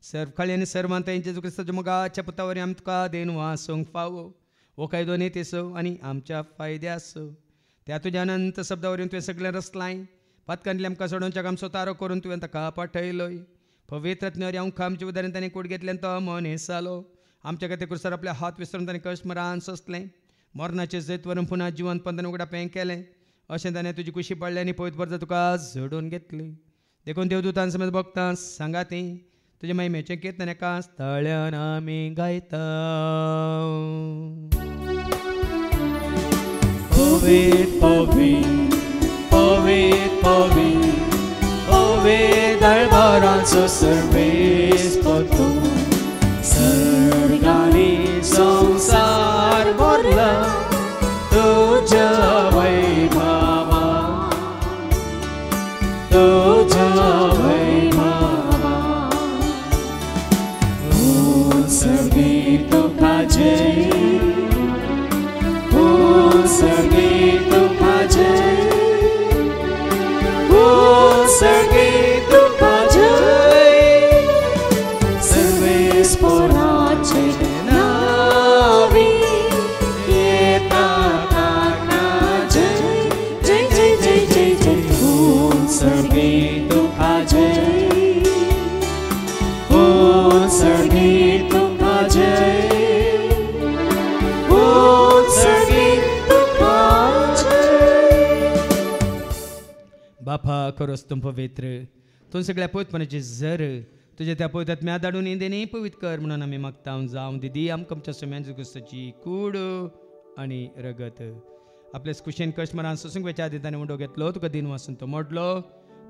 सर्व खाळी आनी सर्वांत जेजू क्रिस्ताच्या मोगाच्या पुतावरी आमी तुका दिन वासोंक फावो. हो कायदो नेतेसो आनी आमच्या फायद्यासो. त्या तुज्या अनंत शब्दावरीन तुवें सगळें रचलाय. पातकांतले आमकां सोडोवच्या काम स्वतारो करून तुवें ताका पाठयलोय. पवित्र आत्म्यावरी आमकां आमच्या उदारण ताणें कूड घेतल्यान तो मनीस जालो. आमच्या खातीर क्रुसार आपले हात विसरून ताणें कश्ट मरान सोंसलें. मरणाचें जैत व्हरून पुन्हा जिवंत पंथान उगडापें केलें. अशें ताणें तुजी कुशी पडली आनी पवित्र बर्ज तुका झडून घेतली. देखून देवदूतान समेत भक्तां सांगा ती तुजे महिमेचें कीर्तन एका स्थळ्यान आमी गायता. पवित्र पवित्र पवित्र पवित्र पवित्र दरबाराचो सर्वेस्पर तूं. सर्गांनी संसार भरला तुज्या वैभवा, तुज्या वैभवा. सर्गी तुका जय, सर्गी तुका जय, सर्गी तुका जय. सर्वेस्पराचे नावी येता ताका जय, जय जय जय जय जय. सर्गी तुका जय, सर्गी तुका जय, सर्गी तुका जय. बापा करोस तुम पवित्र, तूं सगळ्या पवित्रपणाची झर तुझ्या त्या पवित्रात्म्या धाडून इंदेनी पवित्र कर म्हणून आमी मागता. जावं दिदी आमकां आमच्या सोम्यान क्रिस्ताची कूड आनी रगत. आपल्या कुशेन कश्ट मरान सोसूंक वेच्या आदी ताणें उंडो घेतलो, तुका दिन वासून तो मोडलो.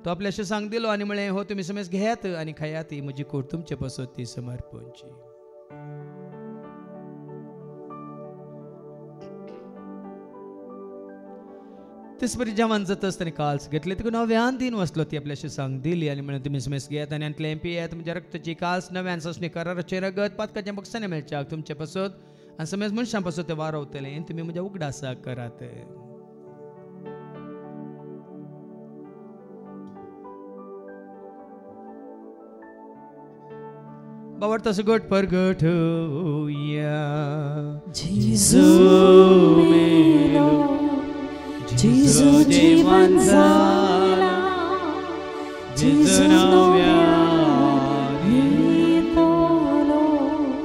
तो आपल्याशी सांग दिलो आनी म्हळें हो तुमी समेज घेयात आनी खायात, ही म्हजी कूड तुमचे पसत ती समर्पणची. तेच बरी जेवण जात आसतना काल्स घेतले तिका नव्यान दिन वसलो. ती आपल्याशी सांग दिली आनी म्हणून तुमी समेज घेयात आनी आंतले पियेत. म्हज्या रक्ताची काल्स नव्यान सोसणी कराराचें रगत पातकाच्या बक्षांनी मेळच्याक तुमचे पसत आनी समेज मनशां पसत तें वारवतलें. तुमी म्हज्या उगडासाक करात. बावडता सुगट परगट होया. जेजू मेलो, जेजू जीवन जाला, जेजू नव्यान येतलो.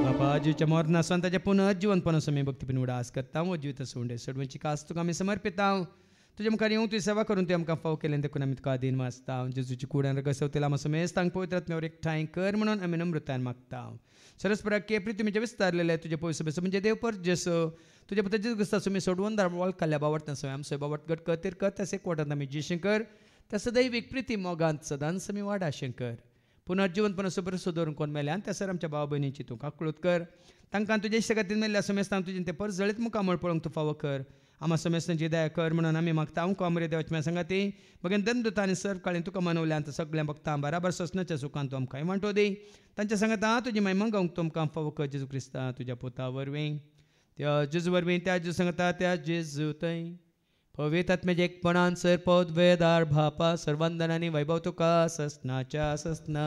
बापा जीवच्या मरणासून ताच्या पुनः जिवंतपणा समी भक्तीपण उडास करता. हो जीवित सोंडे सडवंची कास तुका आमी समर्पिता. तुझ्या मुखार येवं तुजी सेवा करून तुवें आमकां फाव केलें देखून आमी तुका दिन वाचता. जेजूची कुड्यान रगसवतेला आमी समेज तांक पवित्र आत्म्यावर एकठांय कर म्हणून आमी नम्रतान मागता. सरस्पराक के प्रिती तुमचे विस्तारलेले तुजे पवित्र सभेचो म्हणजे देव पर जेसो तुझ्या पुत्र जेजू क्रिस्ता तुमी सोडवून दारवळ काल्ल्या बावटना सवय आमचो बावट गट कतीर कर तसे कोटात आमी जी शंकर तसं दैवीक प्रिती मोगांत सदांच आमी वाडा शंकर. पुनर्जीवनपण सुबर सुदरून कोण मेल्यान त्या सर आमच्या भाव भयणीची तूं काकळूत कर. तांकां तुजे इश्ट खातीर मेल्ल्या समेस्तांक तुजें ते पर जळीत मुखामळ पळोवंक तूं फावो कर. आम्हा समेस्तांची दया कर म्हणून आमी मागता. हांव कोमरे देवाच्या सांगाती बगेन दंदुता आनी सर काळी तुका मनवल्यान सगळ्या भक्तां बराबर ससनाच्या सुखान तूं आमकां वांटो दी. तांच्या सांगाता तुजी महिमा गावंक तुमकां फावो कर जेजू क्रिस्ता तुज्या पुता वरवीं. त्या जेजू वरवीं त्या जेजू सांगता त्या जेजू थंय पवित्र आत्म्याचे एकपणान सर पद वेदार भापा सर्वांदनांनी वैभव तुका ससनाच्या ससना.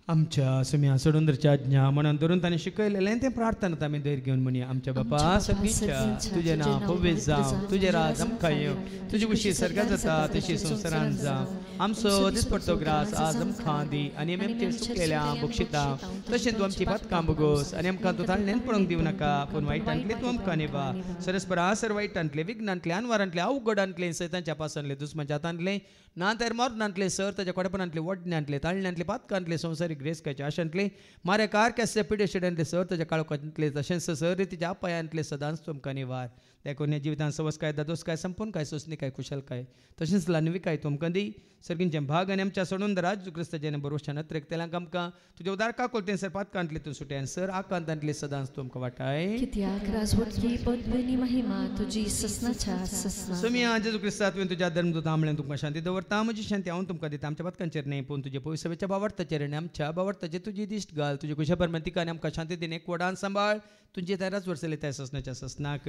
आमच्या सुम्या सोडूंदरच्या आज्ञा मनान धरून ताणें शिकयलेलें तें प्रार्थनात आमी धैर्य घेवन म्हणया. आमच्या बापा सगळींच्या तुजें नांव पवित्र जावं, तुजें राज आमकां येवं, तुजी कुशी सर्गात जाता तशी संवसारांत जावं. आमचो दिसपडटो ग्रास आज आमकां दी आनी आमी आमचेर चुकलेल्या बक्षिता तशें तूं आमची पातकां भोगोस आनी आमकां तूं ताळणेन पडोवंक दिवं नाका पूण वायटांतले तूं आमकां निभा. सरस्परा सर वायटांतले विघ्नांतले अनवरांतले अवघडांतले सैतांच्या पासांतले दुस्माच्या हातांतले ना तर मरणांतले सर ताच्या कोडेपणांतले वडण्यांतले ताळण्यांतले पातकांतले संवसारीक ग्रेसकाचे आशांतले मारे कारक्याचे पिडेशिड्यांतले सर ताच्या काळोखांतले तशेंच सर रितीच्या अपायांतले सदांच तुमकां निवार. देखून ह्या जिवितांत सवस काय दादोस काय संपूर्ण काय सोसणी काय कुशल काय तशेंच लानवी काय तुमकां दी. सर्गींचे भाग आनी आमच्या सोडून राज क्रिस्ताचे बरोवशान नत्रेक तेलांक आमकां तुजे उदार काकोलतें सर पातकांतले तूं सुट्यान सर आकांतांतले सदांच तुमकां वाटाय. कित्याक राजवटकी पदविनी महिमा तुजी ससनाच्या ससना. सुम्या जेजू क्रिस्ता तुवें तुज्या धर्मदूत आमळें तुमकां शांती दवरता. म्हजी शांती हांव तुमकां दिता. आमच्या पातकांचेर न्हय पूण तुजे पवित्र सभेच्या बावडताचेर आनी आमच्या बावडताचेर तुजी दिश्ट घाल. तुजे कुशा परमंतीका आनी आमकां शांती दिन एक वडान सांबाळ. तुमचे तेराच वर्सले त्या ससनाच्या ससनाक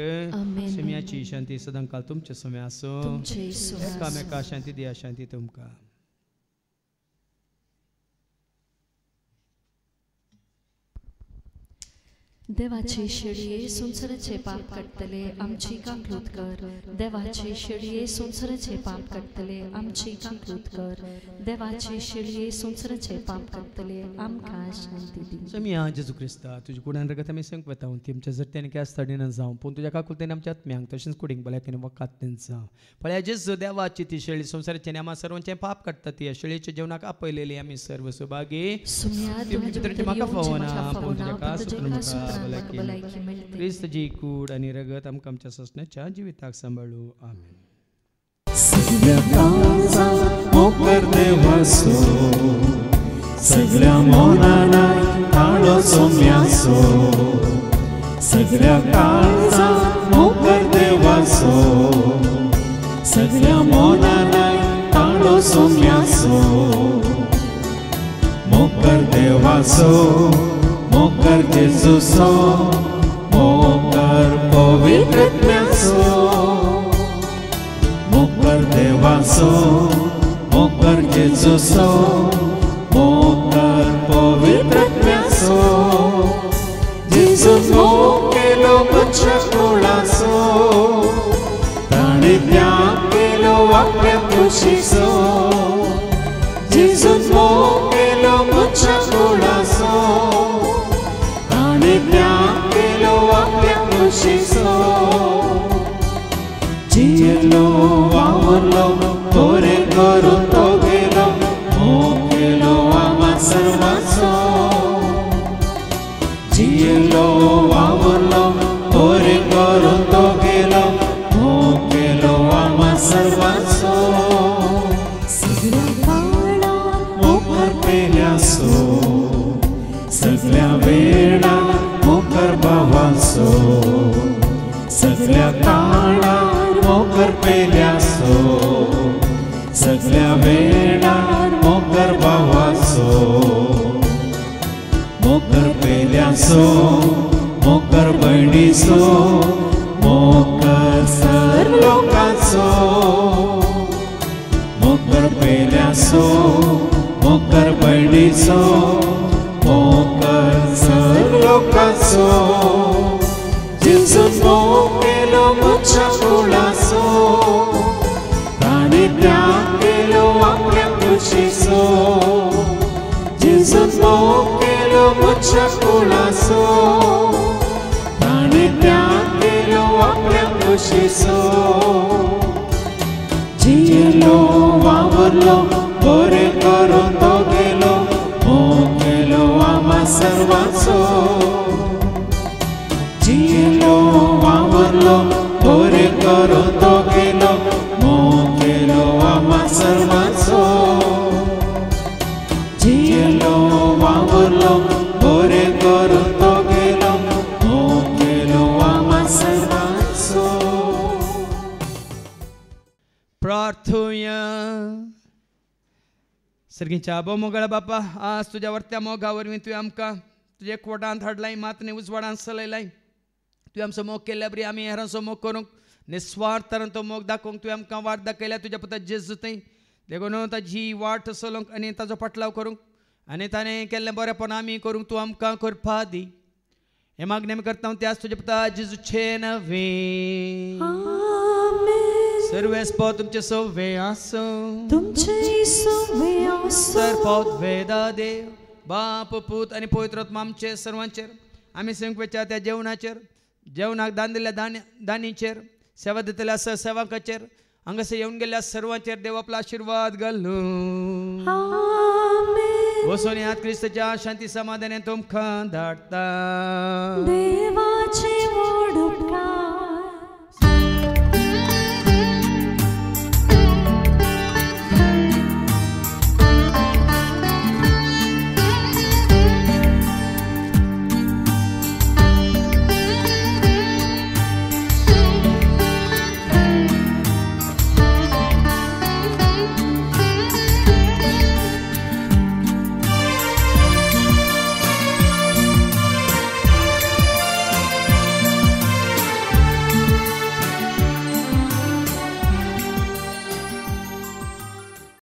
सुम्याची शांती सदां काल तुमचे सुम्या आसूं. एकामेका शांती दिया. शांती तुमकां. देवाचे शेळये संसाराचे पाप काडटले आमची कांकलूत कर. देवाचे शेळये संसाराचे पाप काडटले आमची कांकलूत कर. देवाचे शेळये संसाराचे पाप काडटले आमकां शांती दी. सुम्या जेजू क्रिस्ता तुजे कुडान रगत आमी संक वता ती आमच्या जरत्यानी कॅस तडीन जावं पूण तुज्या काकुलतेन आमच्या आत्म्यांक तशेंच कुडींक भलायकेन वकातेन जावं. पळया जेजू देवाची ती शेळी संसाराचे आनी आमा सर्वांचे पाप काडटा ती शेळयेच्या जेवणाक आपयलेली आमी सर्व सुभागी. म्हाका फावना पूण तुज्या कास क्रिस्त जी कूड आनी रगत आमकां आमच्या ससण्याच्या जिविताक सांबाळू. आमेन. सगळ्या काळजात मोकर देवासो सगळ्या मोनानाय ताळो सोम्यासो. सगळ्या काळजात मोकर देवासो सगळ्या मोनानाय ताळो सोम्यासो. मोकर देवासो मोकर जेजूसो मोकर पवित्रत्म्यासो. मोकर देवासो मोकर जेजूसो मोकर पवित्रत्म्यासो. जेजून मोग केलो बच्चा कुळासो ताणे त्याग केलो आपल्या कुशीचो. जेजून मोग केलो बच्चा कुळासो त्याग केलो आपल्या कुशीचो. जियेलो वावरलो बरे करून तो गेलो मोग केलो आम्हा सर्वांचो. जियेलो वावरलो बरे करून तो गेलो मोग केलो आम्हा सर्वांचो. सगळ्या काळात मोकर पेल्यासो सगळ्या वेळार मोकर भावासो. सगळ्या काळार मोकर पेल्यासो सगळ्या वेळार मोकर भावासो. मोकर पेल्यासो मोकर भयणीचो मोकर सर्व लोकांचो. मोकर पेल्यासो मोकर भयणीचो मोकर सर्व लोकांचो. जेजून मोग केलो बच्चा कुळासो ताणे त्याग केलो आपल्या कुशीचो. जेजून मोग केलो बच्चा कुळासो ताणे त्याग केलो आपल्या कुशीचो. जियेलो वावरलो बरे करून तो गेलो मोग केलो आम्हा सर्वांचो. जियेलो वावरलो बरे करून तो गेलो मोग केलो आम्हा सर्वांचो. जियेलो वावरलो बरे करून तो गेलो मोग केलो आम्हा सर्वांचो. प्रार्थूया. सर्गींच्या आबो मोगळा बापा आज तुज्या वर्त्या मोगा वरवीं तुवें आमकां तुजे एकवटांत हाडलाय मातने उजवाडांत चलयलाय. तुवें आमचो मोग केल्ल्या बरी आमी हेरांचो मोग करूंक निस्वार्थान तो मोग दाखोवंक तुवें आमकां वाट दाखयल्या तुज्या पुता जेजू थंय देखून ताजी वाट चलोवंक आनी ताजो पाटलाव करूंक आनी ताणें केल्लें बरेंपण आमी करूंक तूं आमकां करपा दी. हे मागणें आमी करता त्याच तुजे पुता जेजूचे नवे. सर्वेस्पो तुमचे सव्वे आसूं. सर्पोत वेदा देव बाप पूत आनी पवित्र आत्मा आमचे सर्वांचेर आमी संकवेच्या त्या जेवणाचेर जेवणाक दान दिल्ल्या दानीचेर सेवा दितल्या सेवकाचेर हांगासर येवन गेल्ल्या सर्वांचेर देव आपलो आशिर्वाद घालूं. वचून यात क्रिस्ताच्या शांती समाधानान तुमकां धाडटा.